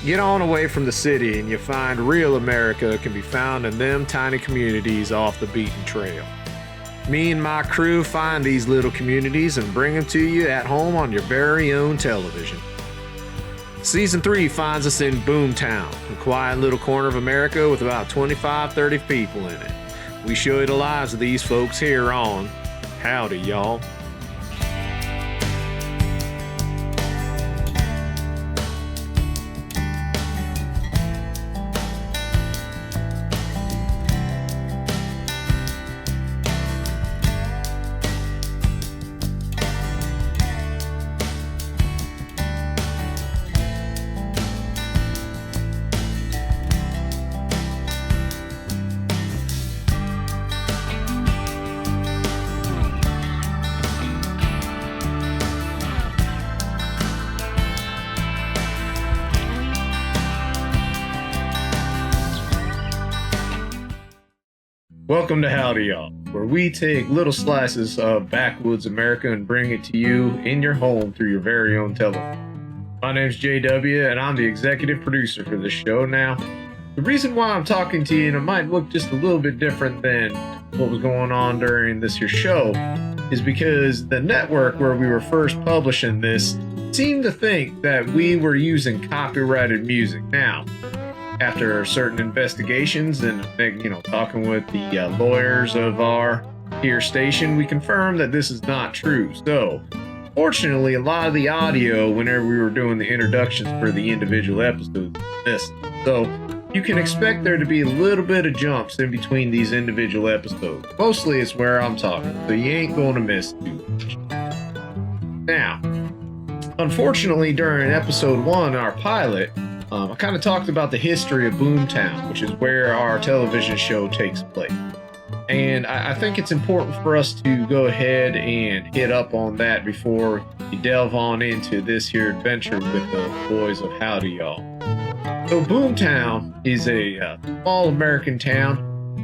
Get on away from the city and you find real America can be found in them tiny communities off the beaten trail. Me and my crew find these little communities and bring them to you at home on your very own television. Season 3 finds us in Boomtown, a quiet little corner of America with about 25-30 people in it. We show you the lives of these folks here on Howdy, y'all. Welcome to Howdy, y'all, where we take little slices of Backwoods America and bring it to you in your home through your very own television. My name's JW, and I'm the executive producer for this show. Now, the reason why I'm talking to you, and it might look just a little bit different than what was going on during this here show, is because the network where we were first publishing this seemed to think that we were using copyrighted music. Now, after certain investigations and talking with the lawyers of our here station, we confirmed that this is not true. So fortunately, a lot of the audio whenever we were doing the introductions for the individual episodes was missed. So you can expect there to be a little bit of jumps in between these individual episodes. Mostly it's where I'm talking, so you ain't going to miss too much. Now, unfortunately, during episode 1, our pilot, I kind of talked about the history of Boomtown, which is where our television show takes place. And I think it's important for us to go ahead and hit up on that before we delve on into this here adventure with the boys of Howdy, y'all. So Boomtown is a small American town.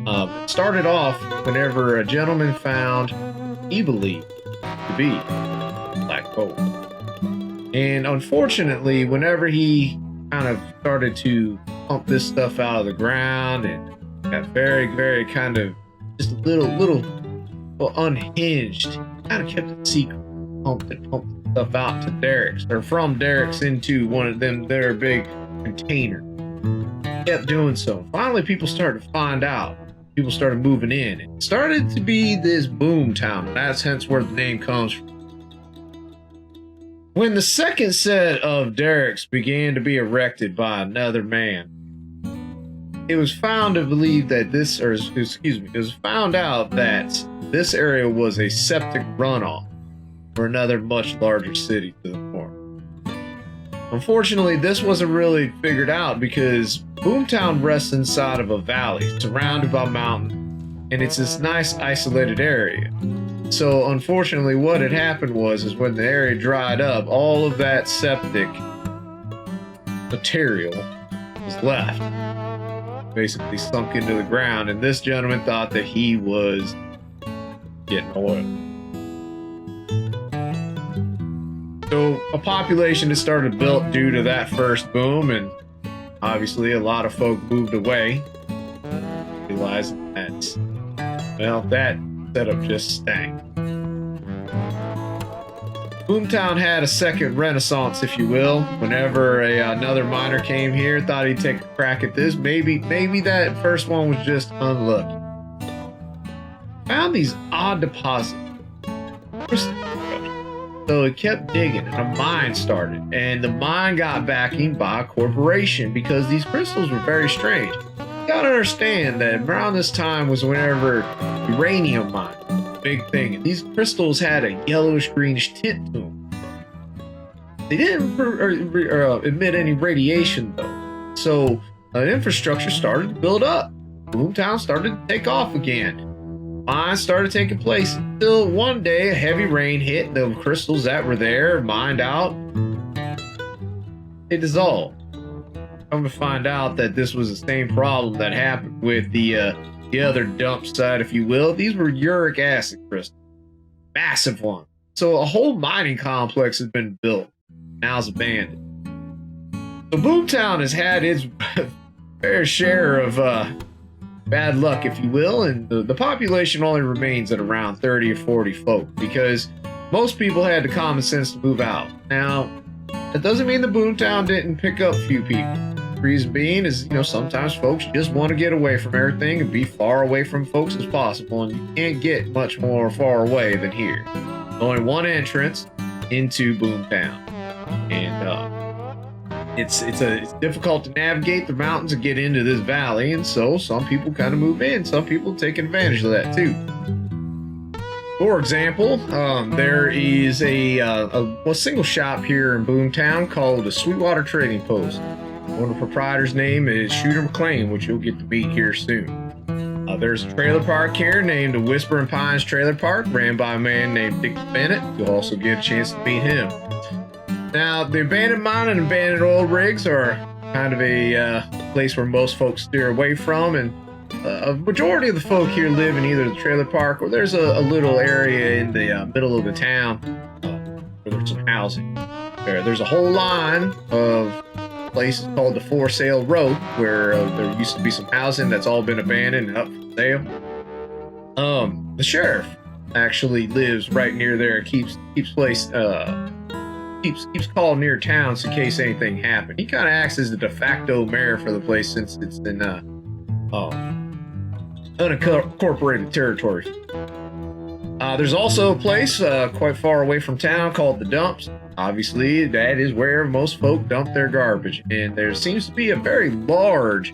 It started off whenever a gentleman found, he believed to be black gold. And unfortunately, whenever he kind of started to pump this stuff out of the ground and got very, very kind of just a little unhinged, kind of kept it secret, pumped stuff out to Derek's, or from Derek's into one of them their big container. Kept doing so. Finally, people started to find out. People started moving in. It started to be this boom town, and that's hence where the name comes from. When the second set of derricks began to be erected by another man, it was found to believe that it was found out that this area was a septic runoff for another much larger city to the north. Unfortunately, this wasn't really figured out because Boomtown rests inside of a valley surrounded by mountains, and it's this nice isolated area. So unfortunately, what had happened is when the area dried up, all of that septic material was left, basically sunk into the ground, and this gentleman thought that he was getting oil. So a population had started built due to that first boom, and obviously a lot of folk moved away, realizing that, well, that setup just stank. Boomtown had a second renaissance, if you will. Whenever another miner came here, thought he'd take a crack at this. Maybe that first one was just unlucky. Found these odd deposits. So it kept digging, and a mine started. And the mine got backing by a corporation because these crystals were very strange. You gotta understand that around this time was whenever uranium mine was a big thing. And these crystals had a yellowish greenish tint to them. They didn't emit any radiation though. So infrastructure started to build up. Boomtown started to take off again. Mines started taking place until one day a heavy rain hit. The crystals that were there, mined out, they dissolved. Come to find out that this was the same problem that happened with the other dump site, if you will. These were uric acid crystals, massive ones. So a whole mining complex has been built. Now it's abandoned. So Boomtown has had its fair share of bad luck, if you will, and the population only remains at around 30 or 40 folk because most people had the common sense to move out. Now, that doesn't mean the Boomtown didn't pick up a few people. The reason being is, sometimes folks just want to get away from everything and be far away from folks as possible, and you can't get much more far away than here. There's only one entrance into Boomtown, and it's difficult to navigate the mountains and get into this valley, and so some people kind of move in. Some people take advantage of that too. For example, there is a single shop here in Boomtown called the Sweetwater Trading Post. One of the proprietors' name is Shooter McLean, which you'll get to meet here soon. There's a trailer park here named the Whispering Pines Trailer Park, ran by a man named Dick Bennett. You'll also get a chance to meet him. Now, the abandoned mine and abandoned oil rigs are kind of a place where most folks steer away from, and a majority of the folk here live in either the trailer park or there's a little area in the middle of the town where there's some housing. There's a whole line of places called the For Sale Road where there used to be some housing that's all been abandoned and up for sale. The sheriff actually lives right near there. Keeps call near town in case anything happened. He kind of acts as the de facto mayor for the place since it's in unincorporated territory. There's also a place quite far away from town called the Dumps. Obviously, that is where most folk dump their garbage, and there seems to be a very large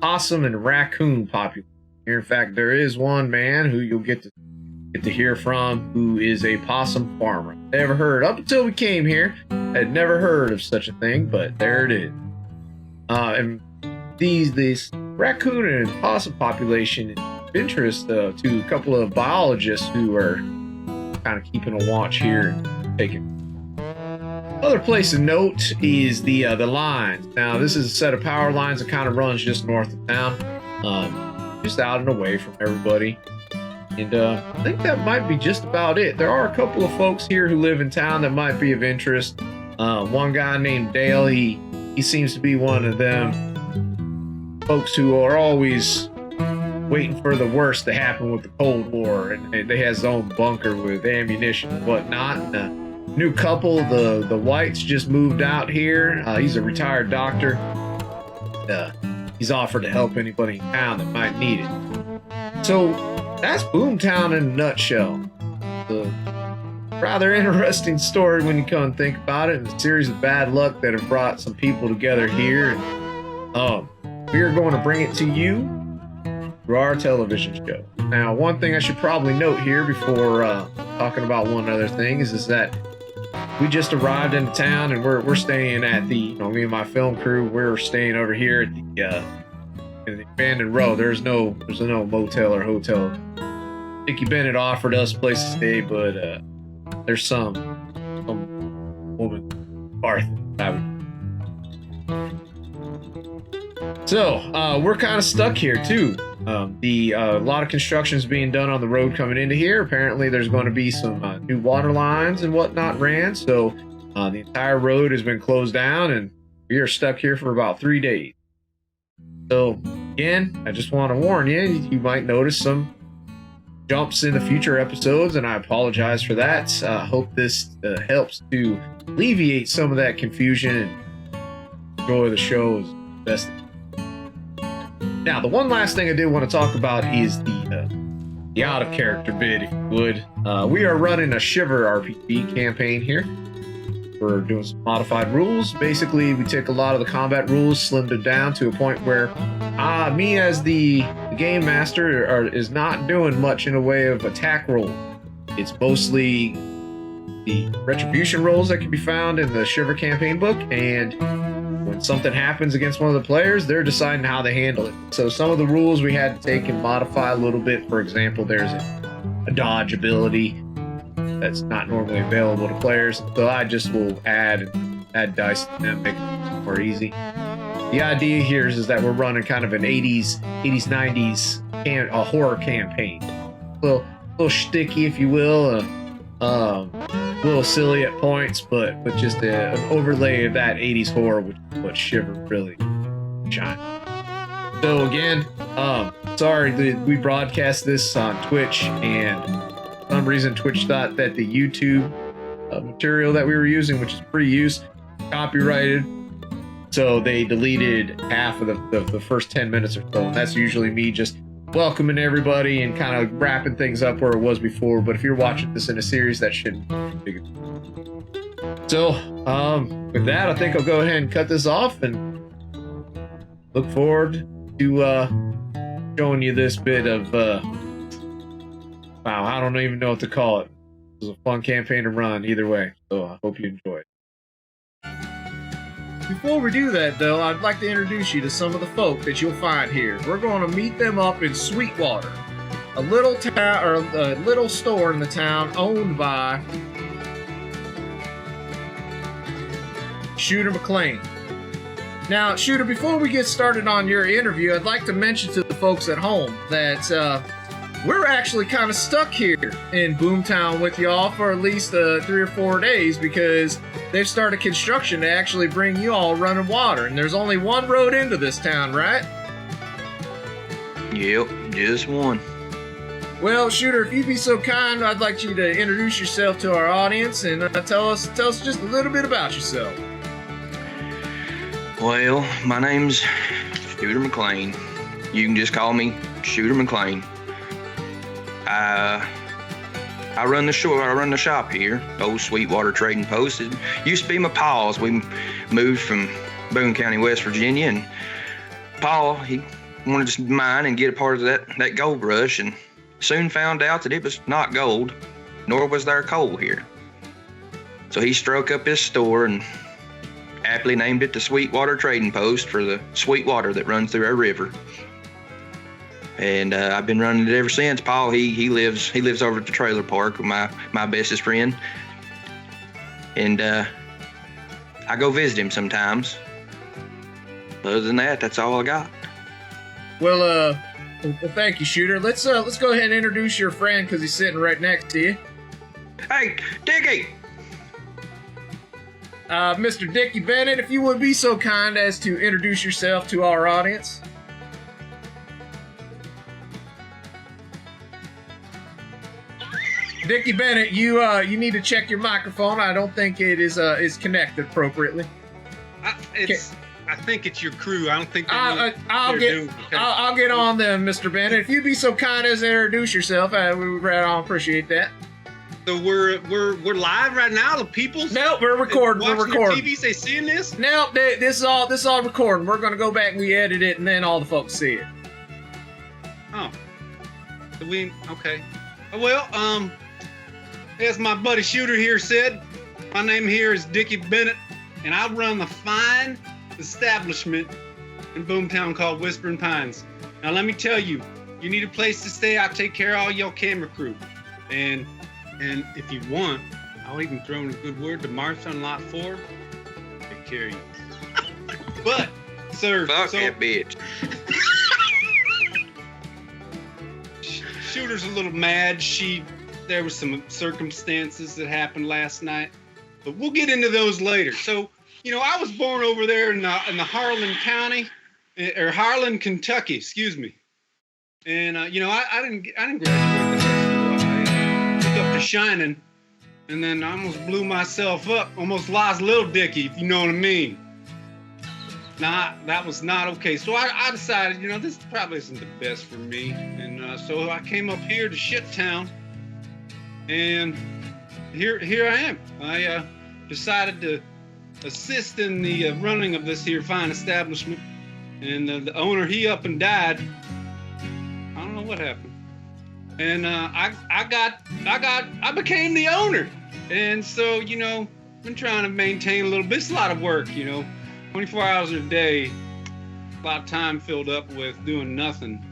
possum and raccoon population here. In fact, there is one man who you'll get to hear from who is a possum farmer. Never heard, up until we came here, had never heard of such a thing, but there it is. And these raccoon and possum population is of interest to a couple of biologists who are kind of keeping a watch here and taking. Other place of note is the lines. Now, this is a set of power lines that kind of runs just north of town, just out and away from everybody. And I think that might be just about it. There are a couple of folks here who live in town that might be of interest. One guy named Dale, he seems to be one of them folks who are always waiting for the worst to happen with the Cold War, and they has his own bunker with ammunition and whatnot. And a new couple, the Whites, just moved out here. He's a retired doctor. He's offered to help anybody in town that might need it. So that's Boomtown in a nutshell. It's a rather interesting story when you come and think about it, and a series of bad luck that have brought some people together here. And we are going to bring it to you through our television show. Now, one thing I should probably note here before talking about one other thing is that we just arrived into town, and we're staying at me and my film crew, we're staying over here at in the abandoned row. There's no motel or hotel. Dickie Bennett offered us a place to stay, but there's some woman, Arthur. So we're kind of stuck here too. A lot of construction is being done on the road coming into here. Apparently, there's going to be some new water lines and whatnot ran. So the entire road has been closed down, and we are stuck here for about 3 days. So again, I just want to warn you, you might notice some jumps in the future episodes, and I apologize for that. Hope this helps to alleviate some of that confusion and enjoy the show as best. Now, the one last thing I did want to talk about is the out of character bit, if you would. We are running a Shiver RPG campaign here. We're doing some modified rules. Basically, we take a lot of the combat rules, slimmed them down to a point where me as the game master is not doing much in a way of attack roll. It's mostly the retribution rolls that can be found in the Shiver campaign book, and when something happens against one of the players, they're deciding how they handle it. So some of the rules we had to take and modify a little bit. For example, there's a dodge ability that's not normally available to players, so I just will add dice to them, make it more easy. The idea here is that we're running kind of an 80s 90s a horror campaign, a little sticky, if you will. a little silly at points, but just an overlay of that 80s horror, which is what Shiver really shines. So again, sorry that we broadcast this on Twitch, and for some reason Twitch thought that the YouTube material that we were using, which is free use, copyrighted. So they deleted half of the first 10 minutes or so. And that's usually me just welcoming everybody and kind of wrapping things up where it was before. But if you're watching this in a series, that shouldn't be good. So with that, I think I'll go ahead and cut this off and look forward to showing you this bit of wow, I don't even know what to call it. It was a fun campaign to run either way. So I hope you enjoy it. Before we do that, though, I'd like to introduce you to some of the folk that you'll find here. We're going to meet them up in Sweetwater, a little town or a little store in the town owned by Shooter McLean. Now, Shooter, before we get started on your interview, I'd like to mention to the folks at home that we're actually kind of stuck here in Boomtown with y'all for at least 3 or 4 days because they've started construction to actually bring you all running water. And there's only one road into this town, right? Yep, just one. Well, Shooter, if you'd be so kind, I'd like you to introduce yourself to our audience and tell us just a little bit about yourself. Well, my name's Shooter McLean. You can just call me Shooter McLean. I run the shop here, Old Sweetwater Trading Post. It used to be my pa's. We moved from Boone County, West Virginia, and Pa, he wanted to mine and get a part of that gold rush, and soon found out that it was not gold, nor was there coal here. So he struck up his store and aptly named it the Sweetwater Trading Post for the sweet water that runs through our river. And I've been running it ever since. Paul, he lives over at the trailer park with my bestest friend. And I go visit him sometimes. Other than that, that's all I got. Well, thank you, Shooter. Let's go ahead and introduce your friend because he's sitting right next to you. Hey, Dickie! Mr. Dickie Bennett, if you would be so kind as to introduce yourself to our audience. Dickie Bennett, you need to check your microphone. I don't think it is connected appropriately. I think it's your crew. I don't think I'll get on them, Mr. Bennett. If you'd be so kind as to introduce yourself, we would right on appreciate that. So we're live right now. The people's nope, we're recording. We're recording. TV, they seeing this? Nope, this is all recording. We're gonna go back and we edit it, and then all the folks see it. Oh, so okay. Well, as my buddy Shooter here said, my name here is Dickie Bennett, and I run the fine establishment in Boomtown called Whispering Pines. Now, let me tell you, you need a place to stay. I'll take care of all your camera crew. And if you want, I'll even throw in a good word to Martha on Lot 4. Take care of you. But, sir. Fuck that bitch. Shooter's a little mad. There was some circumstances that happened last night, but we'll get into those later. So, I was born over there in the Harlan County, or Harlan, Kentucky, excuse me. And I didn't graduate from high school. I took up to shining, and then I almost blew myself up, almost lost little Dickie, if you know what I mean. Nah, that was not okay. So I decided, this probably isn't the best for me, and so I came up here to Shittown. And here I am. I decided to assist in the running of this here fine establishment. And the owner, he up and died. I don't know what happened. And I became the owner. And so, been trying to maintain a little bit. It's a lot of work, 24 hours a day. A lot of time filled up with doing nothing,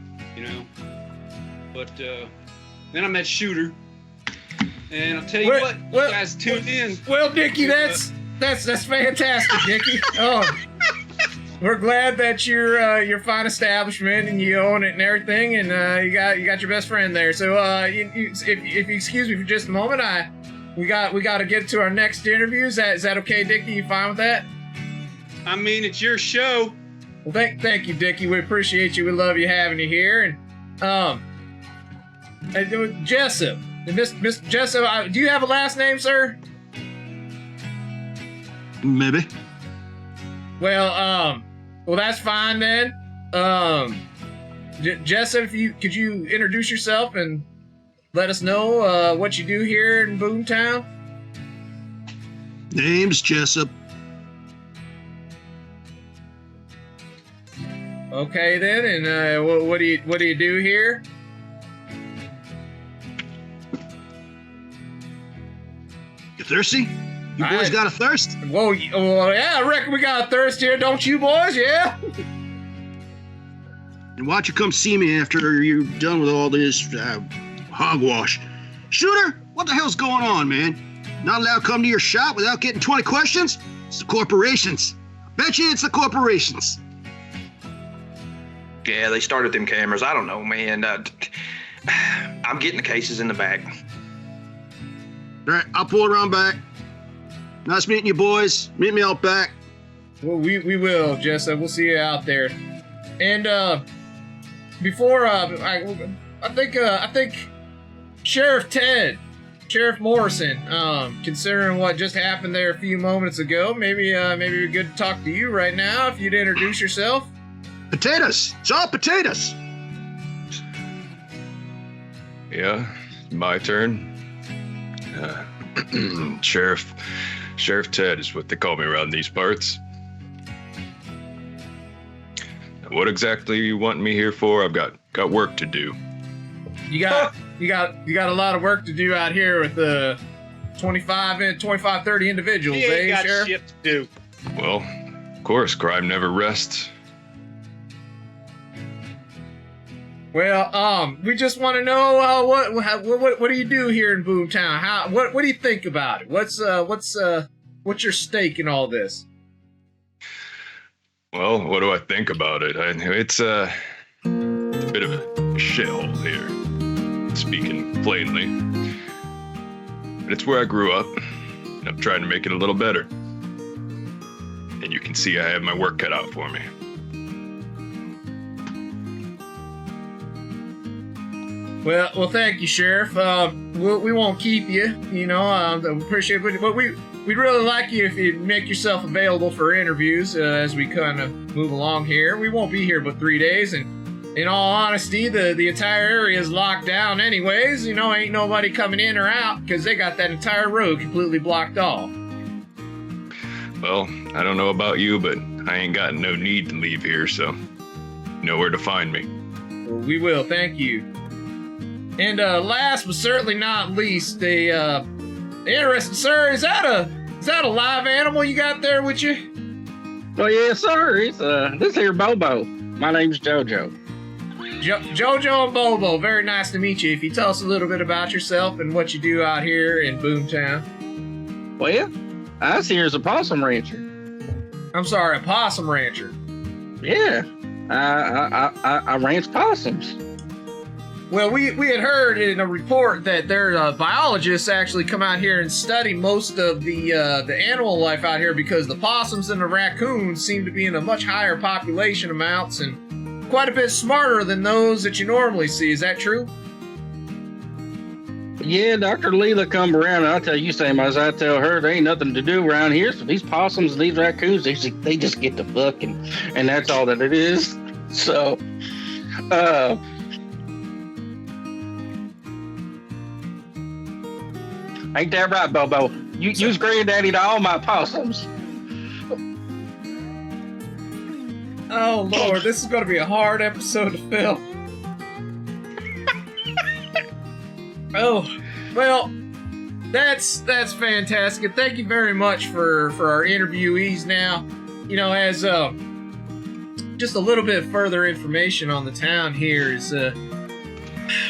But then I met Shooter. And I'll tell you what, you guys tune in. Well, Dickie, that's fantastic, Dickie. Oh, we're glad that your fine establishment and you own it and everything, and you got your best friend there. So, if you excuse me for just a moment, we got to get to our next interview. Is that okay, Dickie? You fine with that? I mean, it's your show. Well, thank you, Dickie. We appreciate you. We love you having you here. And Jessup, Miss Jessup, do you have a last name, sir? Maybe. Well, that's fine then. Jessup, could you introduce yourself and let us know what you do here in Boomtown? Name's Jessup. Okay then, and what do you do here? You thirsty? You boys got a thirst? Whoa, yeah, I reckon we got a thirst here, don't you boys? Yeah. And why don't you come see me after you're done with all this hogwash? Shooter, what the hell's going on, man? Not allowed to come to your shop without getting 20 questions? It's the corporations. Bet you it's the corporations. Yeah, they started them cameras. I don't know, man. I'm getting the cases in the back. All right, I'll pull around back. Nice meeting you, boys. Meet me out back. Well, we will, Jessa. We'll see you out there. And before I think Sheriff Morrison, considering what just happened there a few moments ago, maybe we're good to talk to you right now. If you'd introduce yourself. Potatoes. It's all potatoes. Yeah, my turn. Sheriff Ted is what they call me around these parts. What exactly you want me here for? I've got work to do. You got a lot of work to do out here with the 25, 30 individuals, He ain't got Sheriff? shit to do. Well, of course, crime never rests. Well, we just want to know what do you do here in Boomtown? What do you think about it? What's your stake in all this? Well, what do I think about it? It's a bit of a shithole here, speaking plainly. But it's where I grew up, and I'm trying to make it a little better. And you can see I have my work cut out for me. Well, thank you, Sheriff. We won't keep you. You know, appreciate it. But we'd really like you if you make yourself available for interviews as we kind of move along here. We won't be here but 3 days, and in all honesty, the entire area is locked down anyways. You know, ain't nobody coming in or out because they got that entire road completely blocked off. Well, I don't know about you, but I ain't got no need to leave here, so you know where to find me. Well, we will. Thank you. And last but certainly not least, interesting, sir, is that a live animal you got there with you? Oh yes, sir. It's this here Bobo. My name's JoJo. JoJo and Bobo, very nice to meet you. If you tell us a little bit about yourself and what you do out here in Boomtown. Well, I was here as a possum rancher. I'm sorry, a possum rancher. Yeah, I ranch possums. Well, we had heard in a report that their biologists actually come out here and study most of the animal life out here because the possums and the raccoons seem to be in a much higher population amounts and quite a bit smarter than those that you normally see. Is that true? Yeah, Dr. Leela come around and I'll tell you same as I tell her, there ain't nothing to do around here. So these possums and these raccoons, they just get to fuck and that's all that it is. So, ain't that right, Bobo? You's granddaddy to all my possums. Oh, Lord, this is going to be a hard episode to film. Oh, well, that's fantastic. Thank you very much for our interviewees now. You know, as just a little bit further information on the town here is,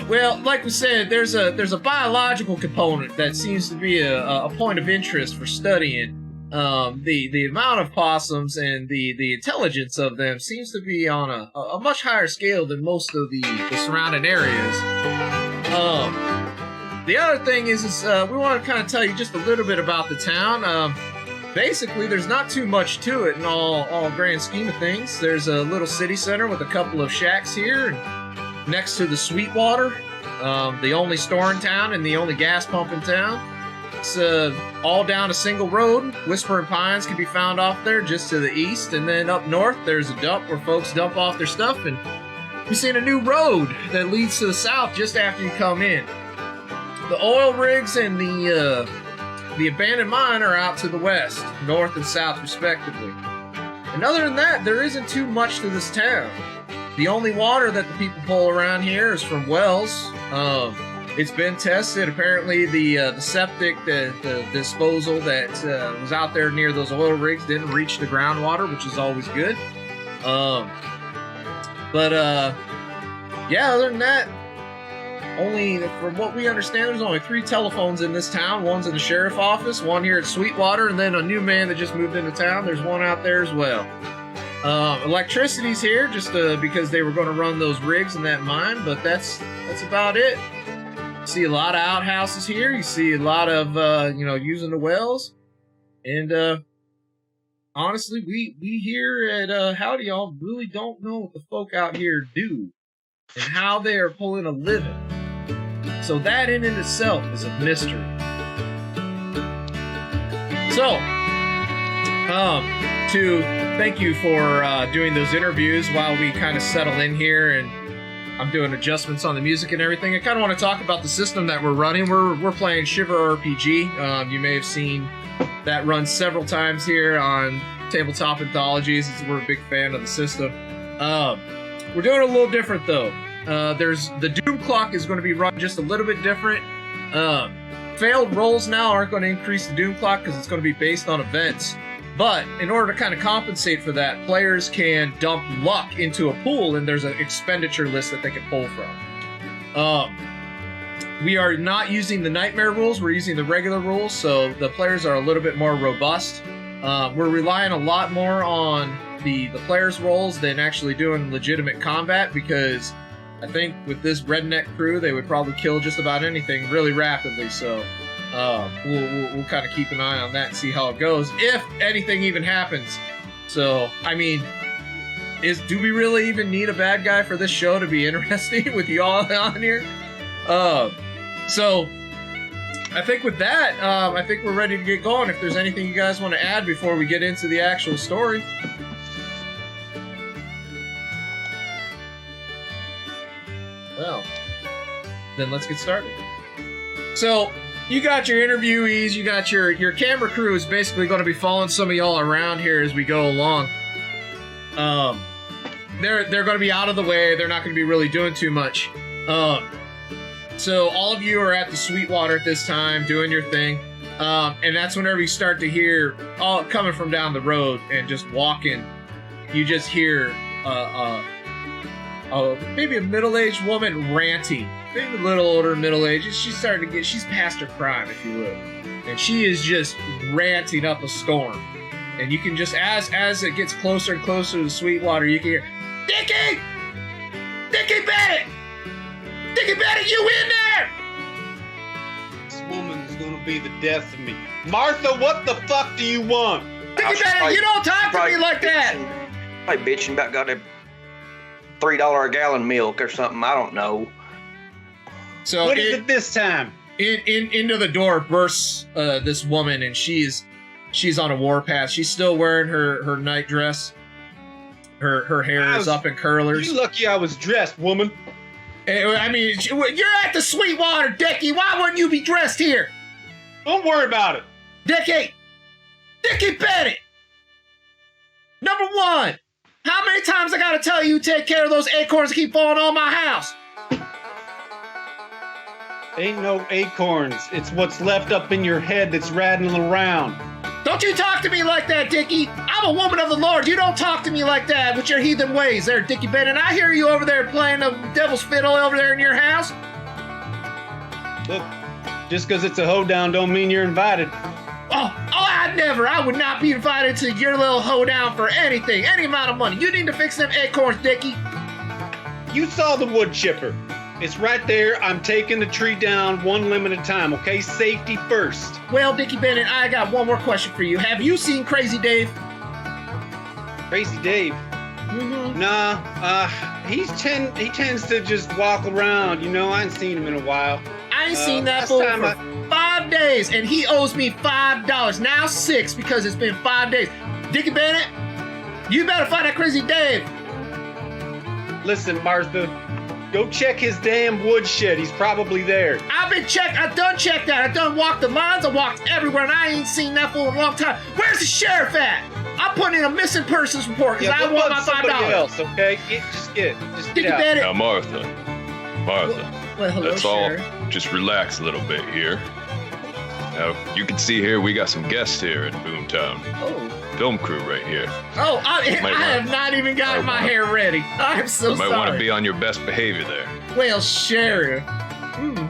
well, like we said, there's a biological component that seems to be a point of interest for studying. The amount of possums and the intelligence of them seems to be on a much higher scale than most of the surrounding areas. the other thing is we want to kind of tell you just a little bit about the town. Basically, there's not too much to it in all grand scheme of things. There's a little city center with a couple of shacks here, and next to the Sweetwater, the only store in town and the only gas pump in town. It's all down a single road. Whispering Pines can be found off there just to the east, and then up north there's a dump where folks dump off their stuff, and we've seen a new road that leads to the south just after you come in. The oil rigs and the abandoned mine are out to the west, north and south respectively. And other than that, there isn't too much to this town. The only water that the people pull around here is from wells. It's been tested. Apparently the septic, the disposal that was out there near those oil rigs didn't reach the groundwater, which is always good. Yeah, other than that, only, from what we understand, there's only 3 telephones in this town. One's in the sheriff office, one here at Sweetwater, and then a new man that just moved into town. There's one out there as well. Electricity's here just because they were going to run those rigs in that mine, but that's about it. You see a lot of outhouses here. You see a lot of using the wells, and honestly, we here at Howdy y'all really don't know what the folk out here do and how they are pulling a living. So that in itself is a mystery. So, to thank you for doing those interviews while we kind of settle in here and I'm doing adjustments on the music and everything. I kind of want to talk about the system that we're running. We're playing Shiver RPG. You may have seen that run several times here on Tabletop Anthologies. We're a big fan of the system. We're doing it a little different though. There's the Doom Clock is going to be run just a little bit different. Failed rolls now aren't going to increase the Doom Clock because it's going to be based on events. But in order to kind of compensate for that, players can dump luck into a pool, and there's an expenditure list that they can pull from. We are not using the Nightmare rules. We're using the regular rules, so the players are a little bit more robust. We're relying a lot more on the players' rolls than actually doing legitimate combat, because I think with this redneck crew, they would probably kill just about anything really rapidly. So we'll kind of keep an eye on that and see how it goes, if anything even happens. So, I mean, do we really even need a bad guy for this show to be interesting with you all on here? So, I think with that, I think we're ready to get going. If there's anything you guys want to add before we get into the actual story. Well, then let's get started. So, you got your interviewees, you got your camera crew is basically going to be following some of y'all around here as we go along. They're going to be out of the way. They're not going to be really doing too much. So all of you are at the Sweetwater at this time doing your thing. And that's whenever you start to hear, all coming from down the road and just walking, you just hear maybe a middle-aged woman ranting. Maybe a little older, middle-aged. She's past her prime, if you will. And she is just ranting up a storm. And you can just, as it gets closer and closer to the Sweetwater, you can hear, Dickie! Dickie Bennett! Dickie Bennett, you in there? This woman is gonna be the death of me. Martha, what the fuck do you want? Dickie Bennett, you don't talk to me like that! Like bitching about got that $3 a gallon milk or something. I don't know. So what is it this time? Into the door bursts this woman, and she's on a warpath. She's still wearing her night dress. Her hair is up in curlers. You lucky I was dressed, woman. I mean, you're at the Sweetwater, Dickie. Why wouldn't you be dressed here? Don't worry about it. Dickie Bennett. Number one, how many times I gotta tell you take care of those acorns that keep falling on my house? Ain't no acorns. It's what's left up in your head that's rattling around. Don't you talk to me like that, Dickie. I'm a woman of the Lord. You don't talk to me like that with your heathen ways there, Dickie Bennett. I hear you over there playing the devil's fiddle over there in your house. Look, just because it's a hoedown don't mean you're invited. I would not be invited to your little hoedown for anything, any amount of money. You need to fix them acorns, Dickie. You saw the wood chipper. It's right there. I'm taking the tree down one limb at a time, okay? Safety first. Well, Dickie Bennett, I got one more question for you. Have you seen Crazy Dave? Crazy Dave. Mm-hmm. Nah, he tends to just walk around. You know, I ain't seen him in a while. I ain't seen that last fool time for 5 days, and he owes me $5. Now 6 because it's been 5 days. Dickie Bennett, you better find that Crazy Dave. Listen, Martha, go check his damn woodshed. He's probably there. I done checked that. I done walked the lines. I walked everywhere, and I ain't seen that fool in a long time. Where's the sheriff at? I'm putting in a missing persons report because I want my $5. Else, okay? Just get Dickie out. Bennett. Now, Martha, Well, hello, that's Sheriff. all. Just relax a little bit here. Now, you can see here we got some guests here at Boomtown. Oh. Film crew right here. Oh, I have not even gotten my hair ready. I'm so You might sorry. want to be on your best behavior there. Well, Sheriff.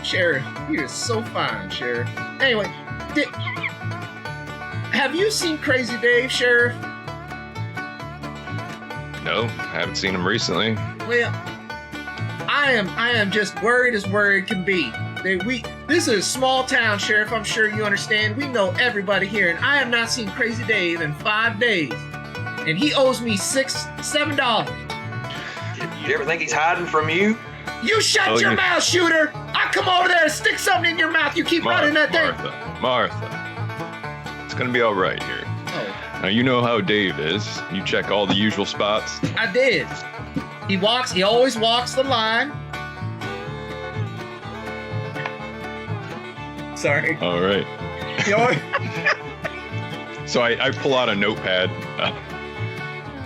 Sheriff, you're so fine, Sheriff. Anyway, have you seen Crazy Dave, Sheriff? No, haven't seen him recently. Well, I am just worried as worried can be. This is a small town, Sheriff. I'm sure you understand. We know everybody here, and I have not seen Crazy Dave in 5 days, and he owes me $7. You ever think he's hiding from you? You shut your mouth, shooter! I'll come over there and stick something in your mouth. You keep running that thing. Martha, it's gonna be all right here. Oh. Now you know how Dave is. You check all the usual spots. I did. He always walks the line. Sorry. All right. So I pull out a notepad.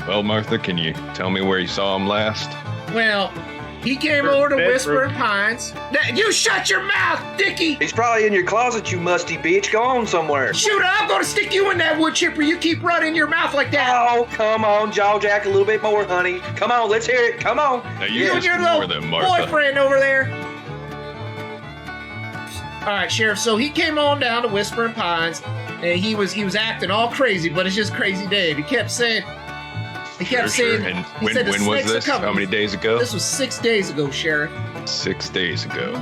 Well, Martha, can you tell me where you saw him last? Well, he came over to Whispering Pines. You shut your mouth, Dickie! He's probably in your closet, you musty bitch. Go on somewhere. Shooter, I'm gonna stick you in that wood chipper. You keep running your mouth like that. Oh, come on, jaw jack a little bit more, honey. Come on, let's hear it. Come on. Now You and just your ignore little them, Martha. boyfriend over there. All right, Sheriff. So he came on down to Whispering Pines, and he was acting all crazy, but it's just Crazy Dave. He kept saying. Sure. And when was this? How many days ago? This was 6 days ago, Sheriff. 6 days ago.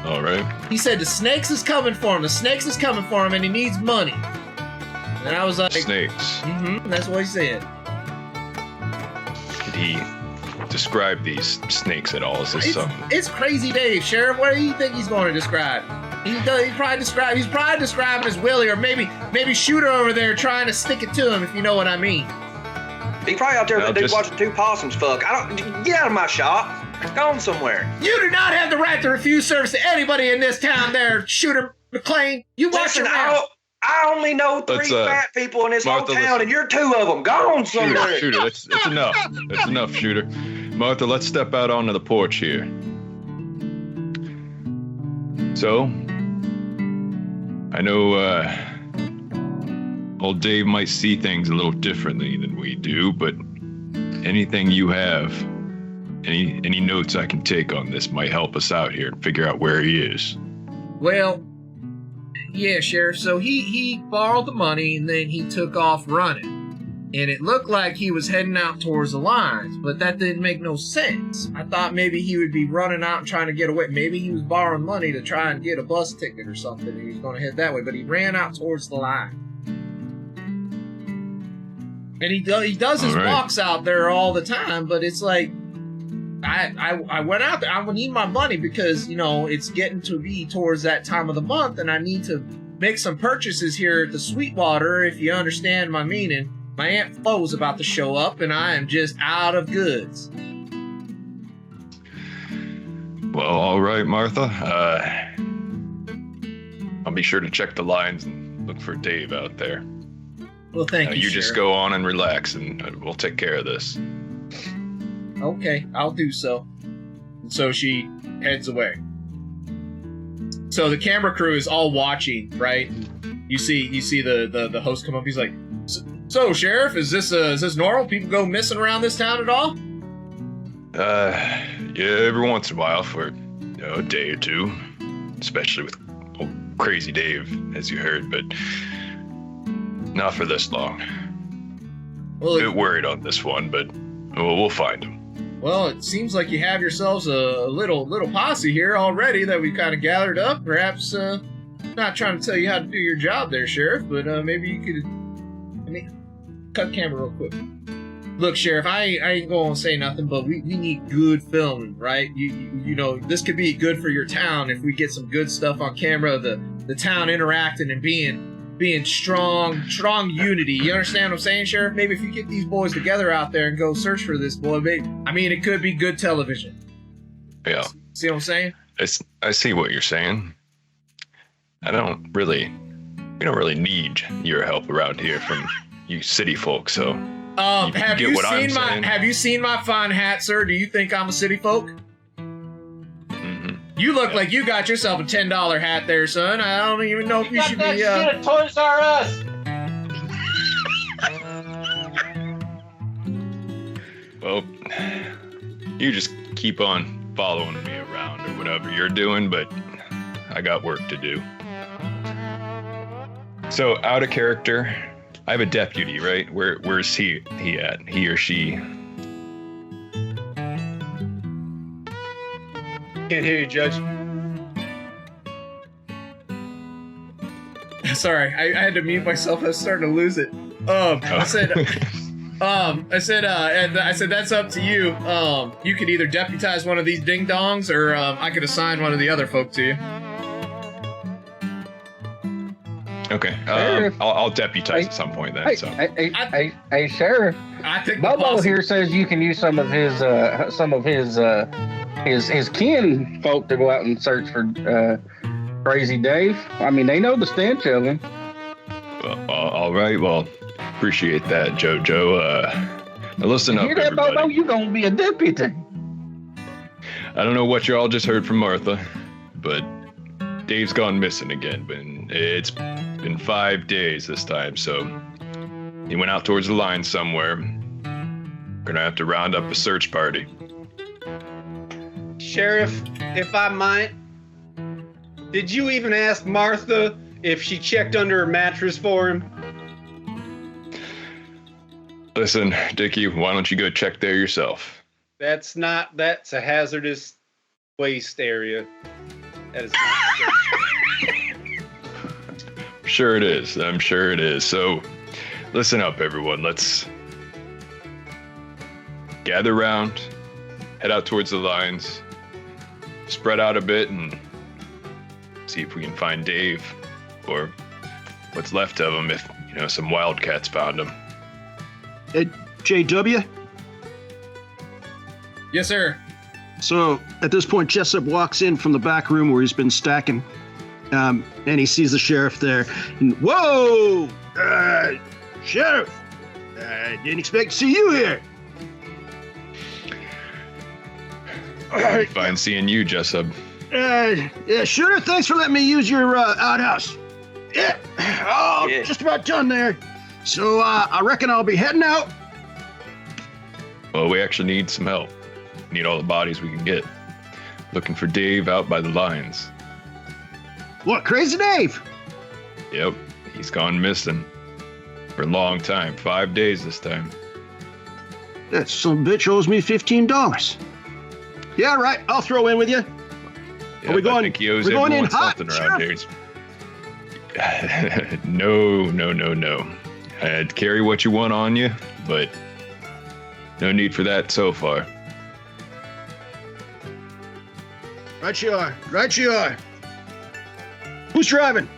All right. He said the snakes is coming for him. The snakes is coming for him, and he needs money. And I was like, Snakes. That's what he said. Did he describe these snakes at all? Is this something? It's Crazy Dave, Sheriff. What do you think he's going to describe? He's probably describing as Willie, or maybe Shooter over there trying to stick it to him, if you know what I mean. He's probably out there watching 2 possums fuck. Get out of my shop. Go on somewhere. You do not have the right to refuse service to anybody in this town there, Shooter McLean. You watch Listen, your mouth. I only know 3 fat people in this whole town, and you're 2 of them. Go on somewhere. Shooter, it's enough. It's enough, Shooter. Martha, let's step out onto the porch here. So, I know old Dave might see things a little differently than we do, but anything you have, any notes I can take on this might help us out here and figure out where he is. Well, yeah, Sheriff. So he borrowed the money and then he took off running. And it looked like he was heading out towards the lines, but that didn't make no sense. I thought maybe he would be running out and trying to get away. Maybe he was borrowing money to try and get a bus ticket or something, and he was going to head that way, but he ran out towards the line. And he does his walks out there all the time, but it's like, I went out there. I would need my money because, it's getting to be towards that time of the month, and I need to make some purchases here at the Sweetwater, if you understand my meaning. My Aunt Flo's about to show up, and I am just out of goods. Well, all right, Martha. I'll be sure to check the lines and look for Dave out there. Well, thank you, You Sheriff. just go on and relax, and we'll take care of this. Okay, I'll do so. And so she heads away. So the camera crew is all watching, right? You see the host come up. He's like, "So, Sheriff, is this normal? People go missing around this town at all?" Yeah, every once in a while for a day or 2, especially with old Crazy Dave, as you heard, but not for this long. Well, A bit worried on this one, but we'll find him. Well, it seems like you have yourselves a little posse here already that we kind of gathered up. Perhaps, not trying to tell you how to do your job there, Sheriff, but maybe you could... cut camera real quick. Look, Sheriff, I ain't gonna say nothing, but we need good filming, right? You know, this could be good for your town if we get some good stuff on camera, the town interacting and being strong unity. You understand what I'm saying, Sheriff? Maybe if you get these boys together out there and go search for this boy, I mean, it could be good television. Yeah. See what I'm saying? I see what you're saying. We don't really need your help around here from you city folk, so have you seen my fine hat, sir? Do you think I'm a city folk? Mm-hmm. You look like you got yourself a $10 hat there, son. I don't even know if you should be. Shit at Toys R Us. Well, you just keep on following me around or whatever you're doing, but I got work to do. So, out of character, I have a deputy, right? Where's he at? He or she? Can't hear you, Judge. Sorry, I had to mute myself. I was starting to lose it. I said that's up to you. You could either deputize one of these ding dongs, or I could assign one of the other folk to you. Okay, I'll deputize at some point then. Hey, Sheriff. I think Bobo here says you can use some of his kin folk to go out and search for Crazy Dave. I mean, they know the stench of him. Well, all right. Well, appreciate that, JoJo. Now listen up, hear that, everybody. Bobo? You gonna be a deputy? I don't know what you all just heard from Martha, but Dave's gone missing again. But it's been 5 days this time, so he went out towards the line somewhere. Gonna have to round up a search party. Sheriff, if I might, did you even ask Martha if she checked under her mattress for him? Listen, Dickie, why don't you go check there yourself? That's a hazardous waste area. That is not Sure it is. I'm sure it is. So, listen up, everyone. Let's gather around, head out towards the lines, spread out a bit, and see if we can find Dave, or what's left of him if, some wildcats found him. JW? Yes, sir. So, at this point, Jessup walks in from the back room where he's been stacking. And he sees the sheriff there. And, whoa! Sheriff! Didn't expect to see you here. Fine seeing you, Jessup. Yeah, sure. Thanks for letting me use your outhouse. Yeah. Oh, Yeah. Just about done there. So, I reckon I'll be heading out. Well, we actually need some help. Need all the bodies we can get. Looking for Dave out by the lines. What, Crazy Dave? Yep, he's gone missing. For a long time. 5 days this time. That some bitch owes me $15. Yeah, right. I'll throw in with you. Yep, we going- I think he owes we're going in everyone hot, something around here. No. I'd carry what you want on you, but no need for that so far. Right you are. Who's driving?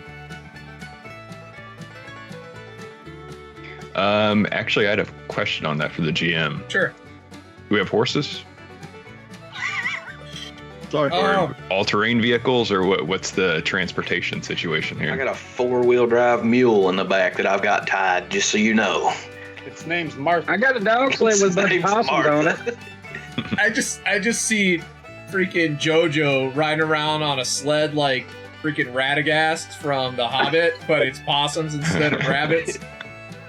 Actually, I had a question on that for the GM. Sure. Do we have horses? Sorry. Or all-terrain vehicles, or what's the transportation situation here? I got a 4-wheel drive mule in the back that I've got tied, just so you know. Its name's Martha. I got a dog sled with a bunch of Name's possums on it. Martha. I just see freaking JoJo riding around on a sled like freaking Radagast from The Hobbit, but it's possums instead of rabbits.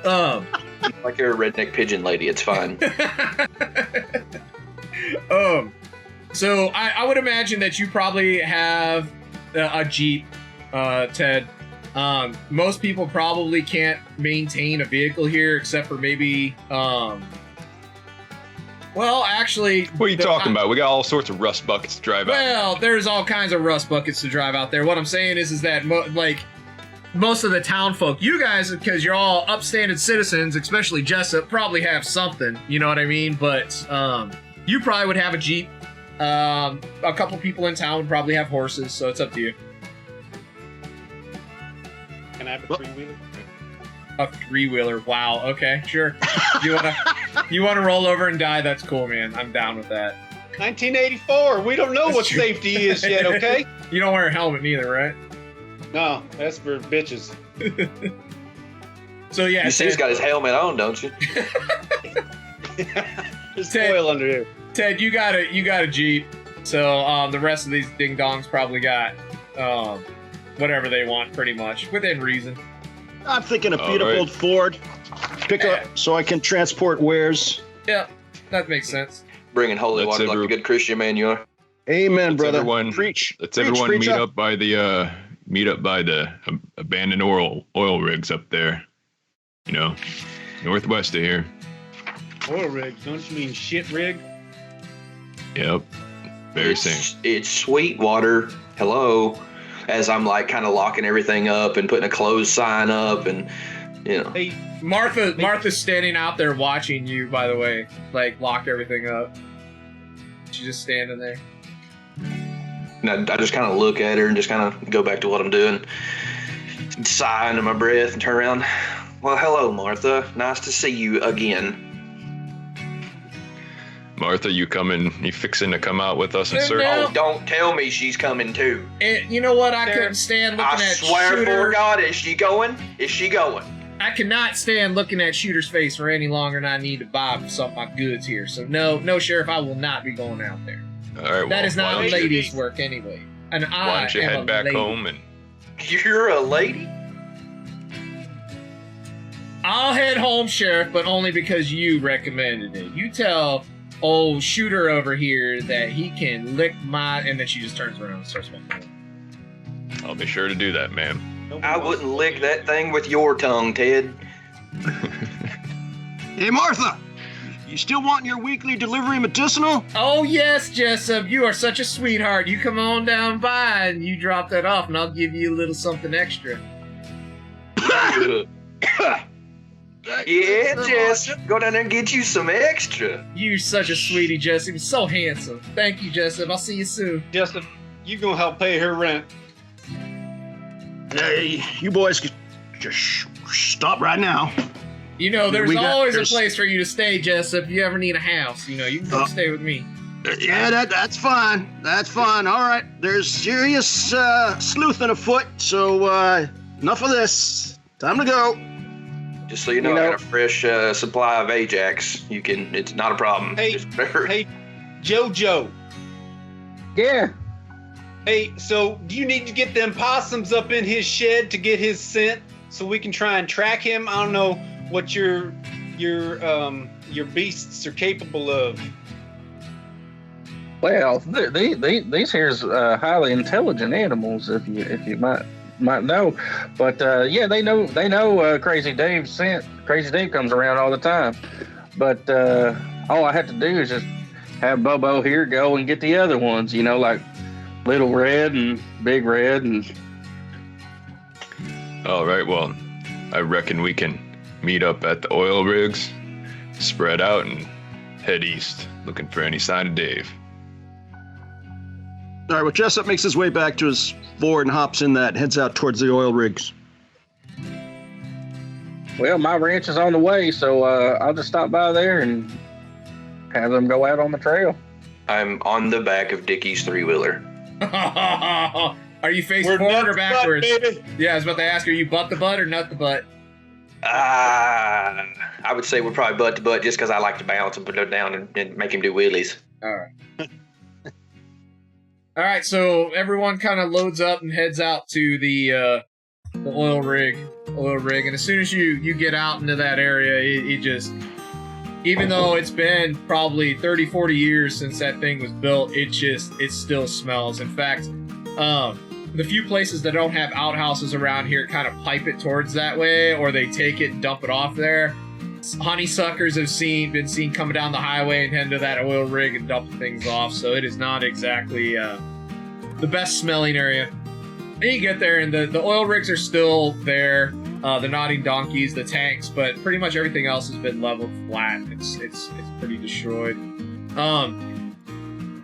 Like you're a redneck pigeon lady, it's fine. So I would imagine that you probably have a Jeep, Ted. Most people probably can't maintain a vehicle here except for maybe Well, actually, What are you talking about? We got all sorts of rust buckets to drive out. Well, there's all kinds of rust buckets to drive out there. What I'm saying is that most of the town folk, you guys, because you're all upstanding citizens, especially Jessup, probably have something. You know what I mean? But you probably would have a Jeep. A couple people in town would probably have horses, so it's up to you. Can I have a three-wheeler? A three-wheeler. Wow. Okay, sure. You wanna roll over and die? That's cool, man. I'm down with that. 1984. We don't know That's what true. safety is yet, okay? You don't wear a helmet neither, right? No, that's for bitches. So yeah, You see, he's got his helmet on, don't you? There's Ted- oil under here. Ted, you got a Jeep. So the rest of these ding dongs probably got whatever they want, pretty much within reason. I'm thinking a All beat up right. old Ford pickup so I can transport wares. Yeah, that makes sense. Bringing holy Let's water like a good Christian man you are. Amen, Let's brother. everyone- Preach. Let's Preach, everyone preach meet up. up by the abandoned oil rigs up there. You know, northwest of here. Oil rig. Don't you mean shit rig? Yep. Very same. It's Sweetwater. Hello. As I'm like kind of locking everything up and putting a closed sign up and, you know. Hey, Martha's standing out there watching you, by the way. Like, locked everything up. She's just standing there. And I just kind of look at her and just kind of go back to what I'm doing. Sigh under my breath and turn around. Well, hello, Martha. Nice to see you again. Martha, you fixing to come out with us and No. search? Yeah. Oh, don't tell me she's coming too. And you know what? I There- couldn't stand looking I at swear Shooter. for God, is she going? Is she going? I cannot stand looking at Shooter's face for any longer, and I need to buy some of my goods here. So no, Sheriff, I will not be going out there. All right, well, That is why not don't you- ladies' work anyway. And Why I don't you am head a back lady. home and You're a lady? I'll head home, Sheriff, but only because you recommended it. You tell old Shooter over here that he can lick my... And then she just turns around and starts walking. I'll be sure to do that, ma'am. I wouldn't lick that thing with your tongue, Ted. Hey, Martha. You still wanting your weekly delivery medicinal? Oh, yes, Jessup, you are such a sweetheart. You come on down by and you drop that off, and I'll give you a little something extra. Yeah, Jess, go down there and get you some extra. You're such a sweetie, Jessup. You're so handsome. Thank you, Jessup. I'll see you soon. Justin, you gonna help pay her rent? Hey, you boys could just stop right now. You know, there's We got- always there's- a place for you to stay, Jessup. If you ever need a house, you know, you can come stay with me. Yeah, that's fine. That's fine. All right. There's serious sleuthing afoot, so enough of this. Time to go. Just so you know, You know- I got a fresh supply of Ajax. It's not a problem. Hey, Just remember- hey, JoJo. Yeah. Hey, so do you need to get them possums up in his shed to get his scent so we can try and track him? I don't know what your beasts are capable of. Well, these here's highly intelligent animals, if you might know. But yeah, they know Crazy Dave's scent. Crazy Dave comes around all the time. But all I have to do is just have Bobo here go and get the other ones. You know, like Little Red and Big Red and. All right, well, I reckon we can meet up at the oil rigs, spread out, and head east, looking for any sign of Dave. All right, well, Jessup makes his way back to his Ford and hops in that and heads out towards the oil rigs. Well, my ranch is on the way, so I'll just stop by there and have them go out on the trail. I'm on the back of Dickie's three-wheeler. Are you facing We're forward or nuts, backwards? baby. Yeah, I was about to ask, are you butt the butt or nut the butt? I would say we're probably butt to butt just because I like to bounce and put it down and make him do wheelies. All right. All right, so everyone kind of loads up and heads out to the oil rig, and as soon as you get out into that area, it just, even though it's been probably 30, 40 years since that thing was built, it still smells. In fact, the few places that don't have outhouses around here kind of pipe it towards that way, or they take it and dump it off there. honeysuckers have been seen coming down the highway and heading to that oil rig and dumping things off. So it is not exactly the best smelling area. And you get there, and the oil rigs are still there, the nodding donkeys, the tanks, but pretty much everything else has been leveled flat. It's pretty destroyed.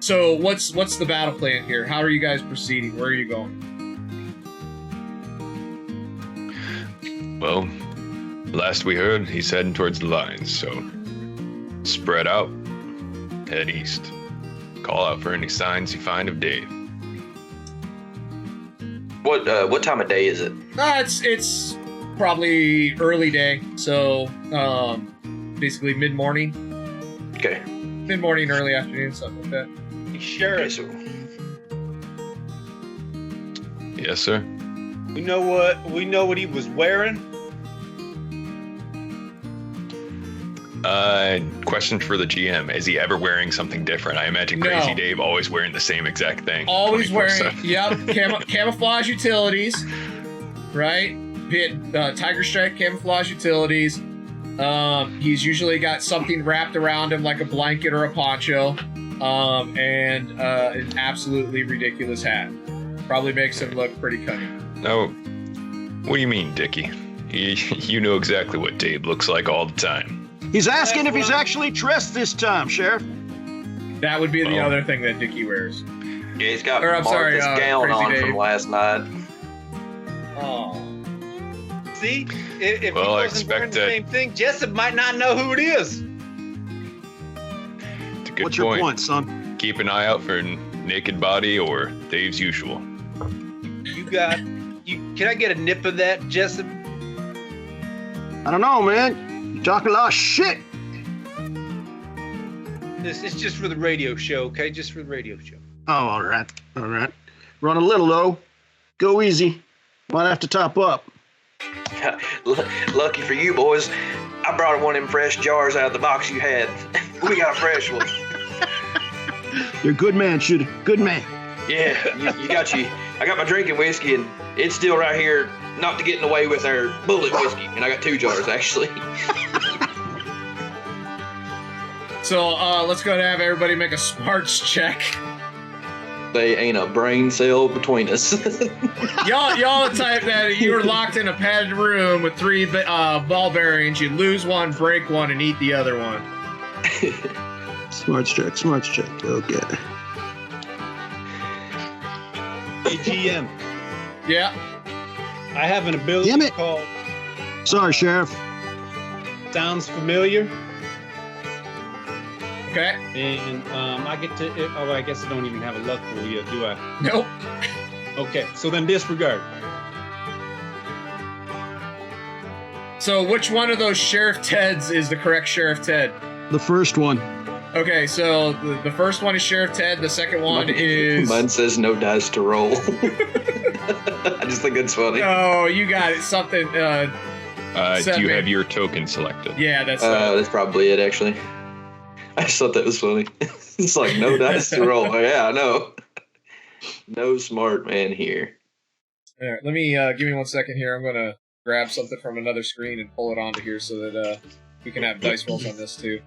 So what's the battle plan here? How are you guys proceeding? Where are you going? Well, last we heard, he's heading towards the lines, so spread out, head east. Call out for any signs you find of Dave. What time of day is it? It's probably early day, so basically mid-morning. Okay. Mid-morning, early afternoon, something like that. Sure. Okay, so Yes, sir. We know what he was wearing. Question for the GM. Is he ever wearing something different? I imagine Crazy No. Dave always wearing the same exact thing. Always wearing, 24/7. camouflage utilities, right? Tiger Stripe camouflage utilities. He's usually got something wrapped around him like a blanket or a poncho, and an absolutely ridiculous hat. Probably makes him look pretty cunning. Now, what do you mean, Dickie? You know exactly what Dave looks like all the time. He's asking if he's actually dressed this time, Sheriff. That would be the Oh. other thing that Dickie wears. yeah, he's got Or, I'm sorry, Martha's gown Crazy on Dave. from last night. Oh. See, if Well, I he wasn't wearing expect the that- same thing, Jessup might not know who it is. It's a good What's your point, son? Keep an eye out for naked body or Dave's usual. Can I get a nip of that, Jessup? I don't know, man. You talking a lot of shit. It's just for the radio show, okay? Just for the radio show. Oh, all right. Run a little, though. Go easy. Might have to top up. Lucky for you boys, I brought one of them fresh jars out of the box you had. We got a fresh one. You're a good man, Shooter. Good man. Yeah, you got you. I got my drinking whiskey, and it's still right here, not to getting away with our bullet whiskey. And I got 2 jars, actually. So let's go ahead and have everybody make a smarts check. They ain't a brain cell between us. Y'all the type that you were locked in a padded room with 3 ball bearings. You lose one, break one, and eat the other one. Smarts check. Okay. Hey, GM, Yeah. I have an ability Damn it. called Sorry, Sheriff. Sounds Familiar, Okay. and I get to. Oh, I guess I don't even have a luck pool yet, do I? Nope. Okay, so then disregard. So which one of those Sheriff Teds is the correct Sheriff Ted? The first one. Okay, so the first one is Sheriff Ted. The second one is... Mine says no dice to roll. I just think it's funny. Oh, you got it. Something... Do you Seven. have your token selected? yeah, that's... That's probably it, actually. I just thought that was funny. It's like no dice to roll. Yeah, I know. No smart man here. All right, let me... give me 1 second here. I'm going to grab something from another screen and pull it onto here so that we can have dice rolls on this, too.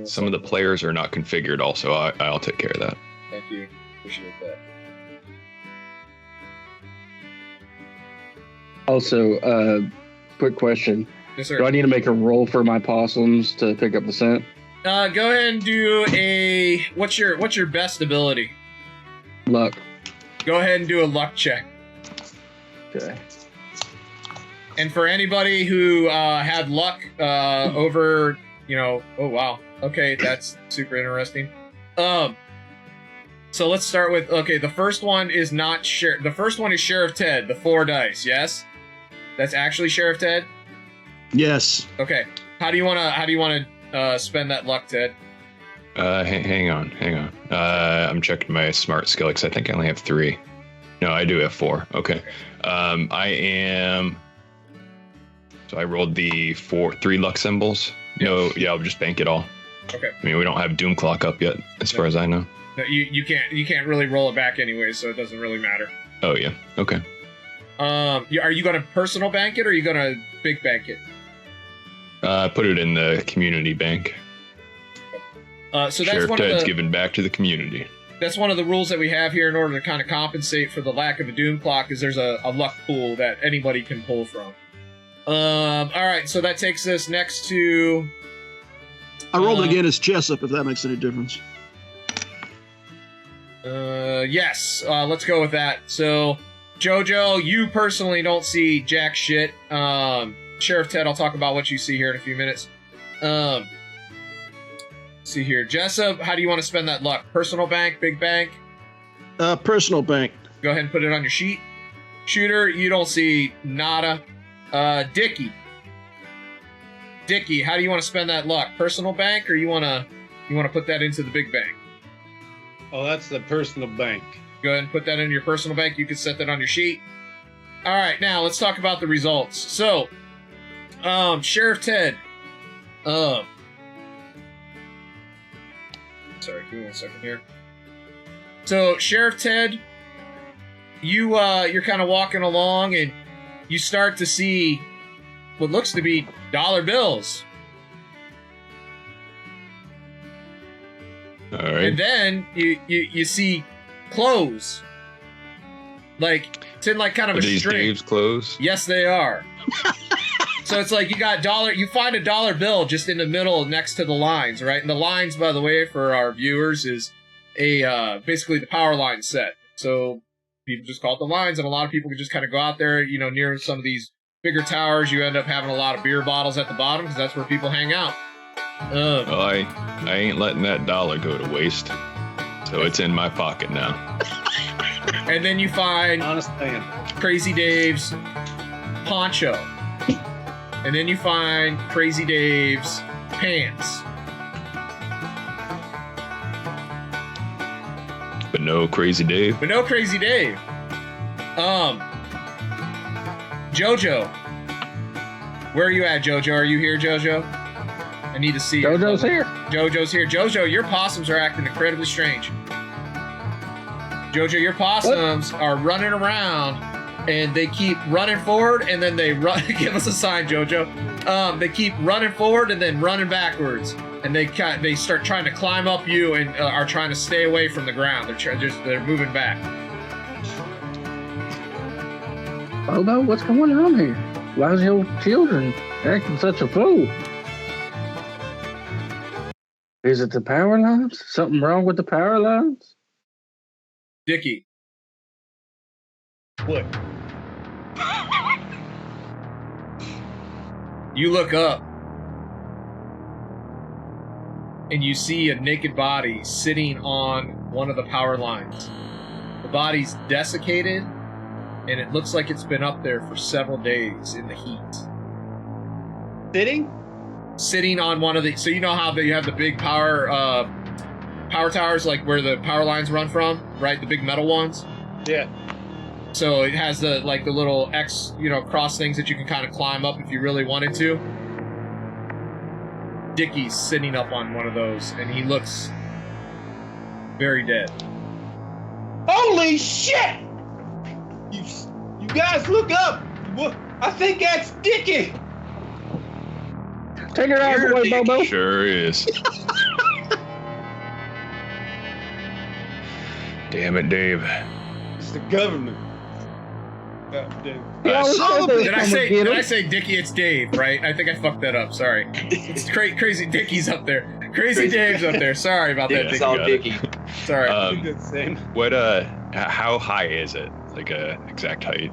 Some of the players are not configured also. I'll take care of that. Thank you. Appreciate that. Also, quick question. Yes, sir. Do I need to make a roll for my possums to pick up the scent? Go ahead and do a... What's your best ability? Luck. Go ahead and do a luck check. Okay. And for anybody who had luck over, oh wow, okay, that's super interesting. So let's start with the first one is not Sheriff. The first one is Sheriff Ted, the 4 dice. Yes, that's actually Sheriff Ted. Yes. Okay, how do you wanna spend that luck, Ted? Hang on. I'm checking my smart skill because I think I only have 3. No, I do have 4. Okay. So I rolled the 3 luck symbols. No, yeah, I'll just bank it all. Okay. I mean, we don't have Doom Clock up yet, as far as I know. No, you can't really roll it back anyway, so it doesn't really matter. Oh yeah. Okay. Are you gonna personal bank it or are you gonna big bank it? Put it in the community bank. So that's Sheriff one of Ted's the giving back to the community. that's one of the rules that we have here in order to kind of compensate for the lack of a doom clock. Is there's a luck pool that anybody can pull from. All right, so that takes us next to. I rolled again as Jessup, if that makes any difference. Yes, let's go with that. So, Jojo, you personally don't see jack shit. Sheriff Ted, I'll talk about what you see here in a few minutes. See here, Jessup, how do you want to spend that luck? Personal bank, big bank? Personal bank. Go ahead and put it on your sheet. Shooter, you don't see nada. Dickie, how do you want to spend that luck? Personal bank, or you want to put that into the big bank? Oh, that's the personal bank. Go ahead and put that in your personal bank. You can set that on your sheet. All right, now let's talk about the results. So, Sheriff Ted, sorry, give me 1 second here. So, Sheriff Ted, you're kind of walking along and you start to see what looks to be dollar bills. All right. And then you see clothes. Like, it's in like kind of Are a these string. Dave's clothes? Yes, they are. So it's like you find a dollar bill just in the middle next to the lines, right? And the lines, by the way, for our viewers, is basically the power line set. So people just call it the lines, and a lot of people can just kind of go out there, near some of these bigger towers. You end up having a lot of beer bottles at the bottom because that's where people hang out. Well, I ain't letting that dollar go to waste. So it's in my pocket now. And then you find Honest man. Crazy Dave's poncho. And then you find Crazy Dave's pants. But no Crazy Dave. But no Crazy Dave. Jojo. Where are you at, Jojo? Are you here, Jojo? I need to see you. JoJo's here. Jojo's here. Jojo, your possums are acting incredibly strange. Jojo, your possums are running around and they keep running forward and then they run. Give us a sign, Jojo. They keep running forward and then running backwards. And they start trying to climb up you and are trying to stay away from the ground. They're moving back. Oh no, what's going on here? Why is your children acting such a fool? Is it the power lines? Something wrong with the power lines? Dickie. What? You look up and you see a naked body sitting on one of the power lines. The body's desiccated and it looks like it's been up there for several days in the heat. Sitting on one of the, so you know how you have the big power towers, like where the power lines run from, right? The big metal ones. Yeah. So it has the little X, cross things that you can kind of climb up if you really wanted to. Dickie's sitting up on one of those, and he looks very dead. Holy shit! You guys look up. I think that's Dickie. Take your eyes away, Bobo. Sure is. Damn it, Dave. It's the government. God damn. Did I say Dickie? It's Dave, right? I think I fucked that up. Sorry. It's Crazy Dickie's up there. Crazy Dave's up there. Sorry about that, It's Dickie. all Dickie. Sorry. What how high is it? Like a exact height?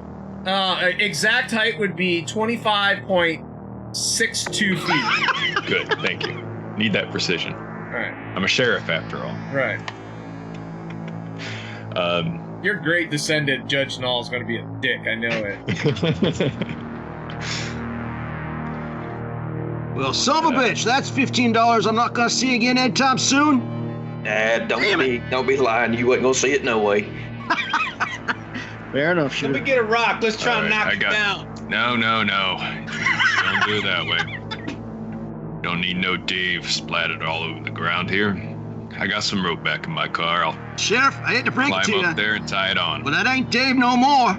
Exact height would be 25.62 feet. Good, thank you. Need that precision. All right. I'm a sheriff after all. Right. Your great descendant, Judge Null, is going to be a dick. I know it. Well, son of a bitch, that's $15 I'm not gonna see again anytime soon. Don't be lying. You wasn't gonna see it no way. Fair enough, Let shooter. me get a rock. Let's try and Alright, knock it down. No. Don't do it that way. Don't need no Dave splattered all over the ground here. I got some rope back in my car. I'll Sheriff, I hate to break it to climb you, up there and tie it on. but that ain't Dave no more.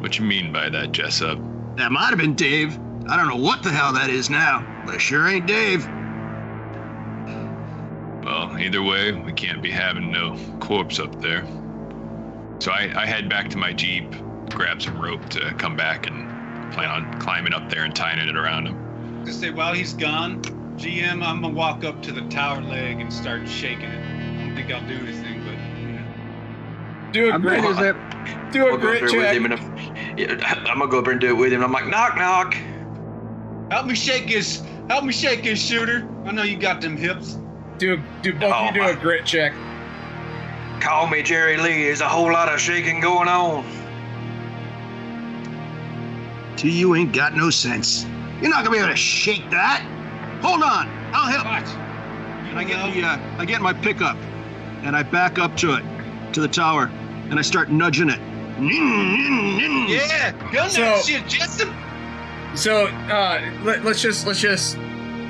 What you mean by that, Jessup? That might have been Dave, I don't know what the hell that is now, but it sure ain't Dave. Well, either way, we can't be having no corpse up there. So I head back to my Jeep, grab some rope to come back and plan on climbing up there and tying it around him. Just say, while he's gone, GM, I'm gonna walk up to the tower leg and start shaking it. I don't think I'll do anything, but Do a How grit. big is that? Do a I'll go grit through with check. him I'm gonna go up there and do it with him. I'm like, knock, knock. help me shake his shooter. I know you got them hips. Do both you do a grit check. Call me Jerry Lee. There's a whole lot of shaking going on. T, you ain't got no sense. You're not gonna be able to shake that. Hold on, I'll help. Watch. I get my pickup, and I back up to it, to the tower, and I start nudging it. Yeah, gun So- that shit, Jesse. So let's just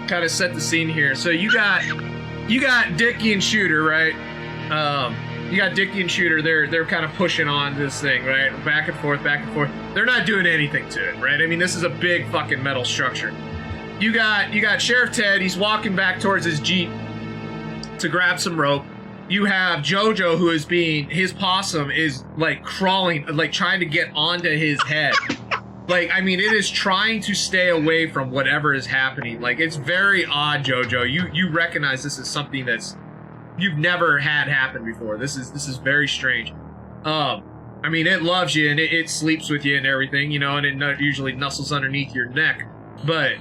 kind of set the scene here. So you got Dickie and Shooter, right? You got Dickie and Shooter. They're kind of pushing on this thing, right? Back and forth, back and forth. They're not doing anything to it, right? I mean, this is a big fucking metal structure. You got Sheriff Ted. He's walking back towards his Jeep to grab some rope. You have JoJo, who is his possum is like crawling, like trying to get onto his head. Like, I mean, it is trying to stay away from whatever is happening. Like, it's very odd, JoJo. You recognize this is something that's you've never had happen before. This is very strange. I mean, it loves you and it sleeps with you and everything, you know, and it usually nuzzles underneath your neck. But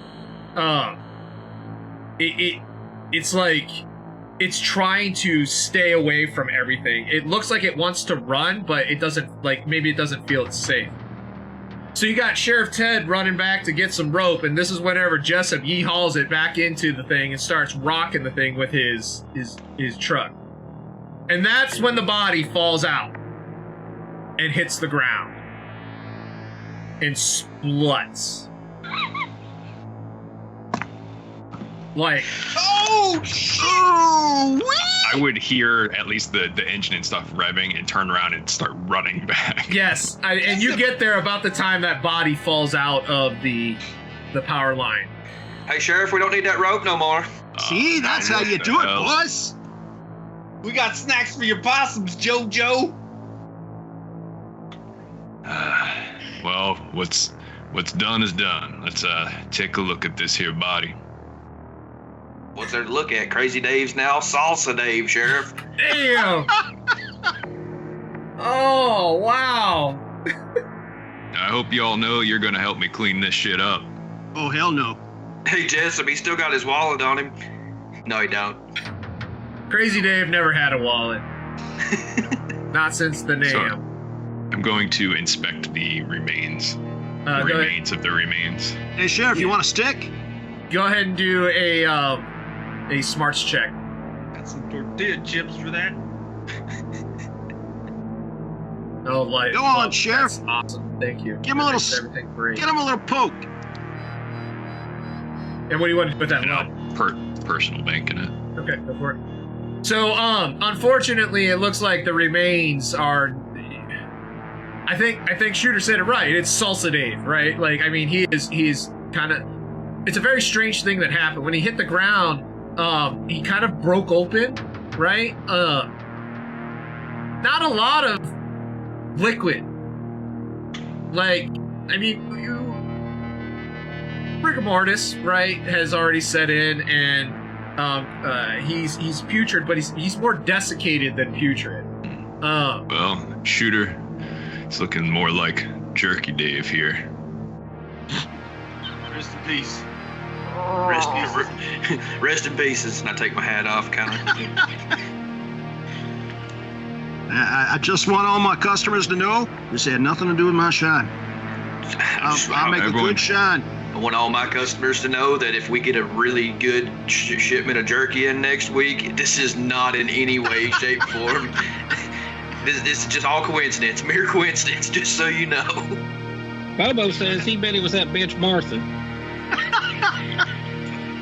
it's like it's trying to stay away from everything. It looks like it wants to run, but it doesn't, like, maybe it doesn't feel it's safe. So you got Sheriff Ted running back to get some rope, and this is whenever Jessup hauls it back into the thing and starts rocking the thing with his truck. And that's when the body falls out and hits the ground and spluts. Like, Oh shit! I would hear at least the engine and stuff revving and turn around and start running back. yes, and you get there about the time that body falls out of the power line. Hey, Sheriff, we don't need that rope no more. See, that's how you do it, boss. We got snacks for your possums, JoJo. Well, what's done is done. Let's take a look at this here body. What's there to look at? Crazy Dave's now Salsa Dave, Sheriff. Damn! Oh, wow. I hope you all know you're gonna help me clean this shit up. Oh, hell no. Hey, Jessup, he still got his wallet on him. No, he don't. Crazy Dave never had a wallet. Not since the name. So, I'm going to inspect the remains. The Go remains of the remains. Hey, Sheriff, you want a stick? Go ahead and do a smarts check. Got some tortilla chips for that. Oh, like, Go on, well, Sheriff. that's awesome. Thank you. Give him a That little makes everything great. Get him a little poke. And what do you want to put that And on? I'll personal bank in it. Okay, go for it. So, unfortunately, it looks like the remains are. I think Shooter said it right. It's Salsa Dave, right? Like, I mean, he's kind of. It's a very strange thing that happened when he hit the ground. He kind of broke open, right? Not a lot of liquid. Like, I mean, rigor mortis, right, has already set in, and he's putrid, but he's more desiccated than putrid. Well, Shooter, it's looking more like Jerky Dave here. Rest in peace. Rest in pieces. And I take my hat off, kind of. I just want all my customers to know this had nothing to do with my shine. I'll make a good shine. I want all my customers to know that if we get a really good shipment of jerky in next week, this is not in any way, shape, form. This is just all coincidence, mere coincidence, just so you know. Bobo says he bet it was that bitch Martha.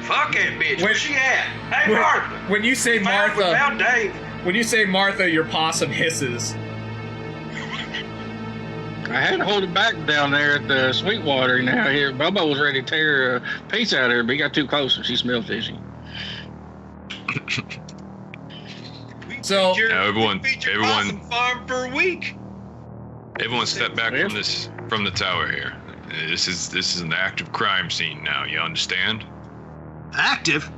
Fuck that bitch. Where's she at? Hey, When- Martha. When you say We Martha, found Dave. when you say Martha, your possum hisses. I had to hold it back down there at the Sweetwater. Now here, Bubba was ready to tear a piece out of her, but he got too close and she smelled fishy. So Now everyone Possum farm for a week. everyone step back from the tower here. This is an active crime scene now, you understand? Active?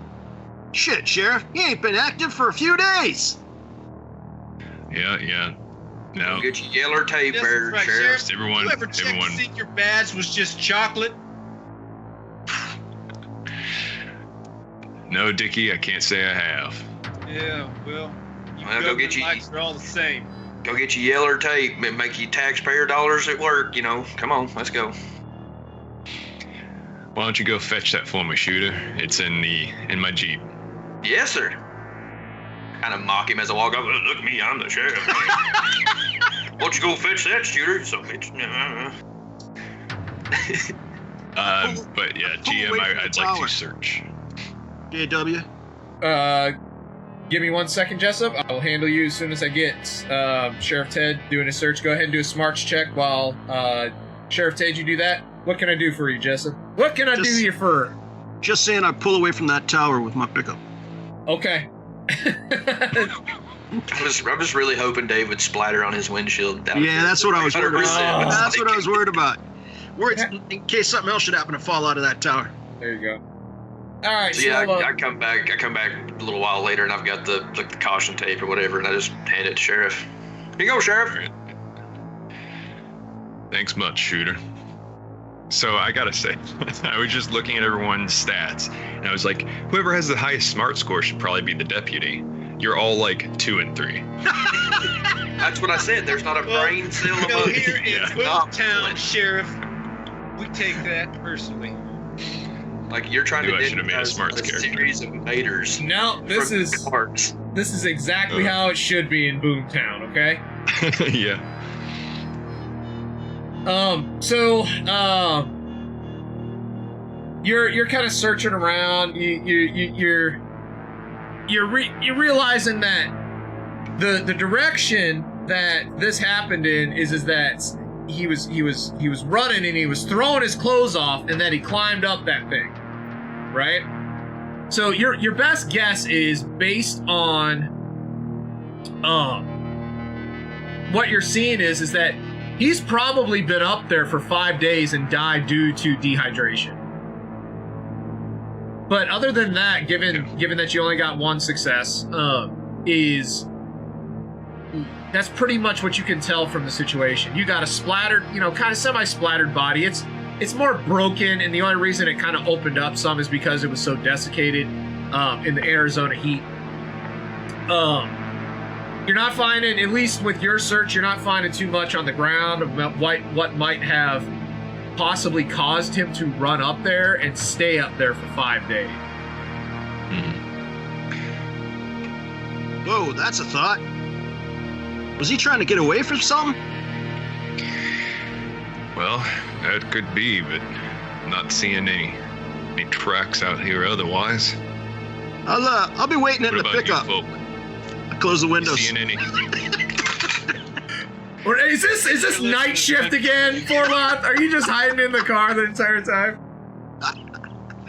Shit, Sheriff, you ain't been active for a few days. Yeah. No. Get your yellow tape Yes, there, that's right, Sheriff. Everyone You ever check to see if your badge was just chocolate? No, Dickie, I can't say I have. Yeah, well, you Well, go get you- lights are all the same. Go get your yellow tape and make your taxpayer dollars at work, you know. Come on, let's go. Why don't you go fetch that for me, Shooter? It's in my Jeep. Yes, sir. Kind of mock him as I walk up. Look at me, I'm the sheriff. Why don't you go fetch that, Shooter? So bitch. But yeah, GM, away from I'd the like tower. to search. JW. give me 1 second, Jessup. I'll handle you as soon as I get Sheriff Ted doing a search. Go ahead and do a smarts check while Sheriff Ted, you do that. What can I do for you, Jessup? What can I do you for? Just saying I pull away from that tower with my pickup. Okay. I was really hoping Dave would splatter on his windshield. Yeah, that's what I was worried 100%. about. That's what I was worried about. Worried in case something else should happen to fall out of that tower. There you go. All right. So yeah, I come back a little while later, and I've got the caution tape or whatever, and I just hand it to Sheriff. Here you go, Sheriff. All right. Thanks much, Shooter. So I gotta say, I was just looking at everyone's stats, and I was like, whoever has the highest smart score should probably be the deputy. You're all like 2 and 3. That's what I said. There's not a brain cell You know, among here in Yeah, not Boomtown, one. Sheriff, we take that personally. Like you're trying Knew to I should have made a digitize smarts a character. series of maters. No, this from is cards. exactly how it should be in Boomtown. Okay. Yeah. You're kind of searching around. You're realizing that the direction that this happened in is that he was running and he was throwing his clothes off, and then he climbed up that thing, right? So your best guess is based on what you're seeing is that he's probably been up there for 5 days and died due to dehydration. But other than that, given that you only got 1 success, that's pretty much what you can tell from the situation. You got a splattered, kind of semi-splattered body. It's more broken, and the only reason it kind of opened up some is because it was so desiccated in the Arizona heat. You're not finding, at least with your search, you're not finding too much on the ground about what might have possibly caused him to run up there and stay up there for 5 days. Whoa, that's a thought. Was he trying to get away from something? Well, that could be, but I'm not seeing any tracks out here otherwise. I'll be waiting in What the about pickup. you folk? I close the You windows. seeing any? Or is this night shift again, Forloth? Are you just hiding in the car the entire time?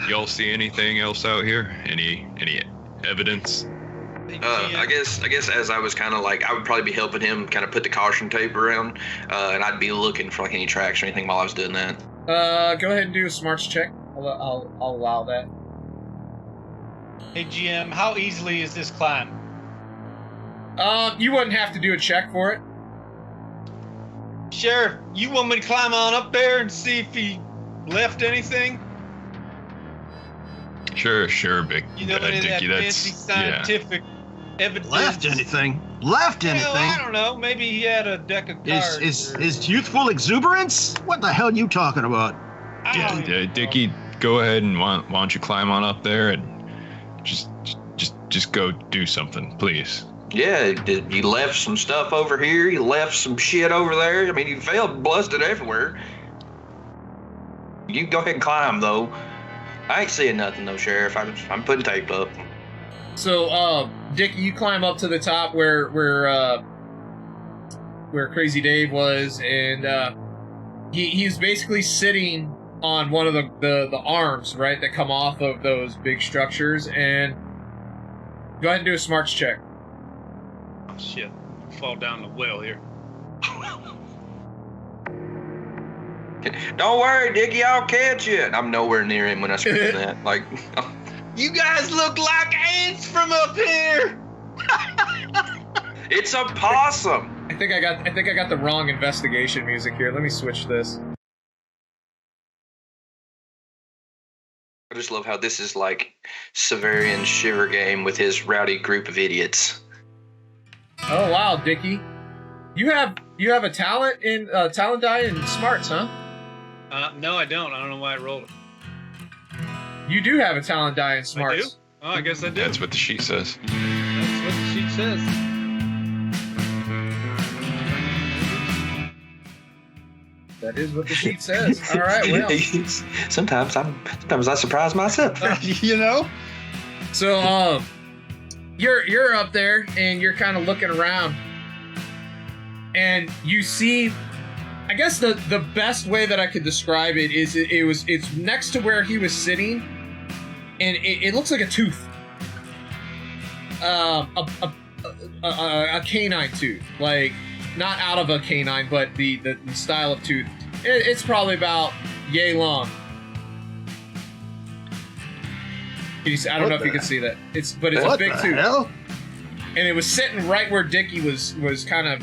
Y'all see anything else out here? Any evidence? I guess as I was kind of like, I would probably be helping him kind of put the caution tape around, and I'd be looking for like any tracks or anything while I was doing that. Go ahead and do a smarts check. I'll allow that. Hey GM, how easily is this climb? You wouldn't have to do a check for it. Sheriff, you want me to climb on up there and see if he left anything? Sure, big. You know, any of that Dickie, fancy scientific evidence? Left anything? Left Well, anything? I don't know. Maybe he had a deck of cards. Is youthful exuberance? What the hell are you talking about? I don't even know. Dickie, go ahead and why don't you climb on up there and just go do something, please. Yeah, he left some stuff over here. He left some shit over there. I mean, he failed, blusted everywhere. You can go ahead and climb, though. I ain't seeing nothing, though, Sheriff. I'm putting tape up. So, Dickie, you climb up to the top where Crazy Dave was, and he's basically sitting on one of the arms, right, that come off of those big structures. And go ahead and do a smarts check. Oh, shit. Fall down the well here. Don't worry, Dickie, I'll catch you. I'm nowhere near him when I scream that. Like, You guys look like ants from up here. it's a possum. I think I got the wrong investigation music here. Let me switch this. I just love how this is like Severian's Shiver game with his rowdy group of idiots. Oh wow, Dickie, you have a talent in talent die in smarts, huh? No, I don't. I don't know why I rolled it. You do have a talent die in I do? smarts. Oh, I guess I do. That's what the sheet says. That's what the sheet says. That is what the sheet says. All right, well. Sometimes I surprise myself. You know? So you're up there and you're kind of looking around, and you see, I guess the best way that I could describe it is it's next to where he was sitting, and it looks like a tooth, a canine tooth, like not out of a canine, but the style of tooth. It's probably about yay long. Can you see, I don't know if you can see that. It's a big tooth. Hell? And it was sitting right where Dickie was kind of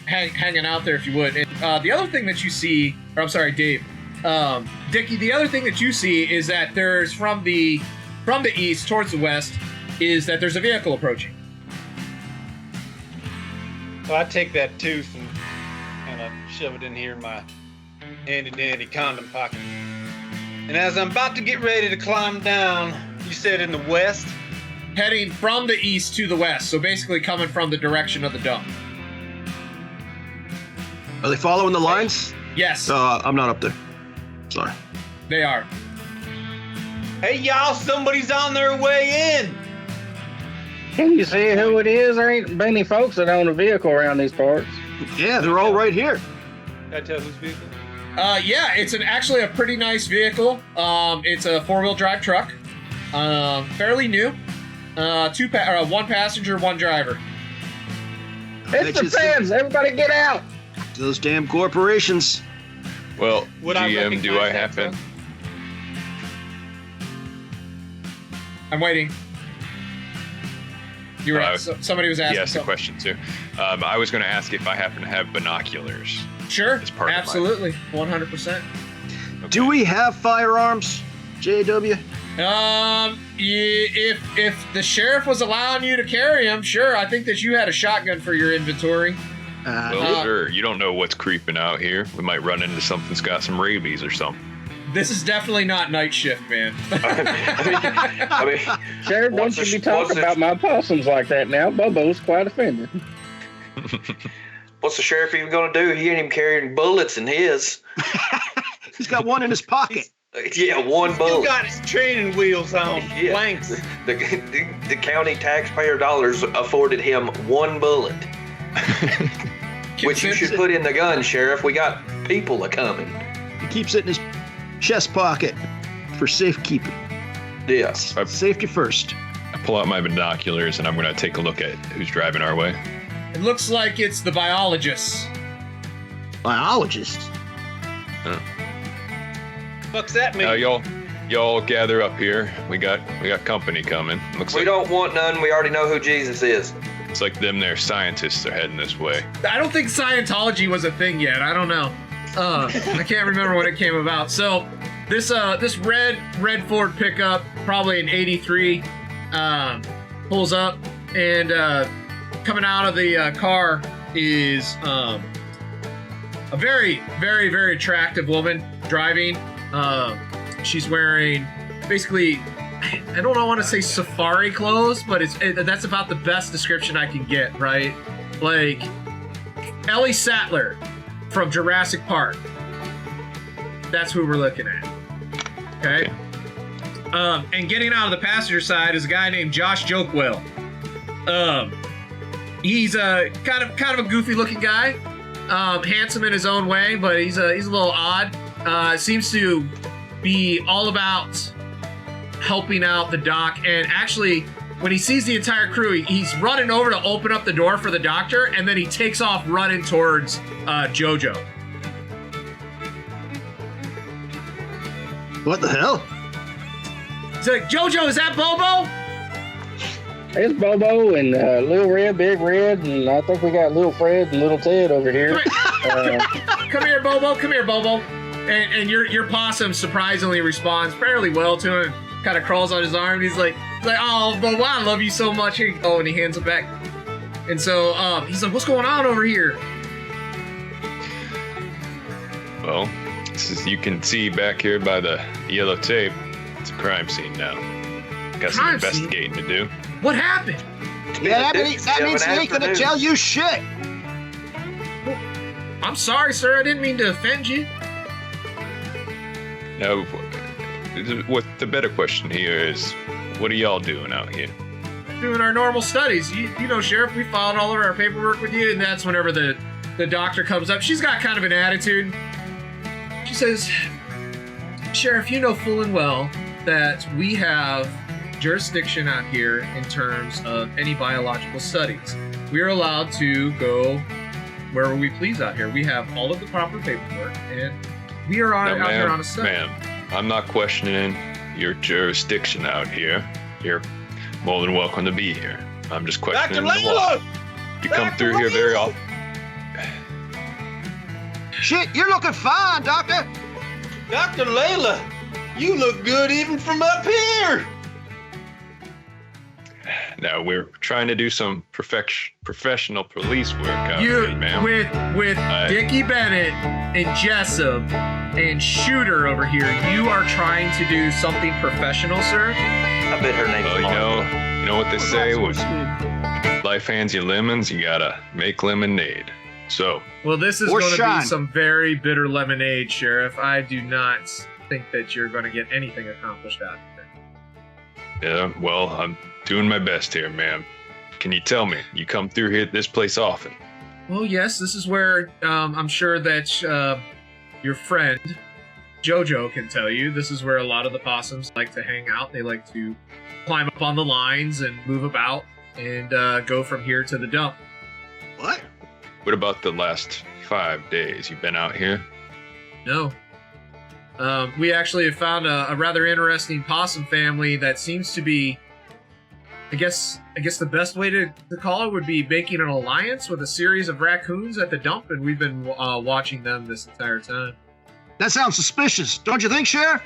hanging out there, if you would. And the other thing that you see, or I'm sorry, Dave, Dickie, the other thing that you see is that there's from the east towards the west is that there's a vehicle approaching. So I take that tooth and kind of shove it in here in my handy-dandy condom pocket. And as I'm about to get ready to climb down, you said in the west? Heading from the east to the west, so basically coming from the direction of the dump. Are they following the lines? Yes, I'm not up there. Sorry. they are. Hey, y'all, somebody's on their way in. Can you see who it is? There ain't many folks that own a vehicle around these parts. Yeah, they're all right here. Can I tell whose vehicle? Yeah, it's actually a pretty nice vehicle. It's a 4-wheel drive truck. Fairly new. One passenger, one driver. It's the feds! Everybody get out! Those damn corporations. Well, Would I GM, do I recognize that happen? truck? I'm waiting. You were Uh, somebody was He asking. asked a question too. I was going to ask if I happen to have binoculars. Sure, as part of my- absolutely, 100%. Okay. Do we have firearms, JW? If the sheriff was allowing you to carry them, sure. I think that you had a shotgun for your inventory. Well, sure. You don't know what's creeping out here. We might run into something that's got some rabies or something. This is definitely not night shift, man. I mean, Sheriff, What's don't you the- be talking what's the- about my possums like that now. Bobo's quite offended. what's the sheriff even gonna do? He ain't even carrying bullets in his. He's got one in his pocket. Yeah, one Still bullet. got his training wheels on. Yeah. Blanks. The county taxpayer dollars afforded him one bullet, which you should put in the gun, Sheriff. We got people a coming. He keeps it in his chest pocket for safekeeping. Yes. Safety first. I pull out my binoculars and I'm going to take a look at who's driving our way. It looks like it's the biologists. Biologist. Fuck's that mean? Y'all gather up here. We got company coming. Looks We like don't want none. We already know who Jesus is. it's like them there scientists are heading this way. I don't think Scientology was a thing yet. I don't know. I can't remember when it came about. So this red Ford pickup, probably an '83, pulls up, and coming out of the car is a very, very, very attractive woman driving. She's wearing basically, I don't want to say safari clothes, but that's about the best description I can get, right? Like Ellie Sattler from Jurassic Park. That's who we're looking at. Okay. And getting out of the passenger side is a guy named Josh Jokewell. He's a kind of a goofy looking guy. handsome in his own way, but he's a little odd. Seems to be all about helping out the doc, and actually, when he sees the entire crew, he's running over to open up the door for the doctor, and then he takes off running towards JoJo. What the hell? He's like, JoJo, is that Bobo? It's Bobo and Little Red, Big Red, and I think we got Little Fred and Little Ted over here. Come here, Bobo. Come here, Bobo. And your possum surprisingly responds fairly well to him. Kind of crawls on his arm. And he's like, oh, Bobo, I love you so much. Here you go. And he hands it back. And so he's like, what's going on over here? Well, you can see back here by the yellow tape, it's a crime scene now. Got some investigating to do. What happened? Yeah, that means he ain't gonna tell you shit. I'm sorry, sir. I didn't mean to offend you. Now, what the better question here is, what are y'all doing out here? Doing our normal studies. You know, Sheriff, we filed all of our paperwork with you, and that's whenever the doctor comes up. She's got kind of an attitude. She says, Sheriff, you know full and well that we have jurisdiction out here in terms of any biological studies. We are allowed to go wherever we please out here. We have all of the proper paperwork, and we are out here on a study. Ma'am, I'm not questioning your jurisdiction out here. You're more than welcome to be here. I'm just questioning the law. You come through here very often. Shit, you're looking fine, Doctor. Dr. Layla, you look good even from up here. Now we're trying to do some professional police work out here, ma'am. With Dickie Bennett and Jessup and Shooter over here, you are trying to do something professional, sir? I bet her name's Well, you know what they say, when life hands you lemons, you gotta make lemonade. So. Well, this is going to be some very bitter lemonade, Sheriff. I do not think that you're going to get anything accomplished out of it. Yeah, well, I'm doing my best here, ma'am. Can you tell me, you come through here this place often? Well, yes, this is where I'm sure that your friend JoJo can tell you. This is where a lot of the possums like to hang out. They like to climb up on the lines and move about and go from here to the dump. What? What about the last 5 days? You been out here? No. We actually have found a rather interesting possum family that seems to be, I guess the best way to call it would be making an alliance with a series of raccoons at the dump, and we've been watching them this entire time. That sounds suspicious, don't you think, Sheriff?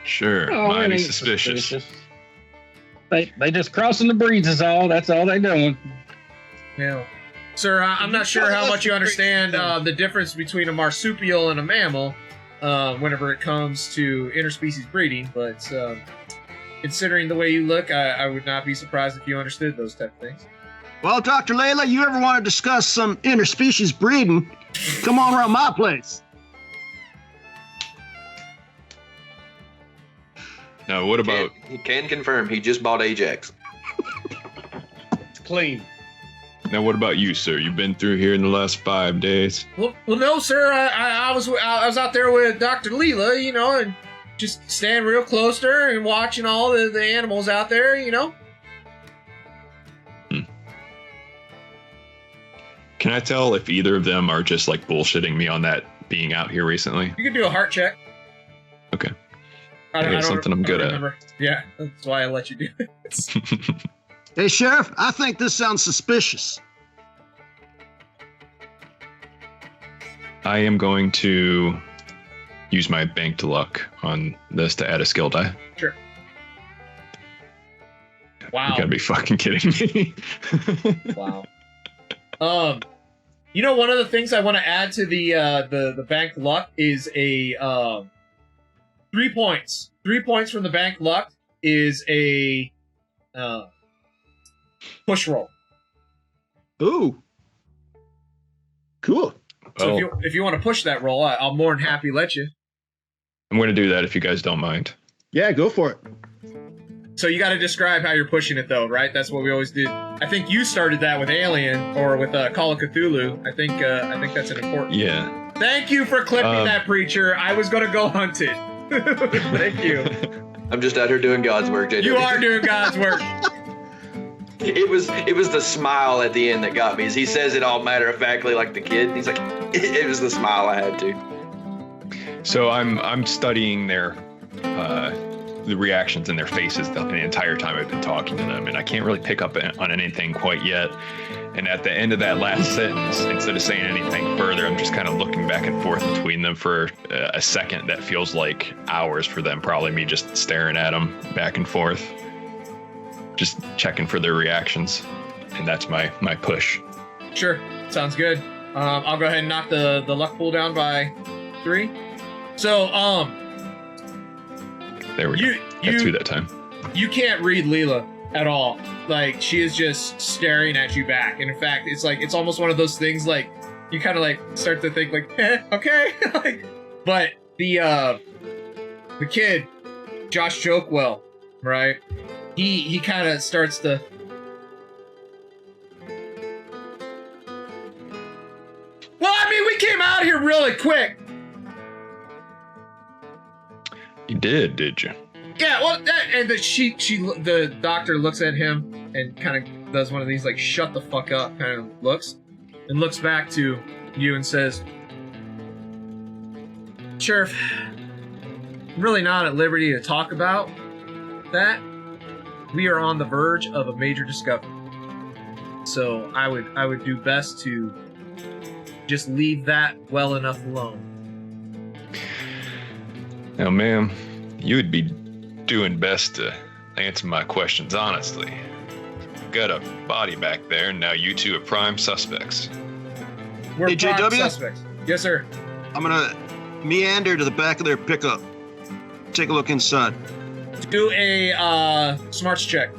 Sure, mighty suspicious. They just crossing the breeds is all. That's all they doing. Yeah. Sir, I'm not sure how much you understand the difference between a marsupial and a mammal whenever it comes to interspecies breeding, but considering the way you look, I would not be surprised if you understood those type of things. Well, Dr. Layla, you ever want to discuss some interspecies breeding, come on around my place. Now, what about... He can confirm he just bought Ajax. It's clean. Now, what about you, sir? You've been through here in the last 5 days? Well, no, sir. I was out there with Dr. Leela, you know, and just staying real close to her and watching all the animals out there, you know. Can I tell if either of them are just like bullshitting me on that being out here recently? You can do a heart check. Okay. I something I'm good at. Yeah, that's why I let you do it. Hey, Sheriff, I think this sounds suspicious. I am going to use my banked luck on this to add a skill die. Sure. Wow. You gotta be fucking kidding me. Wow. You know, one of the things I want to add to the banked luck is a 3 points. 3 points from the banked luck is a push roll. Ooh. Cool. So Well, if you want to push that roll, I'll more than happy let you. I'm going to do that if you guys don't mind. Yeah, go for it. So you got to describe how you're pushing it, though, right? That's what we always do. I think you started that with Alien or with Call of Cthulhu. I think that's an important. Yeah. Thank you for clipping that, preacher. I was gonna go hunt it. Thank you. I'm just out here doing God's work, JW. You are doing God's work. It was the smile at the end that got me. As he says it all matter of factly like the kid. He's like, it was the smile I had to. So I'm studying their the reactions in their faces the entire time I've been talking to them, and I can't really pick up on anything quite yet. And at the end of that last sentence, instead of saying anything further, I'm just kind of looking back and forth between them for a second that feels like hours for them. Probably me just staring at them back and forth, just checking for their reactions. And that's my push. Sure, sounds good. I'll go ahead and knock the luck pool down by 3. So, there we go. Got 2 that time. You can't read Leela at all. Like, she is just staring at you back. And in fact, it's almost one of those things, like, you kind of like start to think like, okay. Like, but the kid, Josh Jokewell, right? He kind of starts to. Well, I mean, we came out here really quick. You did you? Yeah, well, the doctor looks at him and kind of does one of these, like, shut the fuck up kind of looks, and looks back to you and says, Sheriff, I'm really not at liberty to talk about that. We are on the verge of a major discovery. So I would do best to just leave that well enough alone. Now, ma'am, you would be doing best to answer my questions honestly. Got a body back there, and now you two are prime suspects. We're Hey, prime JW? suspects. Yes, sir. I'm gonna meander to the back of their pickup. Take a look inside. Do a smarts check.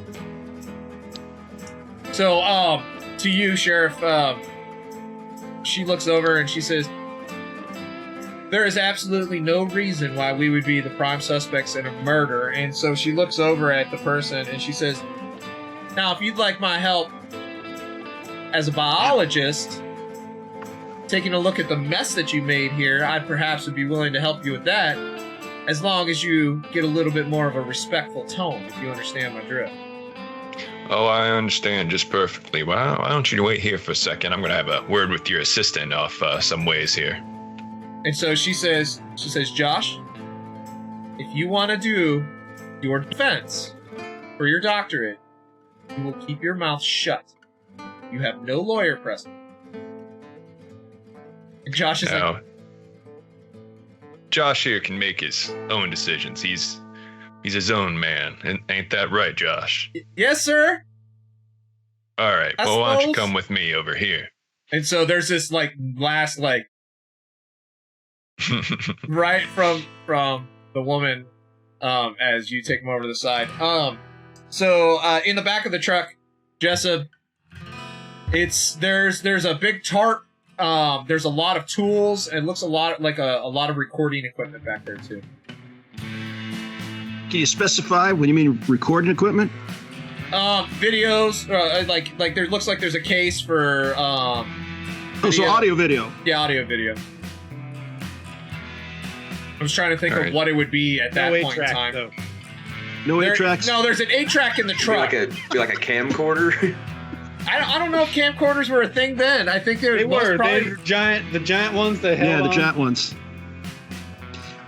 So, to you, Sheriff, she looks over and she says, there is absolutely no reason why we would be the prime suspects in a murder. And so she looks over at the person and she says, now, if you'd like my help as a biologist, taking a look at the mess that you made here, I perhaps would be willing to help you with that, as long as you get a little bit more of a respectful tone, if you understand my drift. Oh, I understand just perfectly. Why don't you wait here for a second? I'm going to have a word with your assistant off some ways here. And so she says, Josh, if you want to do your defense for your doctorate, you will keep your mouth shut. You have no lawyer present. And Josh is like, Josh here can make his own decisions. He's his own man. Ain't that right, Josh? yes, sir. All right. I Well, why don't you suppose. come with me over here? And so there's this like last like right from the woman as you take him over to the side. So in the back of the truck, Jessup, there's a big tarp. There's a lot of tools. And it looks a lot like a lot of recording equipment back there too. Can you specify what you mean recording equipment? Videos, like there looks like there's a case for Oh, so video. audio video. Yeah, audio video. I was trying to think All of right. what it would be at that No point in 8-track, time. though. No There- 8-tracks? No, there's an 8-track in the truck. Be like a camcorder. I don't know if camcorders were a thing then. I think They were. probably. They were the giant ones that held Yeah, the on. giant ones.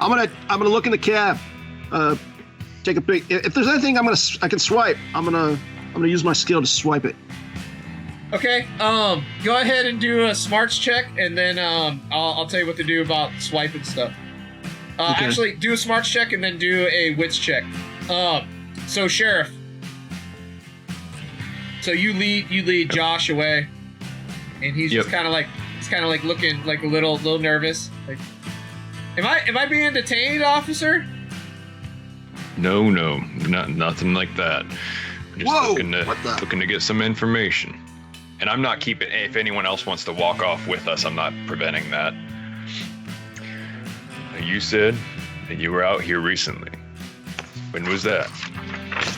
I'm gonna look in the cab. Take a pic. If there's anything I can swipe, I'm gonna use my skill to swipe it. Okay. Go ahead and do a smarts check, and then I'll tell you what to do about swiping stuff. Okay. Actually, do a smarts check and then do a wits check. So Sheriff. So you lead Josh away, and he's Yep. just kind of like looking like a little nervous. Like, am I being detained, officer? No, nothing like that. I'm just Whoa, looking what the- to get some information. And I'm not keeping. If anyone else wants to walk off with us, I'm not preventing that. You said that you were out here recently. When was that?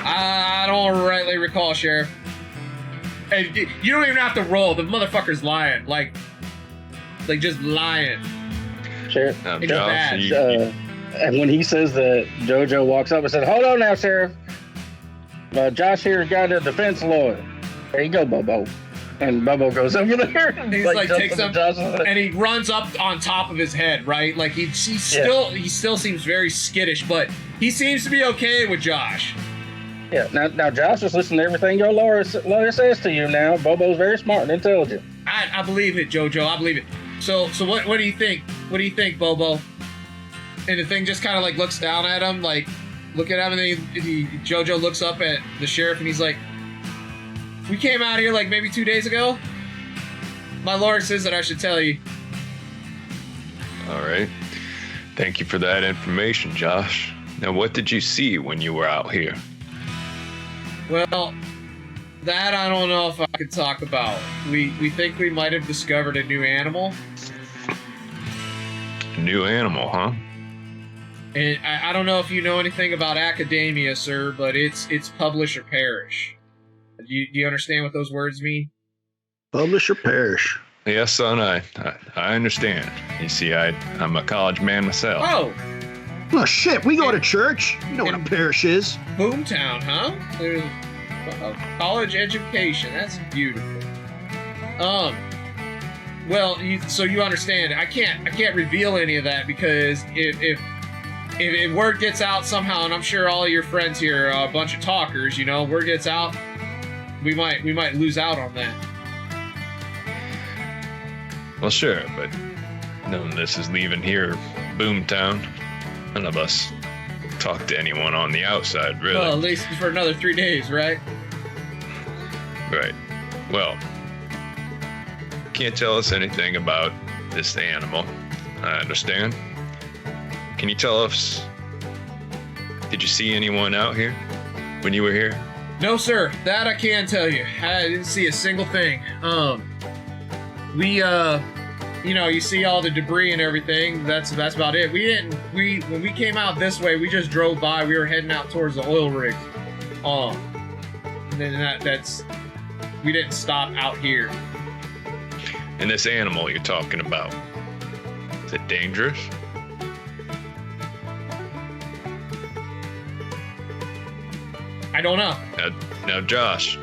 I don't rightly recall, Sheriff. And you don't even have to roll. The motherfucker's lying. Like just lying. Sheriff. Now, It's Josh, bad. And when he says that, JoJo walks up and says, "Hold on now, Sheriff. Josh here's got a defense lawyer. There you go, Bobo." And Bobo goes over there and He's like jumps takes into him Josh's head. and he runs up on top of his head, right? Like he still seems very skittish, but he seems to be okay with Josh. Yeah. Now Josh is listening to everything your lawyer says to you. Now Bobo's very smart and intelligent. I believe it, JoJo. I believe it. So what do you think? What do you think, Bobo? And the thing just kind of like looks down at him, like looking at him, and JoJo looks up at the sheriff, and he's like, "We came out here like maybe 2 days ago. My lawyer says that I should tell you." All right. Thank you for that information, Josh. Now, what did you see when you were out here? Well, that I don't know if I could talk about. We think we might have discovered a new animal. A new animal, huh? And I don't know if you know anything about academia, sir, but it's publish or perish. Do you understand what those words mean? Publish or perish. Yes, son, I understand. You see, I'm a college man myself. Oh, Oh, shit, we go to church. You know what a parish is. Boomtown, huh? There's college education. That's beautiful. Well, so you understand. I can't reveal any of that because if word gets out somehow, and I'm sure all of your friends here are a bunch of talkers, you know, word gets out, we might lose out on that. Well, sure, but none of this is leaving here, Boomtown. None of us talk to anyone on the outside, really. Well, at least for another 3 days, right? Right. Well, can't tell us anything about this animal. I understand. Can you tell us, did you see anyone out here when you were here? No, sir. That I can tell you. I didn't see a single thing. You see all the debris and everything. That's about it. When we came out this way, we just drove by. We were heading out towards the oil rigs. And then we didn't stop out here. And this animal you're talking about, is it dangerous? I don't know. Now, Josh,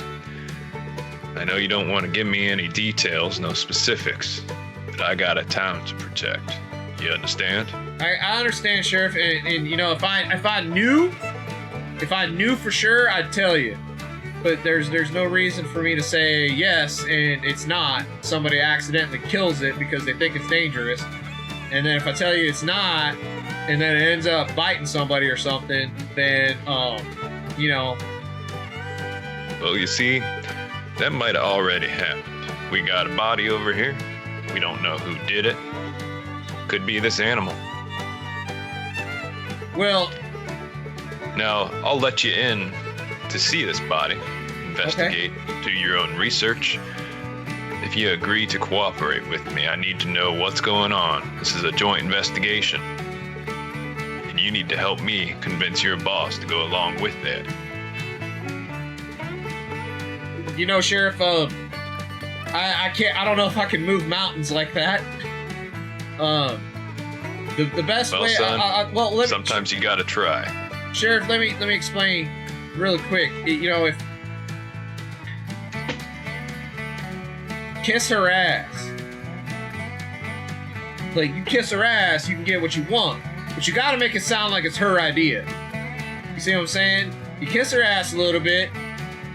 I know you don't want to give me any details, no specifics, but I got a town to protect. You understand? I understand, Sheriff, and if I knew for sure, I'd tell you. But there's no reason for me to say yes and it's not. Somebody accidentally kills it because they think it's dangerous, and then if I tell you it's not, and then it ends up biting somebody or something, then Well, you see, that might have already happened. We got a body over here. We don't know who did it. Could be this animal. Well, now, I'll let you in to see this body, investigate, do your own research. If you agree to cooperate with me, I need to know what's going on. This is a joint investigation. And you need to help me convince your boss to go along with that. Sheriff, I can't. I don't know if I can move mountains like that. The best Well, way. son, sometimes you gotta try. Sheriff, let me explain really quick. If kiss her ass, like you kiss her ass, you can get what you want, but you got to make it sound like it's her idea. You see what I'm saying? You kiss her ass a little bit.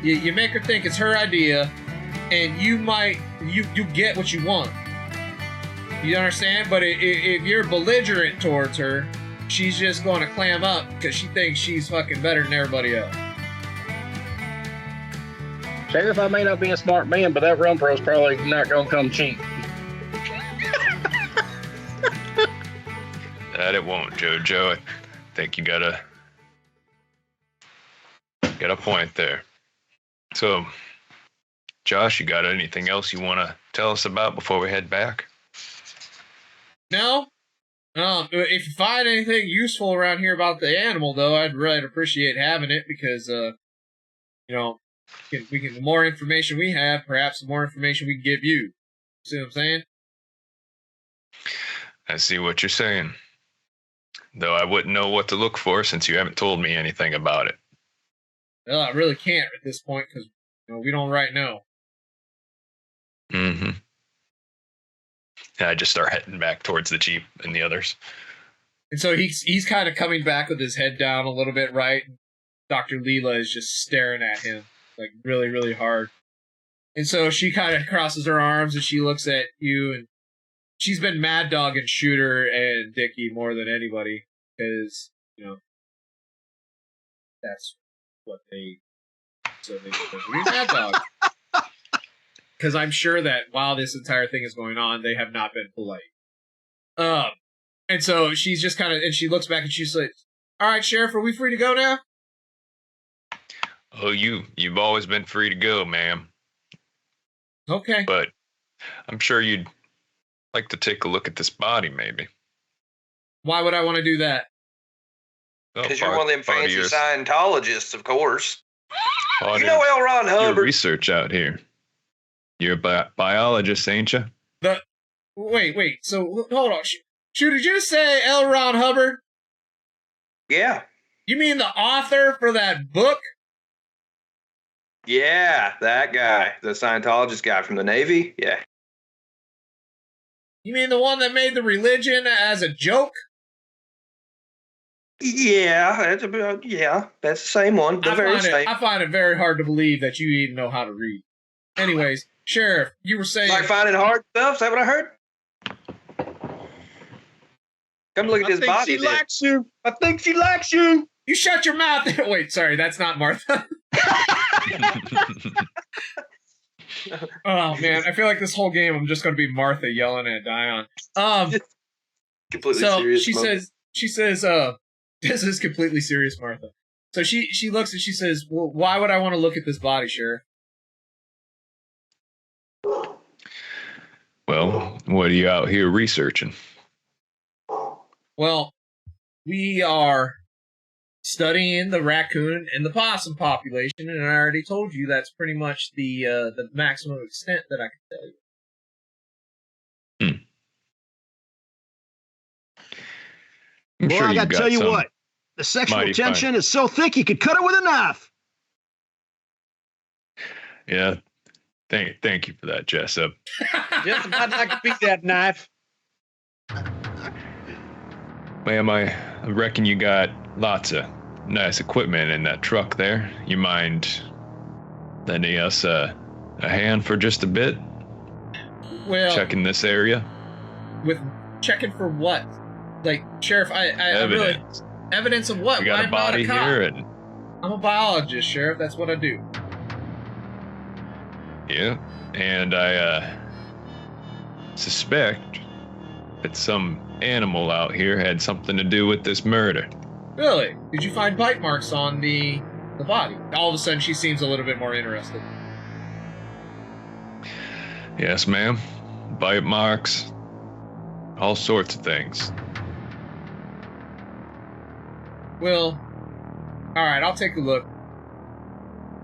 You make her think it's her idea, and you get what you want. You understand? But if you're belligerent towards her, she's just going to clam up because she thinks she's fucking better than everybody else. Sheriff, I may not be a smart man, but that rum pro's probably not going to come cheap. That it won't, JoJo. I think you got a point there. So, Josh, you got anything else you want to tell us about before we head back? No? If you find anything useful around here about the animal, though, I'd really appreciate having it because the more information we have, perhaps the more information we can give you. See what I'm saying? I see what you're saying. Though I wouldn't know what to look for since you haven't told me anything about it. Well, I really can't at this point because we don't right know. Mm-hmm. And I just start heading back towards the Jeep and the others. And so he's kind of coming back with his head down a little bit, right? Dr. Leela is just staring at him, like really, really hard. And so she kind of crosses her arms and she looks at you, and she's been mad dogging Shooter and Dickie more than anybody because, that's what they be mad dogs. Because I'm sure that while this entire thing is going on, they have not been polite. And so she's just kind of, and she looks back and she's like, "All right, Sheriff, are we free to go now?" Oh, you've always been free to go, ma'am. Okay. But I'm sure you'd like to take a look at this body, maybe. Why would I want to do that? Because you're one of them fancy Scientologists, of course. You know L. Ron Your Hubbard. research out here. You're a biologist, ain't you? Wait. So hold on. Shooter, did you say L. Ron Hubbard? Yeah. You mean the author for that book? Yeah, that guy. The Scientologist guy from the Navy. Yeah. You mean the one that made the religion as a joke? Yeah, that's the same one. The very same. I find it very hard to believe that you even know how to read. Anyways, Sheriff, you were saying... Like finding hard stuff? Is that what I heard? Come look at this body. She likes you. I think she likes you. You shut your mouth. Wait, sorry, that's not Martha. Oh, man, I feel like this whole game I'm just going to be Martha yelling at Dion. Completely so serious. She says, this is completely serious, Martha. So she looks and she says, "Well, why would I want to look at this body, Sheriff?" Well, what are you out here researching? Well, we are studying the raccoon and the possum population, and I already told you that's pretty much the maximum extent that I can tell you. I'm Well, sure I you've gotta got tell you some what, the sexual mighty tension fine- is so thick you could cut it with a knife. Yeah. Thank you for that, Jessup. Just about like to beat that knife. Ma'am, I reckon you got lots of nice equipment in that truck there. You mind lending us a hand for just a bit? Well, Checking this area? with checking for what? Like, Sheriff, I really... Evidence. Evidence of what? We got Why a am I not body cop? here, and I'm a biologist, Sheriff. That's what I do. yeah, and I suspect that some animal out here had something to do with this murder. Really? Did you find bite marks on the body? All of a sudden, she seems a little bit more interested. Yes, ma'am. Bite marks, all sorts of things. Well, all right, I'll take a look.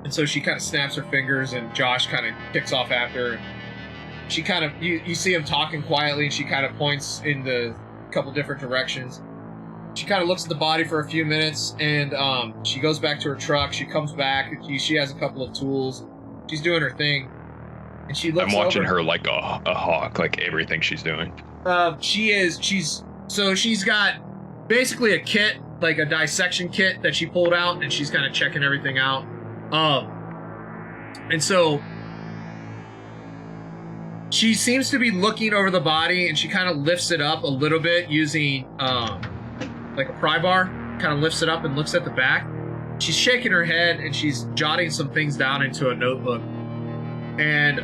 And so she kind of snaps her fingers, and Josh kind of kicks off after her. She kind of, you see him talking quietly, and she kind of points in a couple different directions. She kind of looks at the body for a few minutes, and she goes back to her truck. She comes back, and she has a couple of tools. She's doing her thing, and she looks I'm watching over. her like a hawk, like everything she's doing. She's got basically a kit, like a dissection kit that she pulled out, and she's kind of checking everything out. And so she seems to be looking over the body, and she kind of lifts it up a little bit using like a pry bar, kind of lifts it up and looks at the back. She's shaking her head, and she's jotting some things down into a notebook. And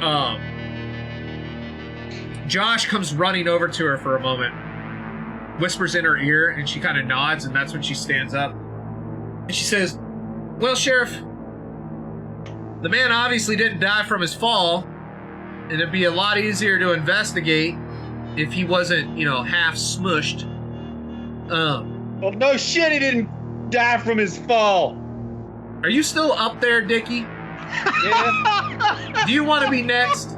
Josh comes running over to her for a moment, whispers in her ear, and she kind of nods, and that's when she stands up. And she says, "Well, Sheriff, the man obviously didn't die from his fall, and it'd be a lot easier to investigate if he wasn't, half smushed." Well, no shit, he didn't die from his fall. Are you still up there, Dickie? Yeah. Do you want to be next?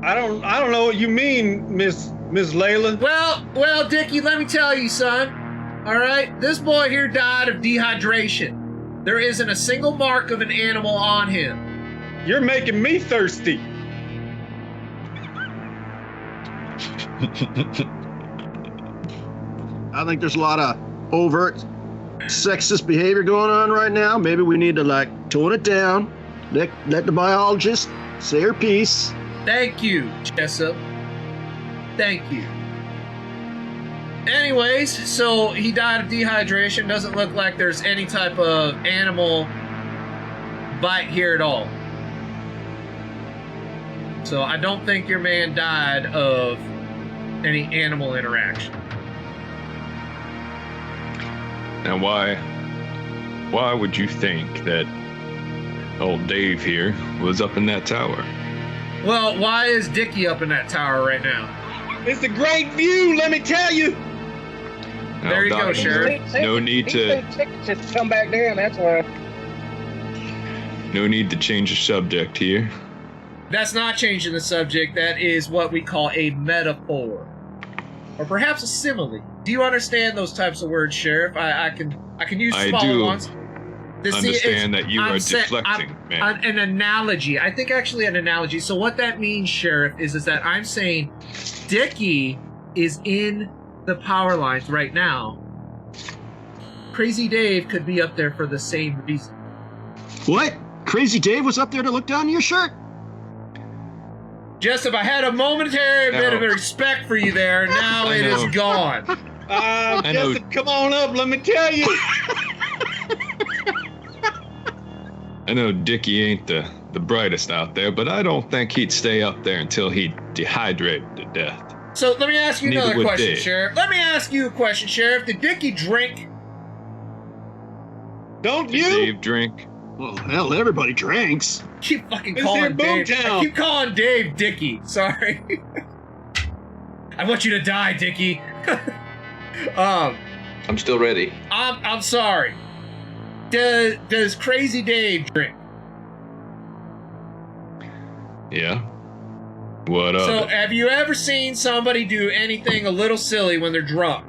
I don't know what you mean, Miss Layla. Well, Dickie, let me tell you, son. All right, this boy here died of dehydration. There isn't a single mark of an animal on him. You're making me thirsty. I think there's a lot of overt sexist behavior going on right now. Maybe we need to tone it down. Let the biologist say her piece. Thank you, Jessup. Thank you. Anyways, so he died of dehydration. Doesn't look like there's any type of animal bite here at all. So I don't think your man died of any animal interaction. Now, why would you think that old Dave here was up in that tower? Well, why is Dickie up in that tower right now? It's a great view, let me tell you. Now, There you go, Doctor, Sheriff. No need to come back down. That's why. No need to change the subject here. That's not changing the subject. That is what we call a metaphor, or perhaps a simile. Do you understand those types of words, Sheriff? I can use smaller ones. Understand that you are deflecting, man. An analogy. I think actually an analogy. So what that means, Sheriff, is that I'm saying Dickie is in the power lines right now. Crazy Dave could be up there for the same reason. What? Crazy Dave was up there to look down your shirt? Just if I had a momentary bit of respect for you there, now it is gone. Jessup, come on up, let me tell you. I know Dickie ain't the brightest out there, but I don't think he'd stay up there until he dehydrated to death. So let me ask you Neither another would question, Dave. Sheriff. Let me ask you a question, Sheriff. Did Dickie drink? Don't Did you? Dave drink? Well, hell, everybody drinks. Keep fucking It's calling here, Dave. Boomtown. I keep calling Dave Dickie. Sorry. I want you to die, Dickie. I'm still ready. I'm sorry. Does Crazy Dave drink? Yeah. What So up? have you ever seen somebody do anything a little silly when they're drunk?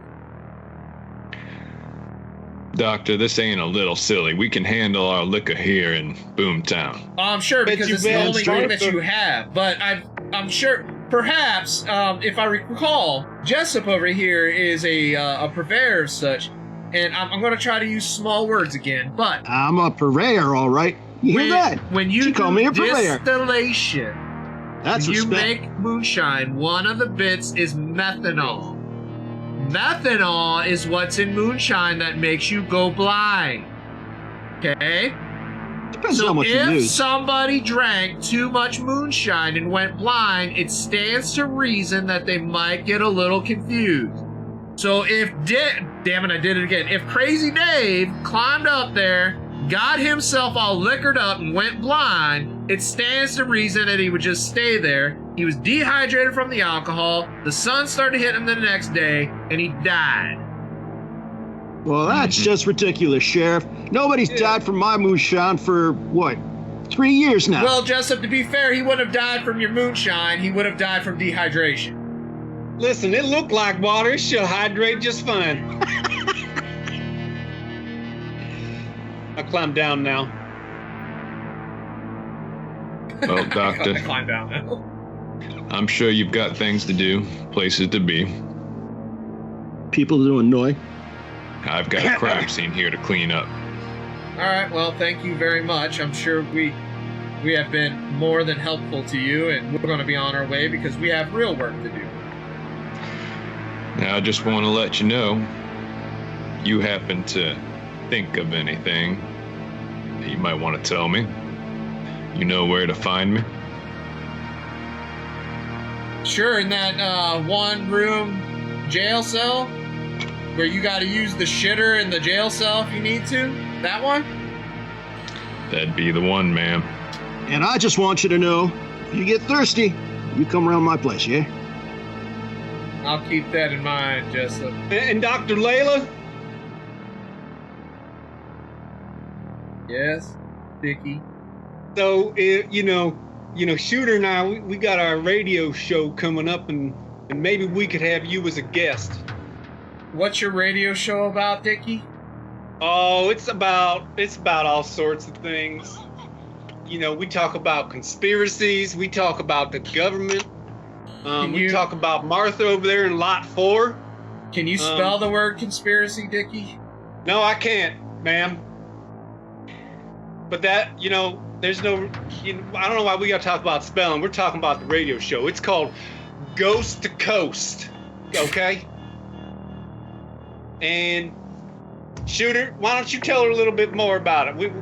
Doctor, this ain't a little silly. We can handle our liquor here in Boomtown. I'm sure Bet because you it's the bet only straight drink that up. you have. But I'm sure, perhaps, if I recall, Jessup over here is a purveyor of such, and I'm going to try to use small words again. But I'm a purveyor, all right. You hear that? when you She called me a do purveyor. distillation, That's when you respect. make moonshine, one of the bits is methanol. Methanol is what's in moonshine that makes you go blind. Okay? Depends on how So much you if use. somebody drank too much moonshine and went blind, it stands to reason that they might get a little confused. So damn it, I did it again. If Crazy Dave climbed up there, got himself all liquored up and went blind, it stands to reason that he would just stay there. He was dehydrated from the alcohol, the sun started hitting him the next day, and he died. Well, that's just ridiculous, Sheriff. Nobody's died from my moonshine for, 3 years now? Well, Jessup, to be fair, he wouldn't have died from your moonshine, he would have died from dehydration. Listen, it looked like water. It should hydrate just fine. I'll climb down now. Well, Doctor, Climb down now. I'm sure you've got things to do, places to be. People to annoy. I've got a crime scene here to clean up. All right, well, thank you very much. I'm sure we have been more than helpful to you, and we're going to be on our way because we have real work to do. Now, I just want to let you know, you happen to think of anything that you might want to tell me, you know where to find me. Sure, in that one-room jail cell where you got to use the shitter in the jail cell if you need to? That one? That'd be the one, ma'am. And I just want you to know, if you get thirsty, you come around my place, yeah? I'll keep that in mind, Jessup. And Dr. Layla, Yes, Dickie. So, Shooter and I, we got our radio show coming up, and maybe we could have you as a guest. What's your radio show about, Dickie? Oh, it's about all sorts of things. We talk about conspiracies. We talk about the government. We talk about Martha over there in Lot 4. Can you spell the word conspiracy, Dickie? No, I can't, ma'am. But that, there's no, I don't know why we got to talk about spelling. We're talking about the radio show. It's called Ghost to Coast, okay? And Shooter, why don't you tell her a little bit more about it?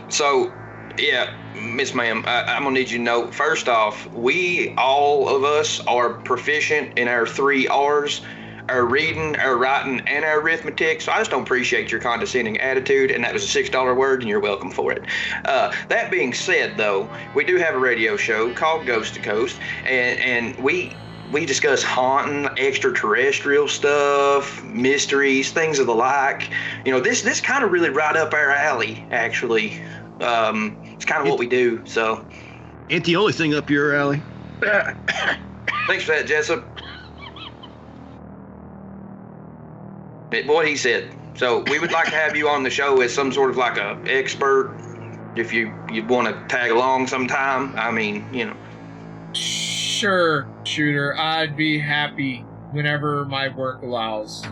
So, yeah, Miss Ma'am, I'm gonna need you to know, first off, all of us are proficient in our 3 R's, our reading, our writing, and our arithmetic, so I just don't appreciate your condescending attitude, and that was a $6 word, and you're welcome for it. That being said, though, we do have a radio show called Ghost to Coast, and we discuss haunting, extraterrestrial stuff, mysteries, things of the like. This kind of really right up our alley, actually. It's kind of what we do, so. Ain't the only thing up your alley. Thanks for that, Jessup. What he said. So we would like to have you on the show as some sort of like a expert, if you'd want to tag along sometime. I mean, Sure, Shooter. I'd be happy whenever my work allows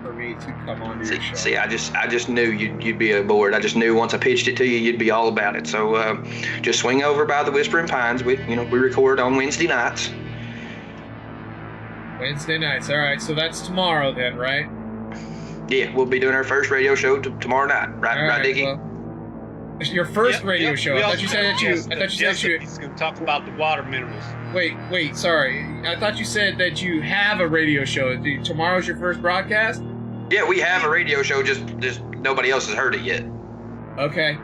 for me to come on your show. See, I just knew you'd be aboard. I just knew once I pitched it to you, you'd be all about it. So just swing over by the Whispering Pines. We record on Wednesday nights. Wednesday nights. All right, so that's tomorrow then, right? Yeah, we'll be doing our first radio show tomorrow night. Right, Dickie? Well, your first radio show. I thought you said that you. He's going to talk about the water minerals. Wait. Sorry. I thought you said that you have a radio show. Tomorrow's your first broadcast? Yeah, we have a radio show. Just nobody else has heard it yet. Okay.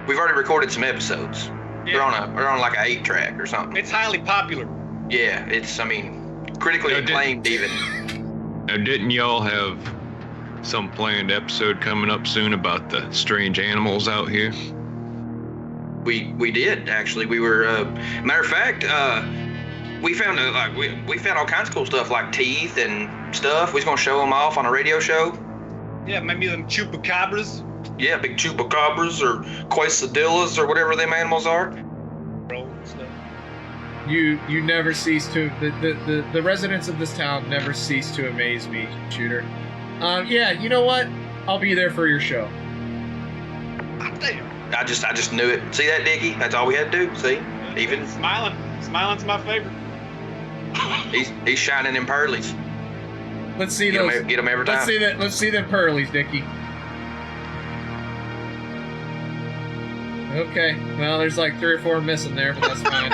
We've already recorded some episodes. Yeah. We're on like an 8-track or something. It's highly popular. Yeah, critically acclaimed even. Now, didn't y'all have some planned episode coming up soon about the strange animals out here? We did, actually. We were matter of fact, we found we found all kinds of cool stuff like teeth and stuff. We was gonna show them off on a radio show. Yeah, maybe them chupacabras. Yeah, big chupacabras or quesadillas or whatever them animals are. You never cease to the residents of this town never cease to amaze me, Shooter. Yeah, you know what? I'll be there for your show. Damn. I just knew it. See that, Dickie? That's all we had to do. See, even smiling's my favorite. he's shining in pearlies. Let's see Get those. them every time. Let's see them pearlies, Dickie. Okay. Well, there's like 3 or 4 missing there, but that's fine.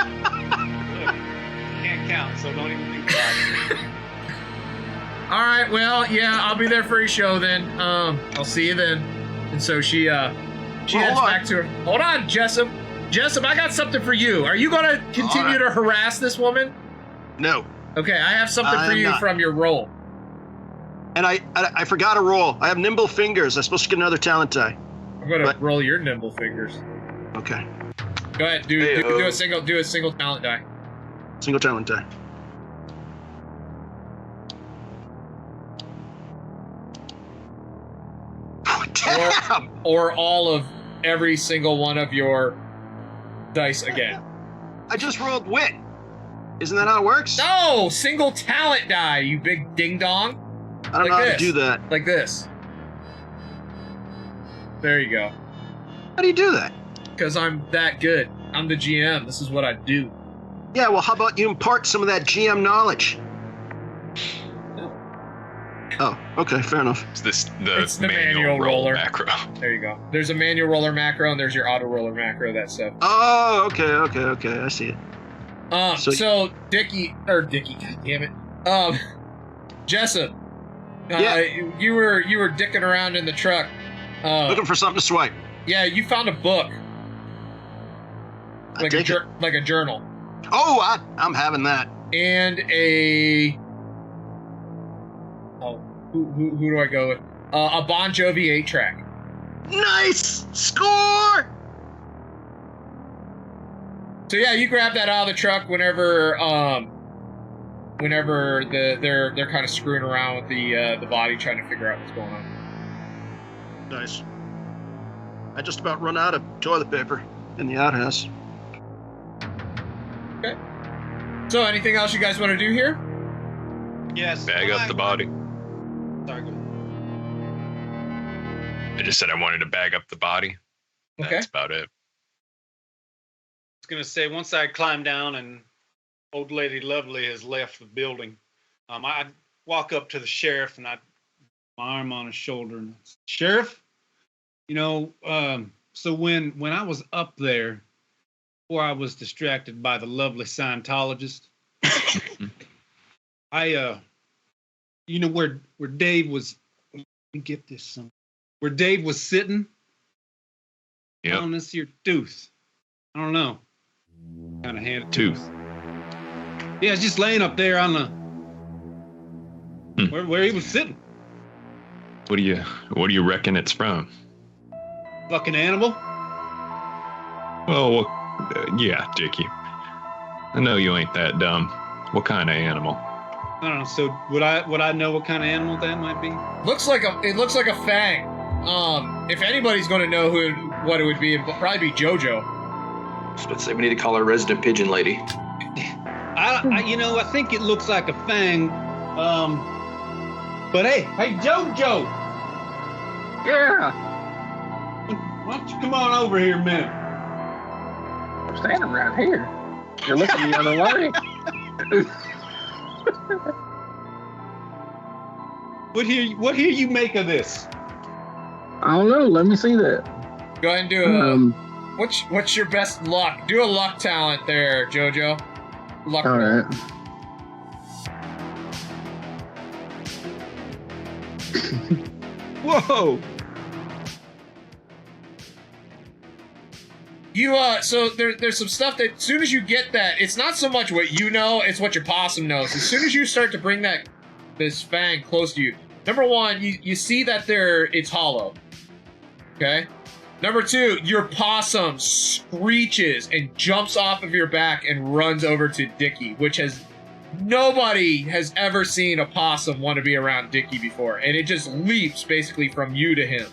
Can't count, so don't even think about it. All right. Well, yeah, I'll be there for your show then. I'll see you then. And so she heads back to her. Hold on, Jessup. Jessup, I got something for you. Are you gonna continue to harass this woman? No. Okay, I have something for you from your roll. And I forgot a roll. I have nimble fingers. I'm supposed to get another talent die. I'm gonna roll your nimble fingers. Okay. Go ahead, do a single talent die. Single talent die. Damn! Or all of every single one of your dice again. I just rolled wit. Isn't that how it works? No! Single talent die, you big ding-dong. I don't know how to do that. Like this. There you go. How do you do that? Because I'm that good. I'm the GM. This is what I do. Yeah, well, how about you impart some of that GM knowledge? Oh, okay, fair enough. It's the manual roller macro. There you go. There's a manual roller macro, and there's your auto roller macro, that stuff. Oh, okay, I see it. So Dickie, god damn it. Jessup, yeah. you were dicking around in the truck. Looking for something to swipe. Yeah, you found a book. Like a journal. Oh, I'm having that. And a... Oh, who do I go with? A Bon Jovi 8-track. Nice score. So yeah, you grab that out of the truck whenever they're kind of screwing around with the body, trying to figure out what's going on. Nice. I just about run out of toilet paper in the outhouse. Okay. So anything else you guys want to do here? Yes. Bag up the body. Sorry, go ahead. I just said I wanted to bag up the body. Okay. That's about it. I was gonna say once I climb down and old lady Lovely has left the building, I walk up to the sheriff and I my arm on his shoulder and Sheriff, so when I was up there before I was distracted by the lovely Scientologist, I where Dave was, let me get this son. Where Dave was sitting on this here tooth. I don't know. Kind of handed Tooth. Yeah, it's just laying up there on the where he was sitting. What do you reckon it's from? Fucking animal. Well, yeah, Dickie. I know you ain't that dumb. What kind of animal? I don't know. So would I know what kind of animal that might be? It looks like a fang. If anybody's going to know what it would be, it'd probably be JoJo. Let's say we need to call our resident pigeon lady. I think it looks like a fang. But hey, JoJo. Yeah. Why don't you come on over here a minute? I'm standing right here. You're looking the other way. What here you make of this? I don't know. Let me see that. Go ahead and do what's your best luck? Do a luck talent there, JoJo. Luck. All right. Whoa! So there's some stuff that as soon as you get that, it's not so much what you know, it's what your possum knows. As soon as you start to bring this fang close to you, number one, you see that it's hollow. Okay? Number two, your possum screeches and jumps off of your back and runs over to Dickie, which nobody has ever seen a possum want to be around Dickie before. And it just leaps basically from you to him.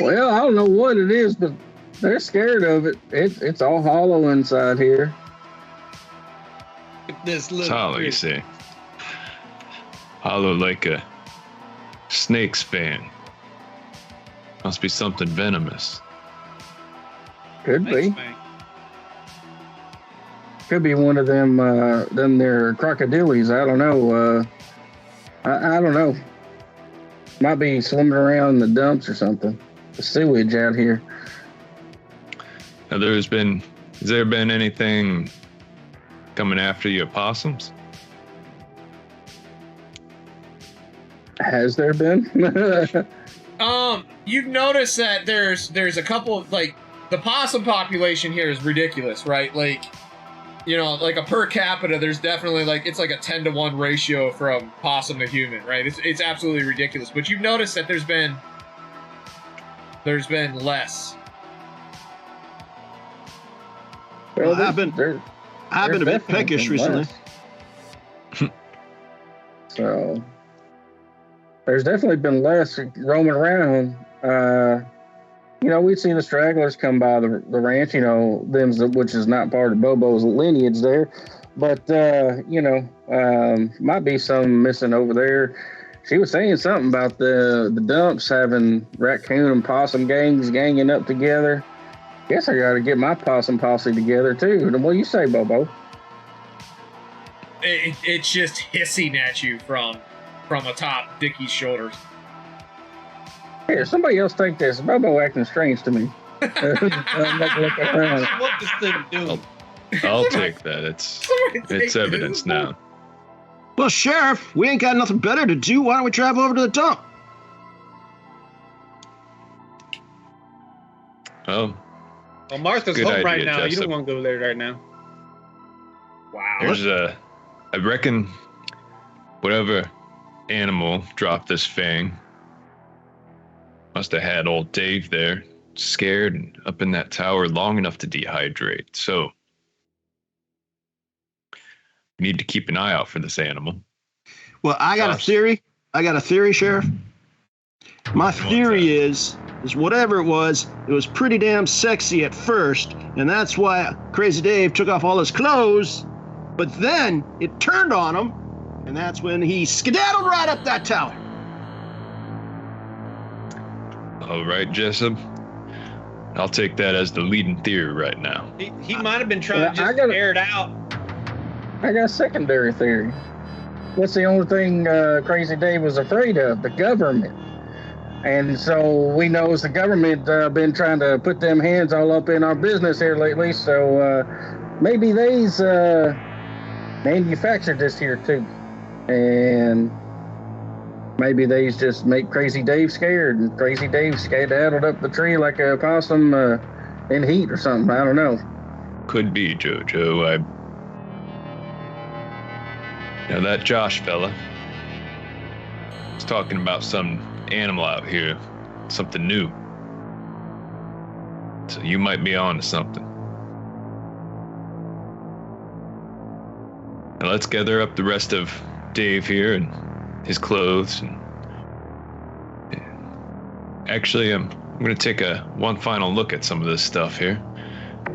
Well, I don't know what it is, but they're scared of it. It's all hollow inside here. This It's hollow, you see. Hollow like a snake's fang. Must be something venomous. Could be. Could be one of them there crocodiles. I don't know. I don't know. Might be swimming around in the dumps or something. The sewage out here. Now, has there been anything coming after your possums? Has there been? You've noticed that there's a couple of, like, the possum population here is ridiculous, right? Like, like a per capita, there's definitely it's like a 10-to-1 ratio from possum to human, right? It's absolutely ridiculous. But you've noticed that there's been less. Well, I've been a bit peckish recently. So there's definitely been less roaming around. We've seen the stragglers come by the ranch, which is not part of Bobo's lineage there. But, might be some missing over there. She was saying something about the dumps having raccoon and possum gangs ganging up together. Guess I got to get my possum posse together, too. What do you say, Bobo? It's just hissing at you from atop Dickie's shoulders. Here, somebody else take this. Bobo acting strange to me. I'm not looking around. What this thing doing? I'll take that. It's evidence now. Well, Sheriff, we ain't got nothing better to do. Why don't we drive over to the dump? Well, Martha's good home right idea, now. You Jessup. don't want to go there right now. Wow. I reckon whatever animal dropped this fang Must have had old Dave there, scared and up in that tower long enough to dehydrate. So, need to keep an eye out for this animal. Well, I got a theory. Sheriff. My theory is whatever it was pretty damn sexy at first, and that's why Crazy Dave took off all his clothes, but then it turned on him, and that's when he skedaddled right up that tower. All right, Jessup. I'll take that as the leading theory right now. He might have been trying to just air it out. I got a secondary theory. What's the only thing Crazy Dave was afraid of? The government. And so we know the government been trying to put them hands all up in our business here lately. So maybe they's manufactured this here too. And maybe they's just make Crazy Dave scared. And Crazy Dave skedaddled up the tree like a possum in heat or something. I don't know. Could be, Jojo. Now that Josh fella was talking about some animal out here, something new. So you might be on to something. Now let's gather up the rest of Dave here and his clothes. And actually, I'm going to take one final look at some of this stuff here.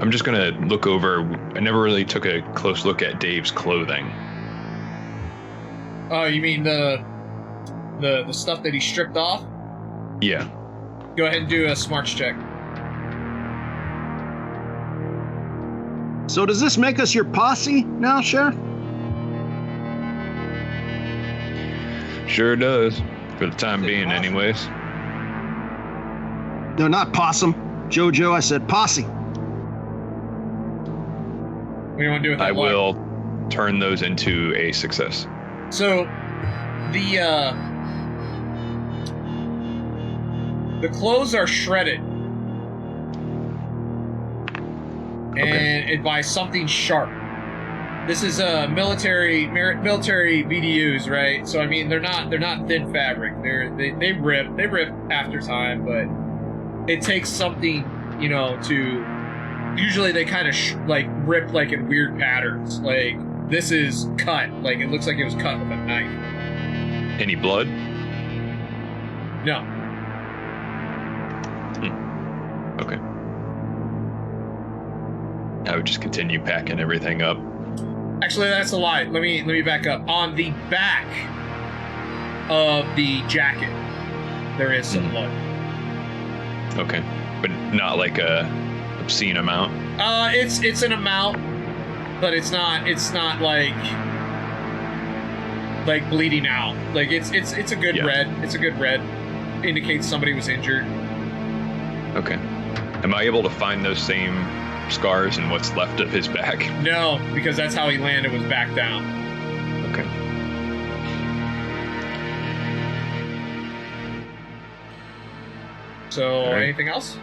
I'm just going to look over. I never really took a close look at Dave's clothing. Oh, you mean the stuff that he stripped off? Yeah. Go ahead and do a smarts check. So does this make us your posse now, Sheriff? Sure does. For the time being, anyways. No, not possum. Jojo, I said posse. What do you want to do with that? I will turn those into a success. So, the clothes are shredded, and by something sharp. This is military BDUs, right? So I mean, they're not thin fabric. They rip after time, but it takes something, to. Usually they kind of rip like in weird patterns. Like this is cut, like it looks like it was cut with a knife. Any blood? No. Okay. I would just continue packing everything up. Actually, that's a lie. Let me back up. On the back of the jacket, there is some blood. Okay, but not like a obscene amount. It's an amount, but it's not like bleeding out. Like it's a good red. It's a good red. Indicates somebody was injured. Okay. Am I able to find those same scars and what's left of his back? No, because that's how he landed, was back down. Okay. So, anything else?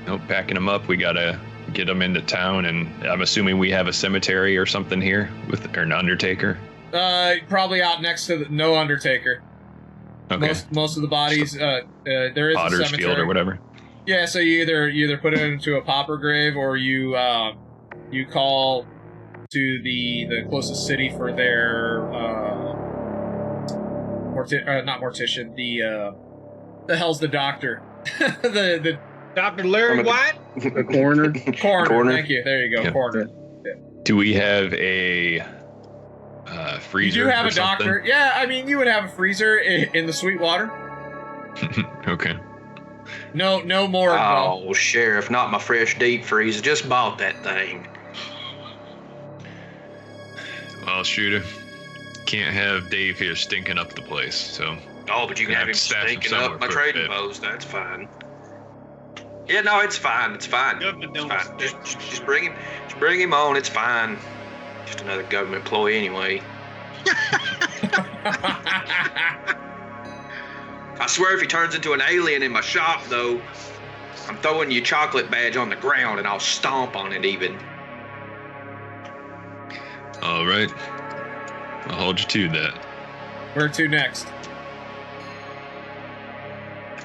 Nope, packing them up. We gotta get them into town, and I'm assuming we have a cemetery or something here or an undertaker. Probably out next to no undertaker. Okay. Most of the bodies, there is Potter's a cemetery. Field or whatever. Yeah, so you either put it into a pauper grave, or you call to the closest city for their not mortician. The hell's the doctor? the Dr. Larry White? The coroner. Coroner. Thank you. There you go. Yeah. Coroner. Yeah. Do we have a freezer? You do have or a doctor. something? Yeah, I mean, you would have a freezer in the sweet water. Okay. No more. Oh, Sheriff, not my fresh deep freeze. Just bought that thing. Well, Shooter, can't have Dave here stinking up the place, so. Oh, but you can have him stinking up my trading post. That's fine. Yeah, no, it's fine. It's fine. Government It's don't fine. Just bring him on. It's fine. Just another government employee anyway. I swear if he turns into an alien in my shop, though, I'm throwing your chocolate badge on the ground and I'll stomp on it even. All right. I'll hold you to that. Where to next?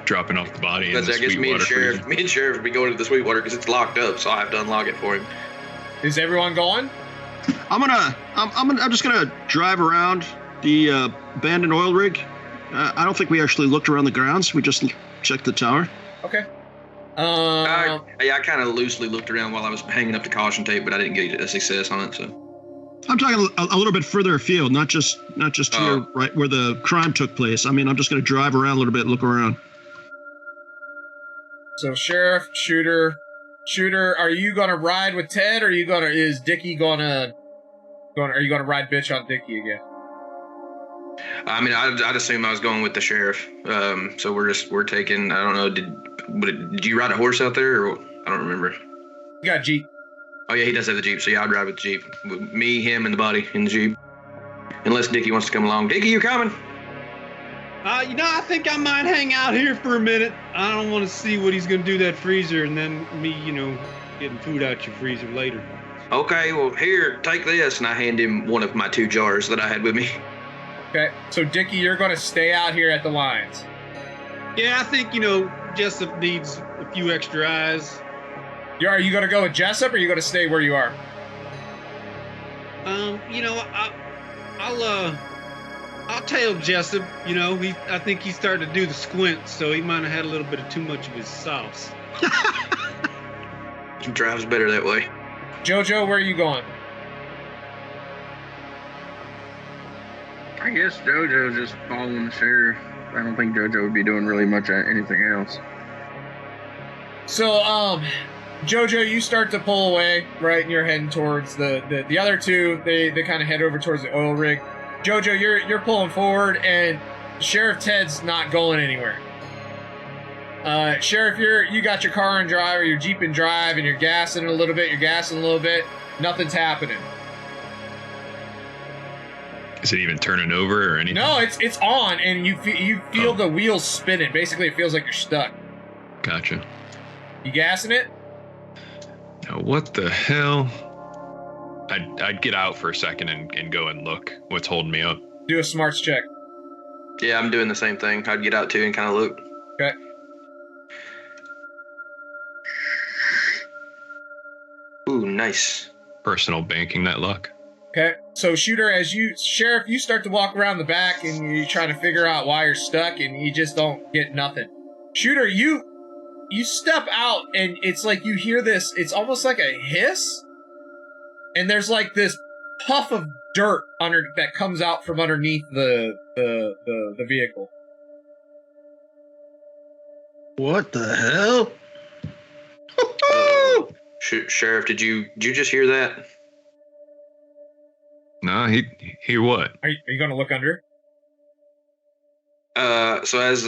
dropping off the body in Because the I guess Sweetwater freezer. me and Sheriff will be going to the Sweetwater because it's locked up, so I have to unlock it for him. Is everyone going? I'm just gonna drive around the abandoned oil rig. I don't think we actually looked around the grounds. We just checked the tower. Okay. I kind of loosely looked around while I was hanging up the caution tape, but I didn't get a success on it. So I'm talking a little bit further afield, not just here, right where the crime took place. I mean, I'm just gonna drive around a little bit, and look around. So Sheriff, Shooter, are you gonna ride with Ted, or is Dickie are you gonna ride bitch on Dickie again? I mean, I'd assume I was going with the Sheriff. So we're taking. I don't know. Did you ride a horse out there, or I don't remember. You got a Jeep. Oh yeah, he does have the Jeep. So yeah, I'd ride with the Jeep. Me, him, and the body in the Jeep. Unless Dickie wants to come along. Dickie, you coming? I think I might hang out here for a minute. I don't want to see what he's going to do to that freezer and then me, getting food out your freezer later. Okay, well, here, take this. And I hand him one of my 2 jars that I had with me. Okay, so Dickie, you're going to stay out here at the lines. Yeah, I think, Jessup needs a few extra eyes. Are you going to go with Jessup, or are you going to stay where you are? I'll tail Jessup. I think he's starting to do the squint, so he might have had a little bit of too much of his sauce. He drives better that way. Jojo, where are you going? I guess JoJo's just following the sheriff. I don't think JoJo would be doing really much of anything else. So, Jojo, you start to pull away, right, and you're heading towards the other two. They kind of head over towards the oil rig. Jojo, you're pulling forward, and Sheriff Ted's not going anywhere. Sheriff, you got your car in drive, or your Jeep in drive, and you're gassing a little bit. Nothing's happening. Is it even turning over or anything? No, it's on, and you feel the wheels spinning. Basically, it feels like you're stuck. Gotcha. You gassing it? Now, what the hell? I'd get out for a second and go and look what's holding me up. Do a smarts check. Yeah, I'm doing the same thing. I'd get out too and kind of look. Okay. Ooh, nice. Personal banking that luck. Okay, so Sheriff, you start to walk around the back and you're trying to figure out why you're stuck, and you just don't get nothing. Shooter, you step out and it's like you hear this, it's almost like a hiss, and there's like this puff of dirt that comes out from underneath the vehicle. What the hell? Sheriff, did you just hear that? No, he hear what? Are you gonna look under? So as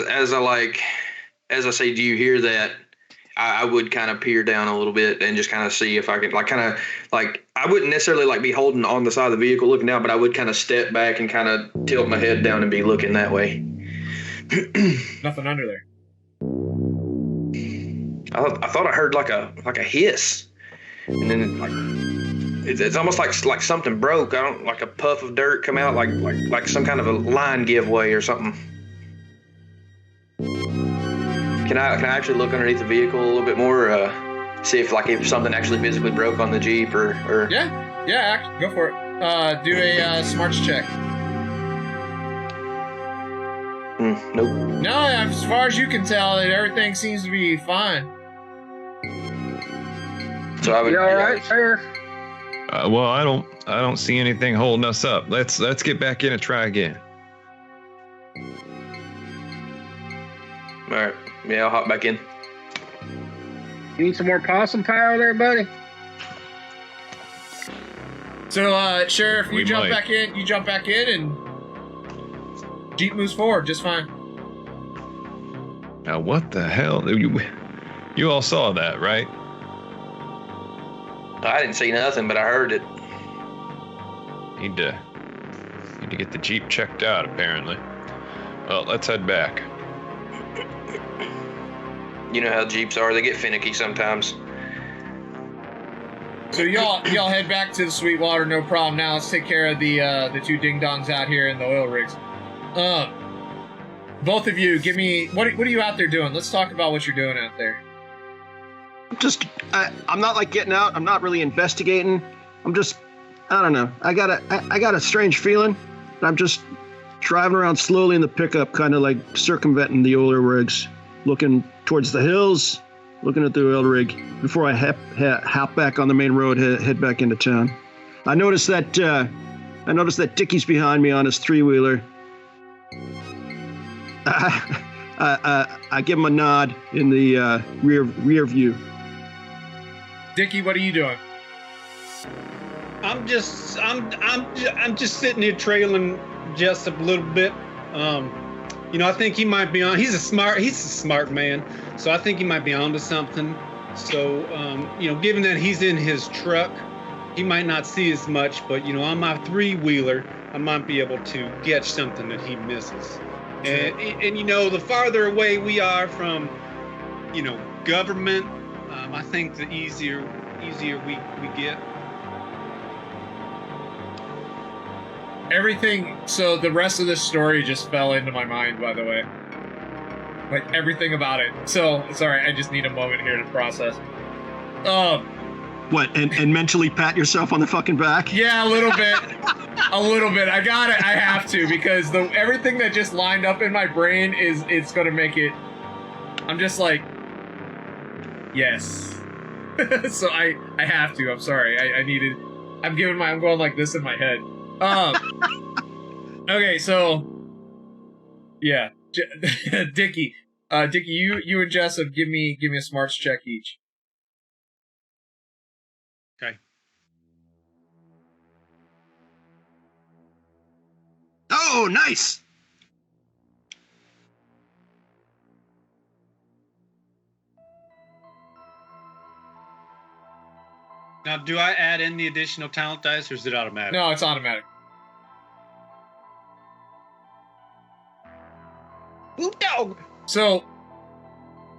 I say, do you hear that? I would kind of peer down a little bit and just kind of see if I could I wouldn't necessarily be holding on the side of the vehicle looking out, but I would kind of step back and kind of tilt my head down and be looking that way. Nothing under there. I thought I heard like a hiss, and then it's almost like something broke. Like a puff of dirt come out, like some kind of a line giveaway or something. Can I actually look underneath the vehicle a little bit more? See if something actually physically broke on the Jeep or Yeah, go for it. Do a smarts check. Nope. No, as far as you can tell, everything seems to be fine. So I would. You all right, Sheriff? Well, I don't see anything holding us up. Let's get back in and try again. All right. Yeah, I'll hop back in. You need some more possum power there, buddy? So, Sheriff, you We jump might. back in. You jump back in, and Jeep moves forward just fine. Now, what the hell? You all saw that, right? I didn't see nothing, but I heard it. Need to get the Jeep checked out, apparently. Well, let's head back. You know how Jeeps are; they get finicky sometimes. So y'all head back to the Sweetwater, no problem. Now let's take care of the two ding dongs out here in the oil rigs. both of you, give me what are you out there doing? Let's talk about what you're doing out there. I'm not like getting out. I'm not really investigating. I'm just, I don't know. I got a strange feeling. I'm just driving around slowly in the pickup, kind of like circumventing the oil rigs, looking towards the hills, looking at the oil rig before I hop back on the main road, head back into town. I noticed that Dickie's behind me on his three-wheeler. I give him a nod in the rear view. Dickie, what are you doing? I'm just sitting here trailing Jessup a little bit. I think he might be on. He's a smart man, so I think he might be onto something. So, given that he's in his truck, he might not see as much, but on my three-wheeler, I might be able to catch something that he misses. And the farther away we are from, government, I think the easier we get. Everything. So the rest of this story just fell into my mind, by the way. Like everything about it. So it's all right. I just need a moment here to process. What? And mentally pat yourself on the fucking back? Yeah, a little bit. A little bit. I got it. I have to, because everything that just lined up in my brain it's gonna make it. I'm just like, yes. So I have to. I'm sorry. I needed. I'm going like this in my head. Okay, so yeah, Dickie, you and Jessup, give me a smarts check each. Okay. Oh, nice. Now, do I add in the additional talent dice, or is it automatic? No, it's automatic. Dog. So,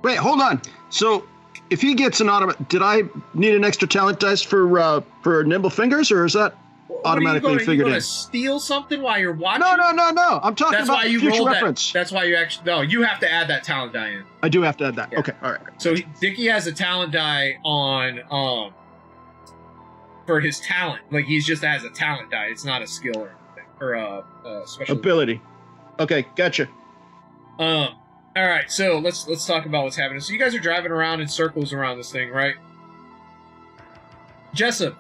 wait, hold on. So, if he gets an automatic, did I need an extra talent dice for nimble fingers, or is that automatically figured in? You steal something while you're watching? No. I'm talking That's about why you future rolled reference. That's why you actually. No, you have to add that talent die in. I do have to add that. Yeah. Okay, all right. So Dickie has a talent die on for his talent. Like he just has a talent die. It's not a skill or anything, or a special ability. Okay, gotcha. All right, so let's talk about what's happening. So you guys are driving around in circles around this thing, right? Jessup,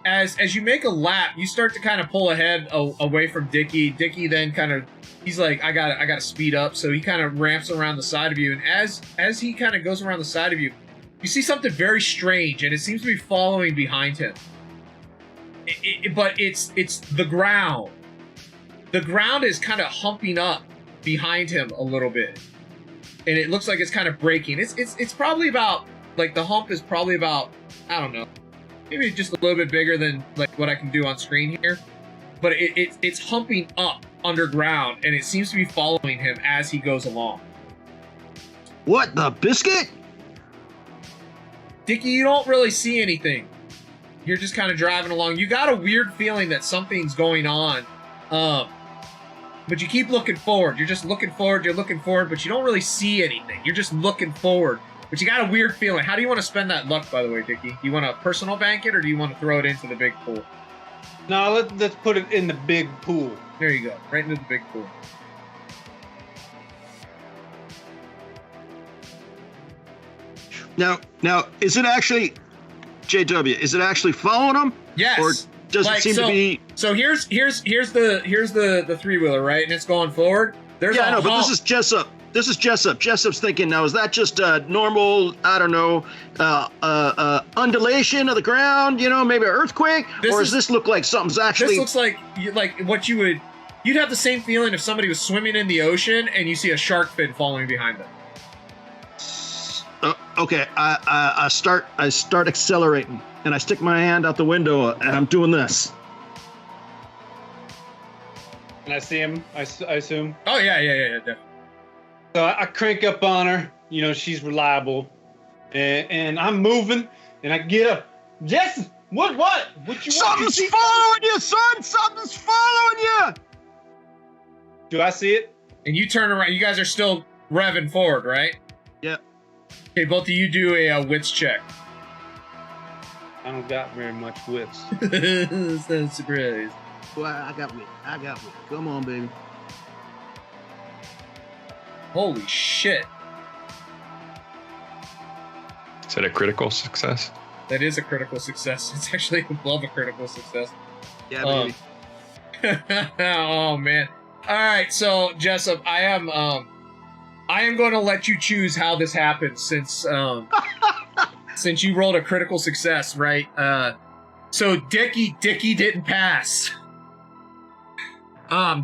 as you make a lap, you start to kind of pull ahead away from Dickie. Dickie then he's like, I gotta speed up. So he kind of ramps around the side of you, and as he kind of goes around the side of you, you see something very strange, and it seems to be following behind him. But it's the ground. The ground is kind of humping up behind him a little bit, and it looks like it's kind of breaking. It's probably about, like, the hump is probably about, I don't know, maybe just a little bit bigger than like what I can do on screen here, but it's humping up underground, and it seems to be following him as he goes along. What, the biscuit? Dickie, you don't really see anything. You're just kind of driving along. You got a weird feeling that something's going on. But you keep looking forward. You're just looking forward, but you don't really see anything. You're just looking forward. But you got a weird feeling. How do you want to spend that luck, by the way, Dickie? Do you want to personal bank it, or do you want to throw it into the big pool? No, let's put it in the big pool. There you go. Right into the big pool. Now, is it actually, JW, is it actually following him? Yes. Or does it seem to be... So here's the three-wheeler, right? And it's going forward. There's I know, but this is Jessup. Jessup's thinking, now, is that just a normal, I don't know, undulation of the ground, maybe an earthquake? Does this look like something's actually... This looks like what you'd have the same feeling if somebody was swimming in the ocean and you see a shark fin following behind them. Okay, I start accelerating, and I stick my hand out the window, and I'm doing this. Can I see him? I assume. Oh yeah, definitely. So I crank up on her. She's reliable, and I'm moving, and I get up. Jesse, what you want? Something's following you, son. Something's following you. Do I see it? And you turn around. You guys are still revving forward, right? Yep. Okay, both of you do a wits check. I don't got very much wits. So surprised. Well, I got wit. Come on, baby. Holy shit. Is that a critical success? That is a critical success. It's actually above a critical success. Yeah, baby. Oh man. All right, so Jessup, I am going to let you choose how this happens since since you rolled a critical success, right? So Dickie didn't pass.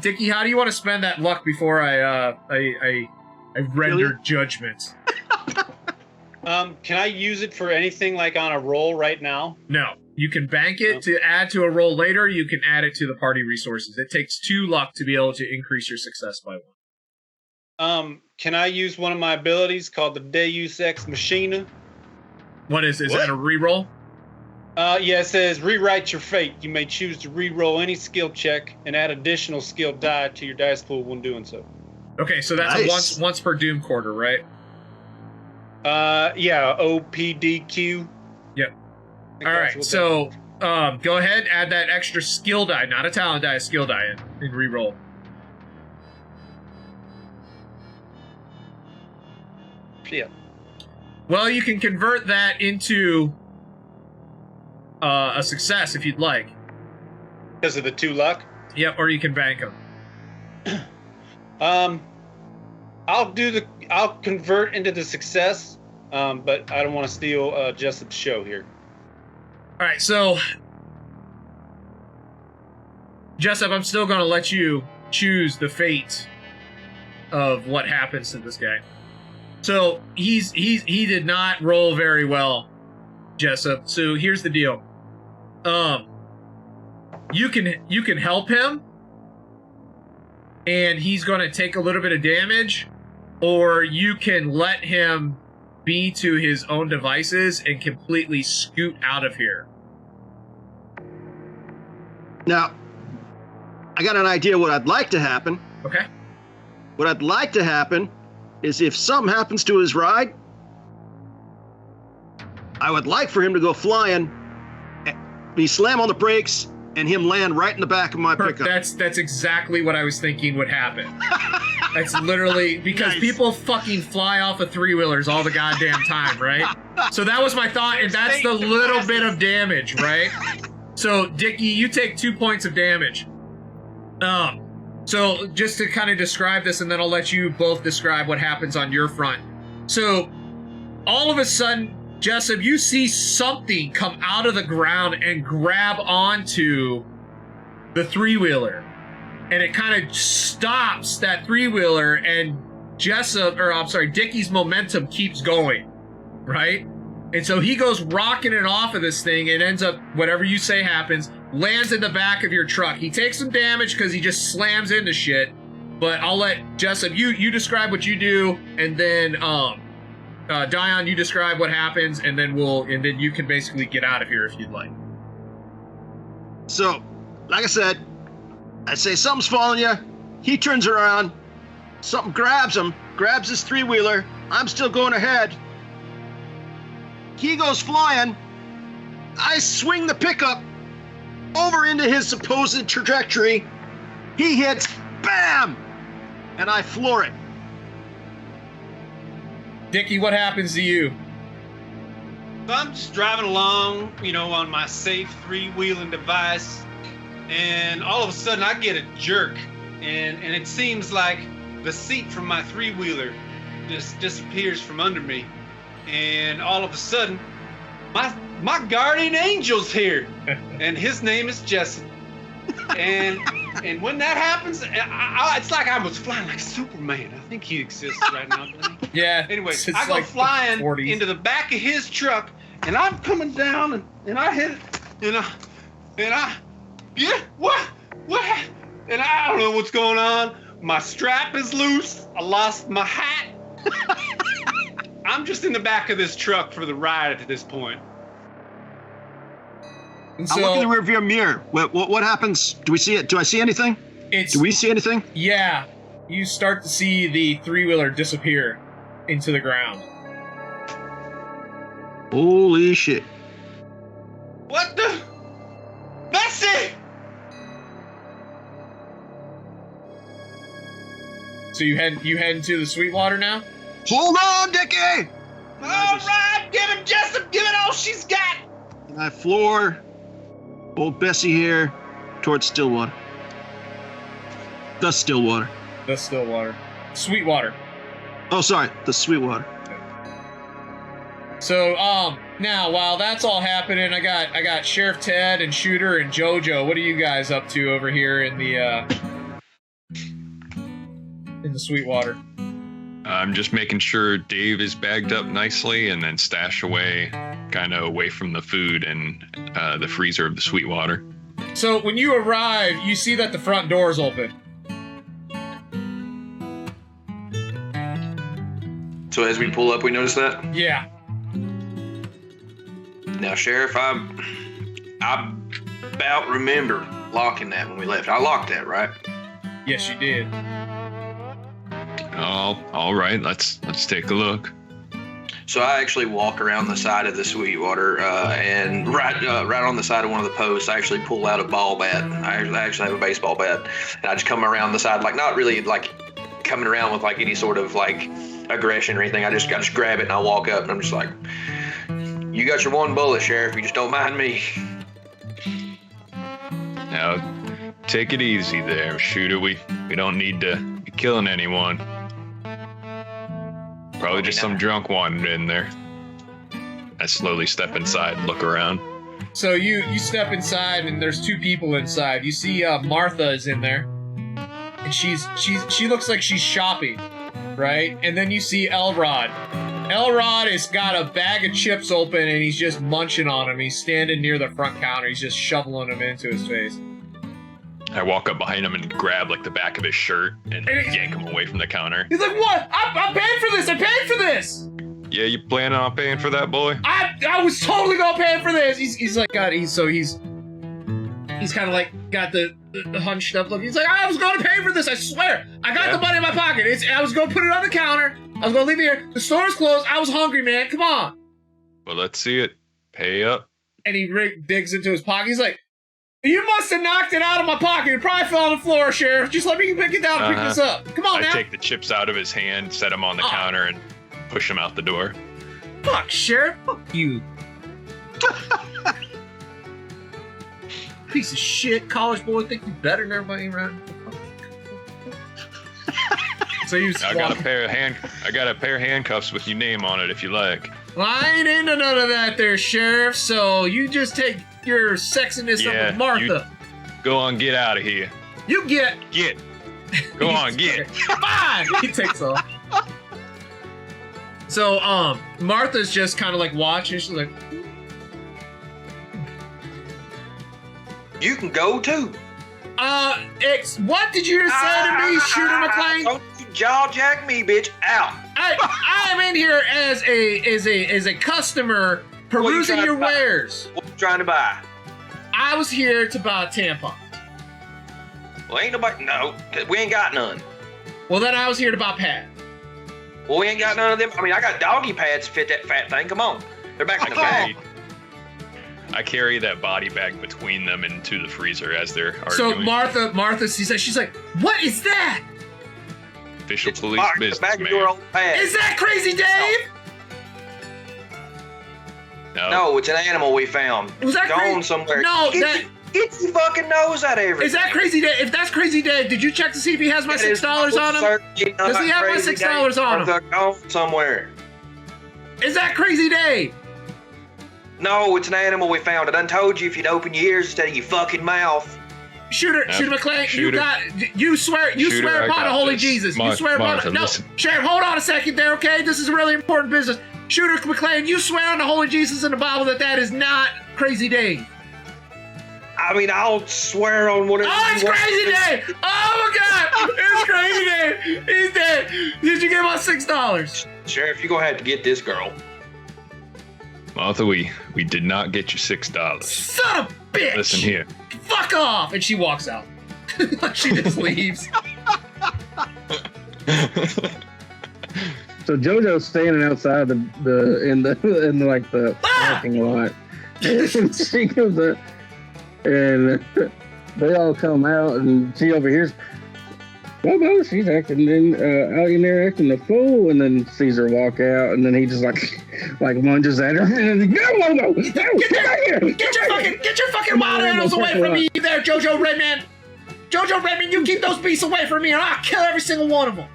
Dickie, how do you want to spend that luck before I render judgment? Can I use it for anything like on a roll right now? No. You can bank it to add to a roll later. You can add it to the party resources. It takes 2 luck to be able to increase your success by 1. Can I use one of my abilities called the Deus Ex Machina? What is that a reroll? Yeah, it says rewrite your fate. You may choose to re-roll any skill check and add additional skill die to your dice pool when doing so. Okay, so that's Nice. a once per doom quarter, right? Yeah, OPDQ. Yep. All right, so go ahead, add that extra skill die, not a talent die, a skill die in re-roll. Yeah. Well, you can convert that into a success if you'd like. Because of the 2 luck? Yep, or you can bank them. I'll convert into the success, but I don't want to steal Jessup's show here. All right, so Jessup, I'm still going to let you choose the fate of what happens to this guy. So he did not roll very well, Jessup. So here's the deal. You can help him, and he's going to take a little bit of damage, or you can let him be to his own devices and completely scoot out of here. Now, I got an idea what I'd like to happen. Okay. What I'd like to happen is if something happens to his ride, I would like for him to go flying, me slam on the brakes, and him land right in the back of my pickup. That's exactly what I was thinking would happen. That's literally because Nice. people fucking fly off of 3-wheelers all the goddamn time, right? So that was my thought, and that's the little bit of damage, right? So Dickie, you take 2 points of damage. So just to kind of describe this, and then I'll let you both describe what happens on your front. So all of a sudden, Jessup, you see something come out of the ground and grab onto the 3-wheeler. And it kind of stops that 3-wheeler, and Dickie's momentum keeps going, right? And so he goes rocking it off of this thing and ends up, whatever you say happens, lands in the back of your truck. He takes some damage because he just slams into shit. But I'll let Jessup, you describe what you do, and then Dion, you describe what happens, and then you can basically get out of here if you'd like. So, like I said, I say something's following you. He turns around. Something grabs him, grabs his 3-wheeler. I'm still going ahead. He goes flying. I swing the pickup over into his supposed trajectory. He hits, bam! And I floor it. Dickie, what happens to you? So I'm just driving along, on my safe 3-wheeling device, and all of a sudden I get a jerk, and it seems like the seat from my 3-wheeler just disappears from under me, and all of a sudden my guardian angel's here, and his name is Jesse. And when that happens, it's like I was flying like Superman. I think he exists right now. Yeah. Anyway, it's I go like flying 40s. into the back of his truck, and I'm coming down, and I hit it, what? And I don't know what's going on. My strap is loose. I lost my hat. I'm just in the back of this truck for the ride at this point. And I look in the rearview mirror. What happens? Do we see it? Do I see anything? Do we see anything? Yeah. you start to see the three-wheeler disappear into the ground. Holy shit. What the? Bessie! So you head into the Sweetwater now? Hold on, Dickie! All right, give him Jessup, give it all she's got. And I floor old Bessie here towards Stillwater. The Stillwater. The Stillwater. Sweetwater. Oh, sorry, the Sweetwater. So, now while that's all happening, I got Sheriff Ted and Shooter and JoJo. What are you guys up to over here in the Sweetwater? I'm just making sure Dave is bagged up nicely and then stashed away, kind of away from the food and the freezer of the Sweetwater. So when you arrive, you see that the front door is open. So as we pull up, we notice that? Yeah. Now, Sheriff, I about remember locking that when we left. I locked that, right? Yes, you did. Oh, all right. Let's take a look. So I actually walk around the side of the Sweetwater, and right on the side of one of the posts, I actually pull out a ball bat. I actually have a baseball bat, and I just come around the side, like not really like coming around with like any sort of like aggression or anything. I just grab it and I walk up, and I'm just like, "You got your one bullet, Sheriff. You just don't mind me." Now, take it easy there, Shooter. We don't need to be killing anyone. Probably just some drunk wandering in there. I slowly step inside and look around. So you step inside and there's two people inside. You see Martha is in there, and she looks like she's shopping, right? And then you see Elrod. Elrod has got a bag of chips open and he's just munching on them. He's standing near the front counter. He's just shoveling them into his face. I walk up behind him and grab like the back of his shirt and yank him away from the counter. He's like, "What? I'm paying for this. I paid for this." Yeah, you planning on paying for that, boy? I was totally gonna pay for this. He's like, God, he's kind of like got the hunched up look. He's like, "I was gonna pay for this. I swear. I got the money in my pocket. I was gonna put it on the counter. I was gonna leave it here. The store's closed. I was hungry, man. Come on." Well, let's see it. Pay up. And he digs into his pocket. He's like, "You must have knocked it out of my pocket. It probably fell on the floor, Sheriff. Just let me pick it down and pick this up. Come on now." I take the chips out of his hand, set them on the counter, and push him out the door. Fuck, Sheriff. Fuck you. Piece of shit. College boy think you better than everybody around. So you I got a pair of handcuffs with your name on it if you like. Well, I ain't into none of that there, Sheriff. So you just take your sexiness up with Martha. Go on, get out of here. You get. Go on, get. Fine. He takes off. So, Martha's just kind of like watching. She's like, "You can go too." What did you just say to me, Shooter McLean? Don't you jaw jack me, bitch. Out. I am in here as a customer perusing your wares. What you trying to buy? I was here to buy tampons. Well, ain't nobody. No, we ain't got none. Well, then I was here to buy pads. Well, we ain't got none of them. I mean, I got doggy pads to fit that fat thing. Come on. They're back in the bag. I carry that body bag between them into the freezer as they're arguing. So Martha sees that. She's like, "What is that?" Official police business, man. Is that Crazy Dave? No, it's an animal we found. Was that gone crazy? somewhere? No, get your fucking nose out of everything. Is that Crazy Dave? If that's Crazy Dave, did you check to see if he has my $6 on him? Does he have my $6 on him? They're gone somewhere. Is that Crazy Dave? No, it's an animal we found. I done told you if you'd open your ears instead of your fucking mouth. Shooter McLean, you swear upon the Holy Jesus. You swear upon no, Sheriff, hold on a second there, okay? This is really important business. Shooter McLean, you swear on the Holy Jesus and the Bible that is not Crazy Dave. I mean, I'll swear on whatever. Oh, it's Crazy Dave! Oh my God, it's Crazy Dave. He's dead. Did you get my $6? Sheriff, you gonna have to get this girl. Martha, we did not get you $6. Son of a bitch! Listen here. Fuck off! And she walks out. She just leaves. So JoJo's standing outside in the parking lot, and she comes up, and they all come out, and she overhears. Bobo, she's acting out in there acting a fool, and then sees her walk out, and then he just like lunges at her, and go Bobo, get your fucking wild animals away from me, there, Jojo Redman. Jojo Redman, you keep those beasts away from me, and I'll kill every single one of them.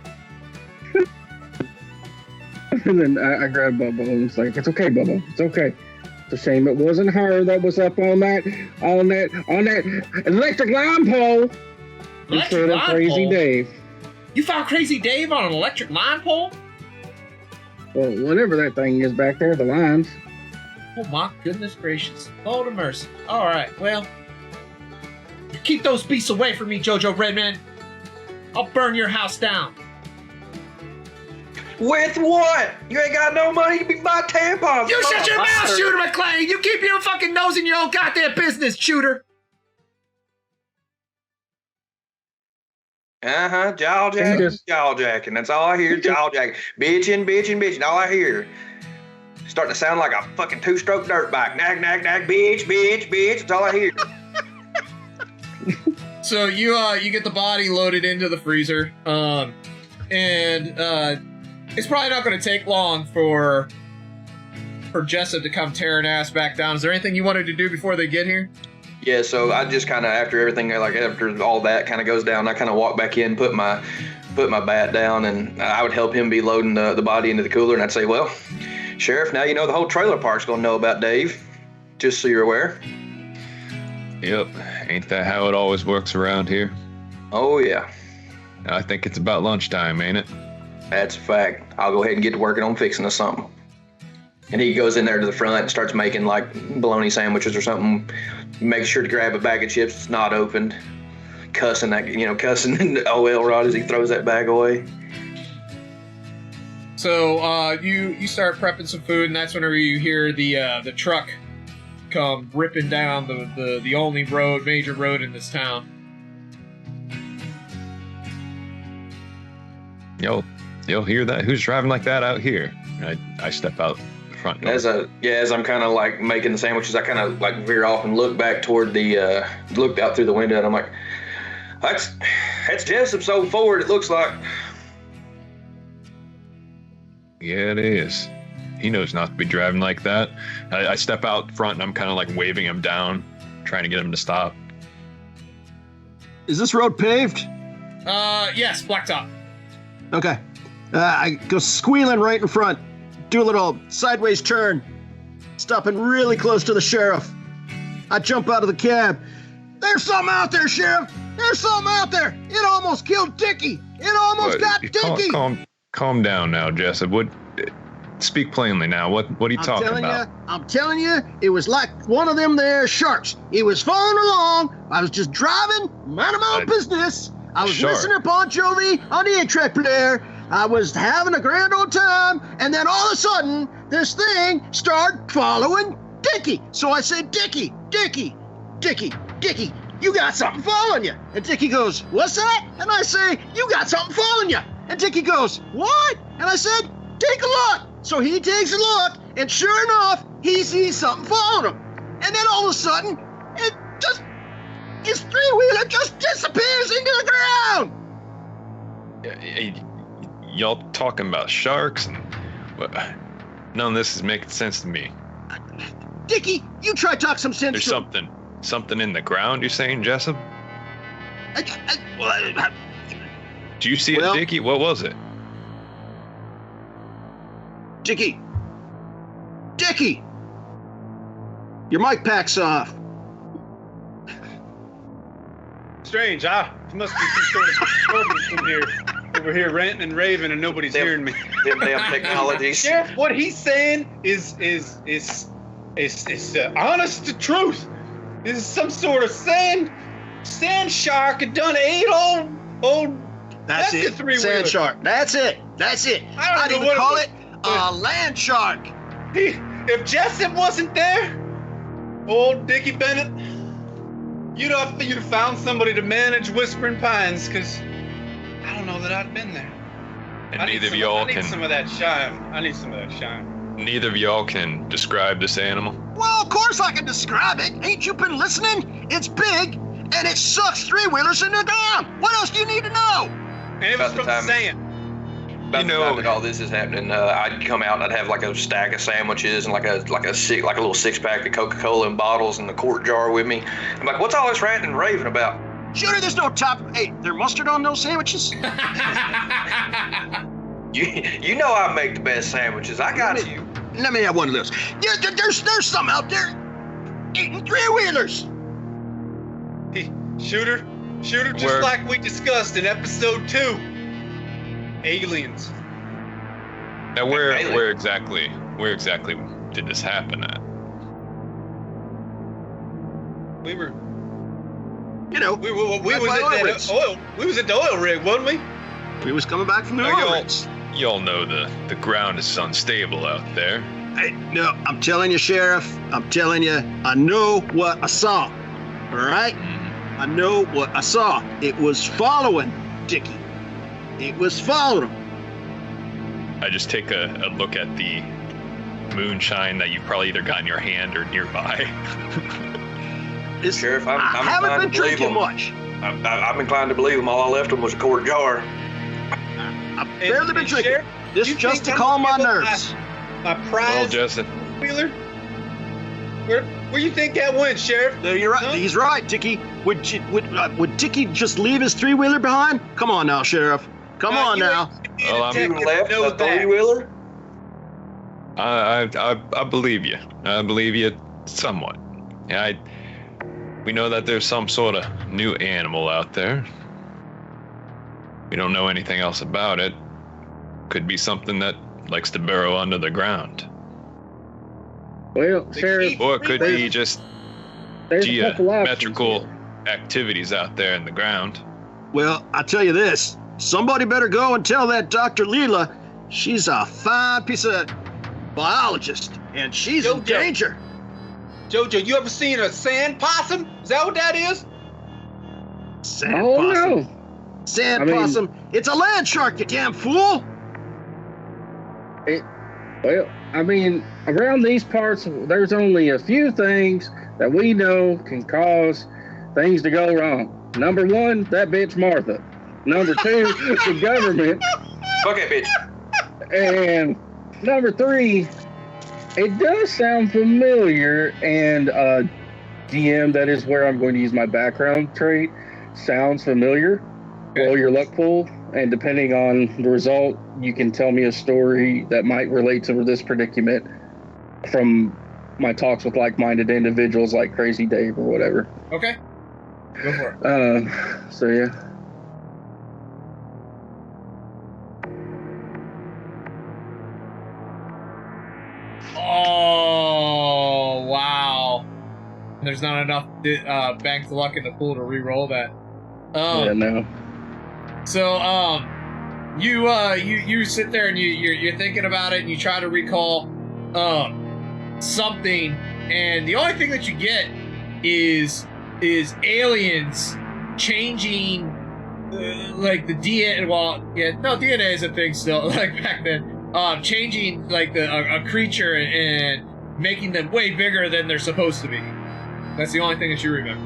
And then I grabbed Bobo and it's like, it's okay, Bobo, it's okay. It's a shame it wasn't her that was up on that electric line pole. Instead of Crazy Dave. You found Crazy Dave on an electric line pole? Well, whatever that thing is back there, the lines. Oh my goodness gracious. Lord of mercy. Alright, well. You keep those beasts away from me, Jojo Redman. I'll burn your house down. With what? You ain't got no money to buy tampons. You shut your mouth, Shooter McClane! You keep your fucking nose in your own goddamn business, Shooter! Jaw jacking. That's all I hear. Jaw jacking. Bitching. All I hear. Starting to sound like a fucking two-stroke dirt bike. Nag, bitch. That's all I hear. So you get the body loaded into the freezer, and it's probably not going to take long for Jessup to come tearing ass back down. Is there anything you wanted to do before they get here? Yeah, so I just kind of, after everything, like after all that kind of goes down, I kind of walk back in, put my bat down, and I would help him be loading the body into the cooler, and I'd say, well, Sheriff, now you know the whole trailer park's going to know about Dave, just so you're aware. Yep, ain't that how it always works around here? Oh, yeah. I think it's about lunchtime, ain't it? That's a fact. I'll go ahead and get to working on fixing us something. And he goes in there to the front and starts making like bologna sandwiches or something. Makes sure to grab a bag of chips that's not opened. Cussing OL Rod as he throws that bag away. So you start prepping some food, and that's whenever you hear the truck come ripping down the only major road in this town. You'll hear that? Who's driving like that out here? I step out the front door. As I'm kind of like making the sandwiches, I kind of like veer off and look back toward look out through the window, and I'm like, that's Jessup's old Ford, it looks like. Yeah, it is. He knows not to be driving like that. I step out front and I'm kind of like waving him down, trying to get him to stop. Is this road paved? Yes, blacktop. Okay. I go squealing right in front, do a little sideways turn, stopping really close to the sheriff. I jump out of the cab. There's something out there, Sheriff! There's something out there! It almost killed Dickie! It almost got Dickie! Calm down now, Jessup. Speak plainly now. What are you talking about? I'm telling you, it was like one of them there sharks. It was following along. I was just driving, minding my own business. I was listening to Bon Jovi on the 8-track player. I was having a grand old time, and then all of a sudden, this thing started following Dickie. So I said, Dickie, you got something following you. And Dickie goes, what's that? And I say, you got something following you. And Dickie goes, what? And I said, take a look. So he takes a look, and sure enough, he sees something following him. And then all of a sudden, his three-wheeler just disappears into the ground. Y'all talking about sharks? And none of this is making sense to me. Dickie, you try to talk some sense. There's something in the ground, you're saying, Jessup? Do you see it, Dickie? What was it? Dickie! Your mic pack's off. Strange, there must be some sort of disturbance in here. Over here ranting and raving and nobody's hearing me. Them damn technologies. Sheriff, what he's saying is honest to truth. This is some sort of sand shark had done ate old. That's it. Sand shark. That's it. I'd even call it a land shark. If Jessup wasn't there, old Dickie Bennett, you'd have found somebody to manage Whispering Pines, because I don't know that I'd been there. And neither of y'all I need can. some of that shine. I need some of that shine. Neither of y'all can describe this animal. Well, of course I can describe it. Ain't you been listening? It's big, and it sucks three-wheelers in the ground. What else do you need to know? And it was About the from the time- sand. About the time that all this is happening, I'd come out and I'd have like a stack of sandwiches and like a little 6-pack of Coca-Cola in bottles and the quart jar with me. I'm like, what's all this ranting and raving about? Shooter, there's no top. Hey, there mustard on those sandwiches? You know I make the best sandwiches. I got you. Let me have one of those. There's some out there eating three-wheelers. Shooter, just Where- like we discussed in episode 2. Aliens. Now, where Alien. exactly did this happen at? We were You know, we Right was by at oil that rigs. oil. We was at the oil rig, wasn't we? we was coming back from the Now, oil y'all- rigs. Y'all know the ground is unstable out there. Hey, no, I'm telling you, Sheriff. I'm telling you, I know what I saw. All right? I know what I saw. It was following Dickie. It was following him. I just take a look at the moonshine that you've probably either got in your hand or nearby. Sheriff, I I'm haven't inclined been to believe drinking him. much. I'm inclined to believe him. All I left him was a quart jar. I've barely been drinking. Sheriff, This you just to think I'm calm my gonna give up nerves. My Well, prize Justin, wheeler. Where you think that went, Sheriff? No, you're right. Huh? He's right, Dickie. Would Dickie just leave his three-wheeler behind? Come on now, Sheriff. Come on you now. ain't being Well, a I'm- detective You left to know a three-wheeler? I believe you. I believe you somewhat. Yeah, we know that there's some sort of new animal out there. We don't know anything else about it. Could be something that likes to burrow under the ground. Well, The Sheriff, Keefe Or it could be three-wheeler? just there's a couple options geometrical here. activities out there in the ground. Well, I tell you this. Somebody better go and tell that Dr. Leela she's a fine piece of biologist, and she's in Jojo. danger. Jojo, you ever seen a sand possum? Is that what that is? Sand Oh possum. no! Sand I mean- possum. It's a land shark, you damn fool. Well, I mean, around these parts, there's only a few things that we know can cause things to go wrong. Number one, that bitch Martha. Number two, the government. Fuck that bitch. And number three, it does sound familiar. And DM, that is where I'm going to use my background trait. Sounds familiar. Roll your luck pool, and depending on the result, you can tell me a story that might relate to this predicament from my talks with like-minded individuals like Crazy Dave or whatever. Okay. Go for it. So yeah. Oh, wow. There's not enough banked luck in the pool to re-roll that. Yeah, no. So, you sit there and you're thinking about it and you try to recall something, and the only thing that you get is aliens changing like the DNA. Well, yeah, no, DNA is a thing still, like back then. Changing like a creature and making them way bigger than they're supposed to be. That's the only thing that you remember.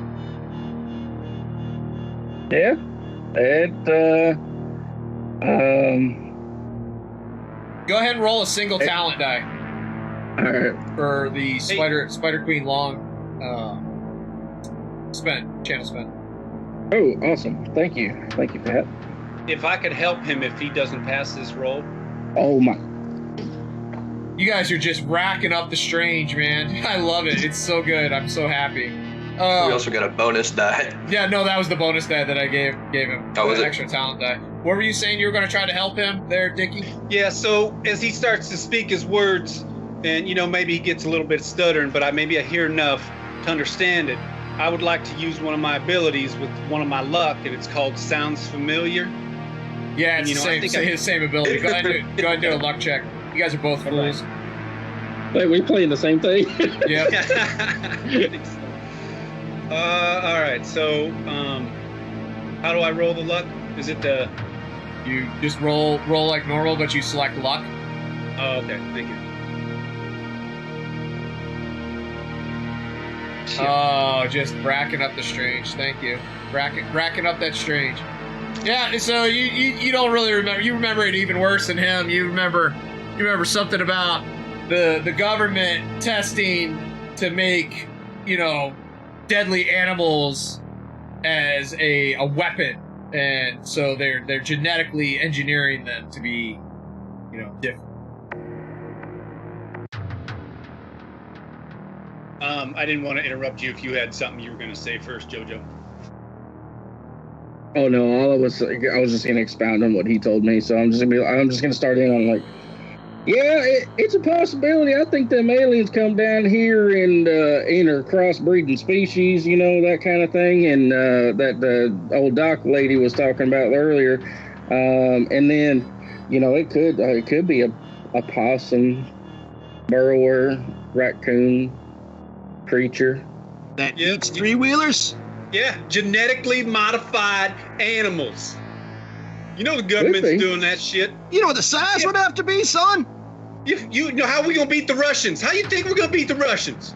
Yeah. Go ahead and roll a single talent die All right. for the Spider Queen long channel spend. Oh, awesome. Thank you for that. If I could help him if he doesn't pass this roll. Oh my. You guys are just racking up the strange, man. I love it. It's so good. I'm so happy. We also got a bonus die. Yeah, no, that was the bonus die that I gave him. Oh, was The it? extra talent die. What were you saying you were going to try to help him there, Dickie? Yeah, so as he starts to speak his words, and maybe he gets a little bit stuttering, but maybe I hear enough to understand it. I would like to use one of my abilities with one of my luck, and it's called Sounds Familiar. Yeah, it's You know, I the think same, his same ability. Go ahead and do a luck check. You guys are both fools. Wait, we playing the same thing? Yep. I think so. All right. So, how do I roll the luck? Is it the You just roll like normal, but you select luck. Oh, okay. Thank you. Oh, just racking up the strange. Thank you. Racking up that strange. Yeah, so you don't really remember. You remember it even worse than him. You remember something about the government testing to make, deadly animals as a weapon, and so they're genetically engineering them to be, different. I didn't want to interrupt you if you had something you were going to say first, JoJo. Oh no, I was just gonna expound on what he told me, so I'm just gonna start in on like, yeah, it's a possibility. I think them aliens come down here and enter crossbreeding species, that kind of thing, and that the old doc lady was talking about earlier, and then it could be a possum, burrower, raccoon creature That eats three-wheelers? Yeah, genetically modified animals. The government's doing that shit. You know what the size would have to be, son? You know how we gonna beat the Russians? How you think we're gonna beat the Russians?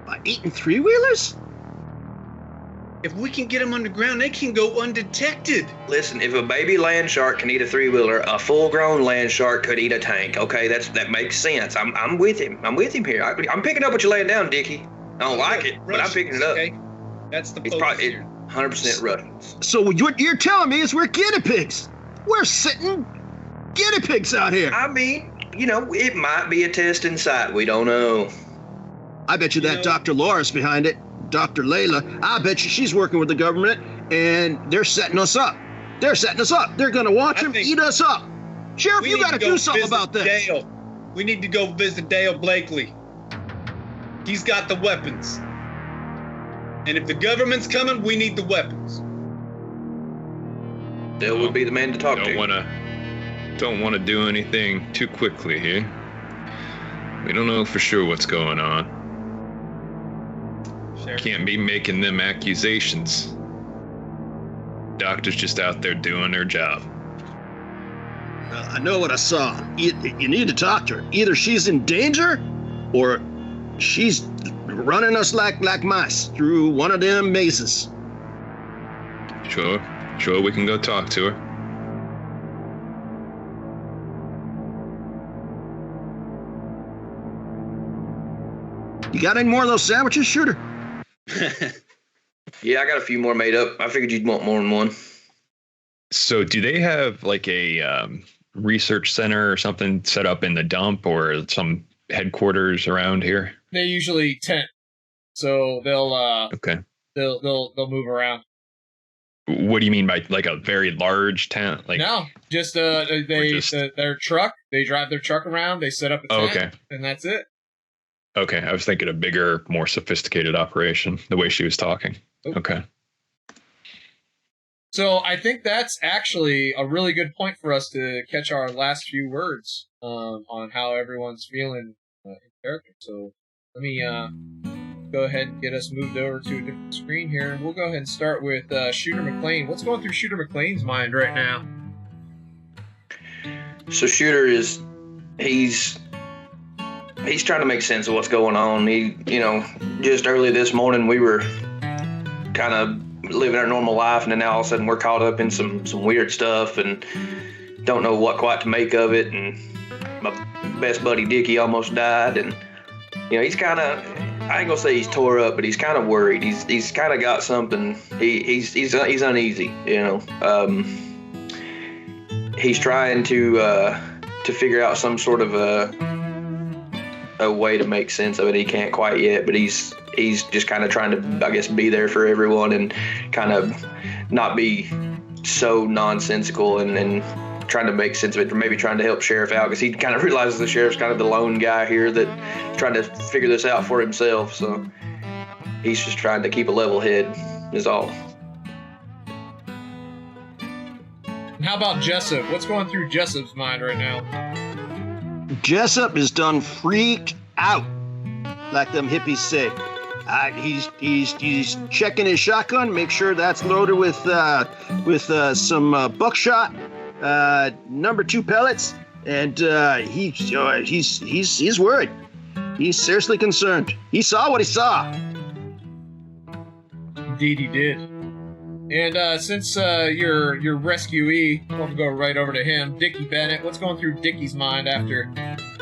By eating three-wheelers? If we can get them underground, they can go undetected. Listen, if a baby land shark can eat a three-wheeler, a full-grown land shark could eat a tank. Okay, that makes sense. I'm with him. I'm with him here. I'm picking up what you're laying down, Dickie. I don't like it, but I'm picking it up. Okay? That's the It's probably 100% Russians. So what you're telling me is we're guinea pigs. We're sitting guinea pigs out here. I mean, it might be a testing site. We don't know. I bet you that Dr. Laura's behind it. Dr. Layla. I bet you she's working with the government, and they're setting us up. They're setting us up. They're going to watch them eat us up. Sheriff, you got to do something about this. Dale. We need to go visit Dale Blakely. He's got the weapons. And if the government's coming, we need the weapons. Dale would be the man to talk to. Don't want to do anything too quickly here. We don't know for sure what's going on. Sheriff. Can't be making them accusations. Doctor's just out there doing their job. I know what I saw. You need to talk to her. Either she's in danger, or she's running us like mice through one of them mazes. Sure, we can go talk to her. You got any more of those sandwiches, Shooter? Yeah, I got a few more made up. I figured you'd want more than one. So do they have like a research center or something set up in the dump, or some headquarters around here? They usually tent, so they'll Okay. They'll move around. What do you mean by like a very large tent? Like No, just their truck. They drive their truck around. They set up a tent, okay. And that's it. Okay, I was thinking a bigger, more sophisticated operation. The way she was talking. Okay. So I think that's actually a really good point for us to catch our last few words on how everyone's feeling in character. So let me go ahead and get us moved over to a different screen here, and we'll go ahead and start with Shooter McLean. What's going through Shooter McLean's mind right now? So Shooter he's trying to make sense of what's going on. Just early this morning we were kind of living our normal life, and then now all of a sudden we're caught up in some weird stuff and don't know what quite to make of it. And my best buddy Dickie almost died, and he's kind of, I ain't gonna say he's tore up, but he's kind of worried. He's kind of got something. He's uneasy. He's trying to figure out some sort of a way to make sense of it. He can't quite yet, but he's just kind of trying to, I guess, be there for everyone and kind of not be so nonsensical and trying to make sense of it, or maybe trying to help Sheriff out, because he kind of realizes the Sheriff's kind of the lone guy here that's trying to figure this out for himself. So he's just trying to keep a level head is all. And how about Jessup? What's going through Jessup's mind right now? Jessup is done freaked out, like them hippies say. He's checking his shotgun, make sure that's loaded with some buckshot, number 2 pellets, and he's worried. He's seriously concerned. He saw what he saw. Indeed, he did. And since your rescuee, we'll go right over to him, Dickie Bennett. What's going through Dickie's mind after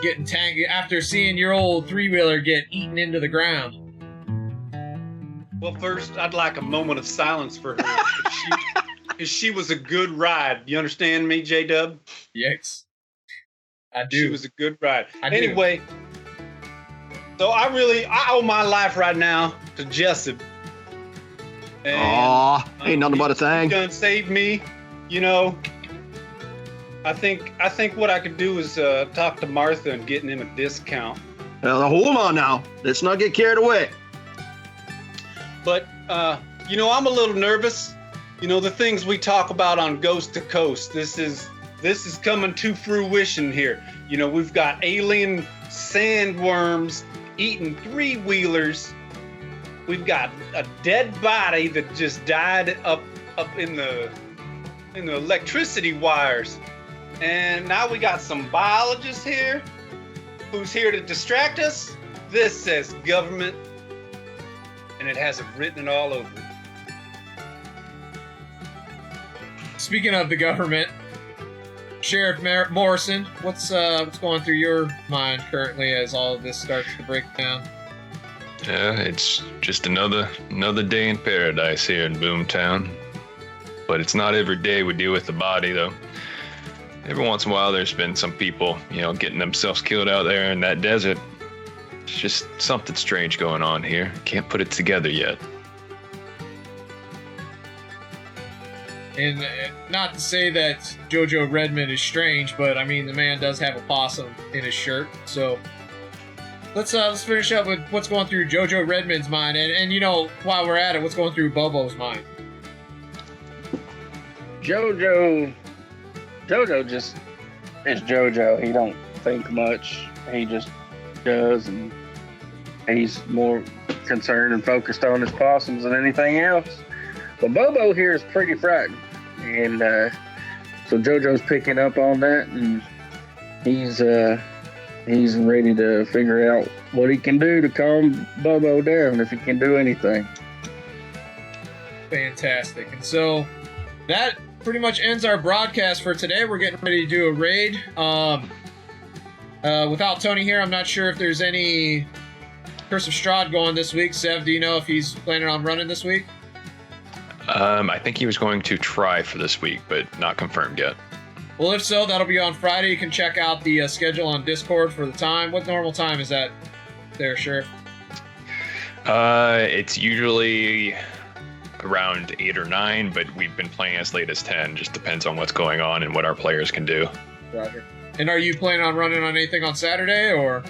getting after seeing your old 3-wheeler get eaten into the ground? Well, first, I'd like a moment of silence for her. She was a good ride. You understand me, J-Dub? Yes, I do. She was a good ride. I do. Anyway, so I owe my life right now to Jessup. Aw, ain't nothing but a thing. He done saved me, you know. I think what I could do is talk to Martha and getting him a discount. Well, hold on now. Let's not get carried away. But, you know, I'm a little nervous. You know, the things we talk about on Ghost to Coast, this is coming to fruition here. You know, we've got alien sandworms eating 3-wheelers. We've got a dead body that just died up in the electricity wires. And now we got some biologists here who's here to distract us. This says government, and it has it written all over it. Speaking of the government, Sheriff Morrison, what's going through your mind currently as all of this starts to break down? Yeah, it's just another day in paradise here in Boomtown. But it's not every day we deal with the body, though. Every once in a while, there's been some people, you know, getting themselves killed out there in that desert. It's just something strange going on here. Can't put it together yet. And not to say that JoJo Redmond is strange, but I mean, the man does have a possum in his shirt. So let's finish up with what's going through JoJo Redmond's mind. And you know, while we're at it, what's going through Bobo's mind? JoJo just is JoJo. He don't think much. He just does, and he's more concerned and focused on his possums than anything else. But Bobo here is pretty frightened, and so JoJo's picking up on that, and he's ready to figure out what he can do to calm Bobo down, if he can do anything. Fantastic. And so that pretty much ends our broadcast for today. We're getting ready to do a raid. Without Tony here, I'm not sure if there's any Curse of Strahd going this week. Sev, do you know if he's planning on running this week? I think he was going to try for this week, but not confirmed yet. Well, if so, that'll be on Friday. You can check out the schedule on Discord for the time. What normal time is that there, Sheriff? It's usually around 8 or 9, but we've been playing as late as 10. Just depends on what's going on and what our players can do. Roger. And are you planning on running on anything on Saturday, or?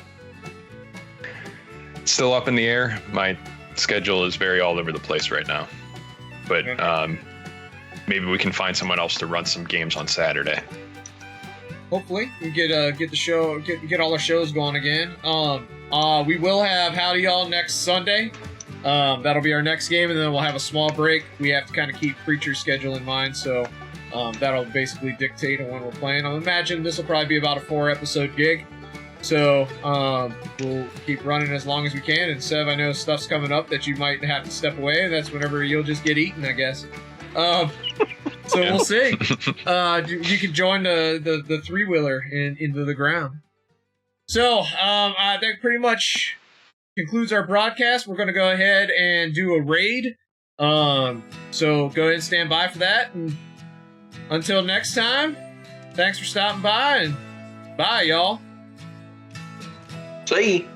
It's still up in the air. My schedule is very all over the place right now. But maybe we can find someone else to run some games on Saturday. Hopefully, we get the show, get all our shows going again. We will have Howdy Y'all next Sunday. That'll be our next game, and then we'll have a small break. We have to kind of keep Preacher's schedule in mind, so that'll basically dictate on when we're playing. I imagine this will probably be about a 4-episode gig. So we'll keep running as long as we can. And Sev, I know stuff's coming up that you might have to step away, and that's whenever you'll just get eaten, I guess. So we'll see. You can join the 3-wheeler into the ground. So that pretty much concludes our broadcast. We're going to go ahead and do a raid. So go ahead and stand by for that. And until next time, thanks for stopping by, and bye, y'all. See?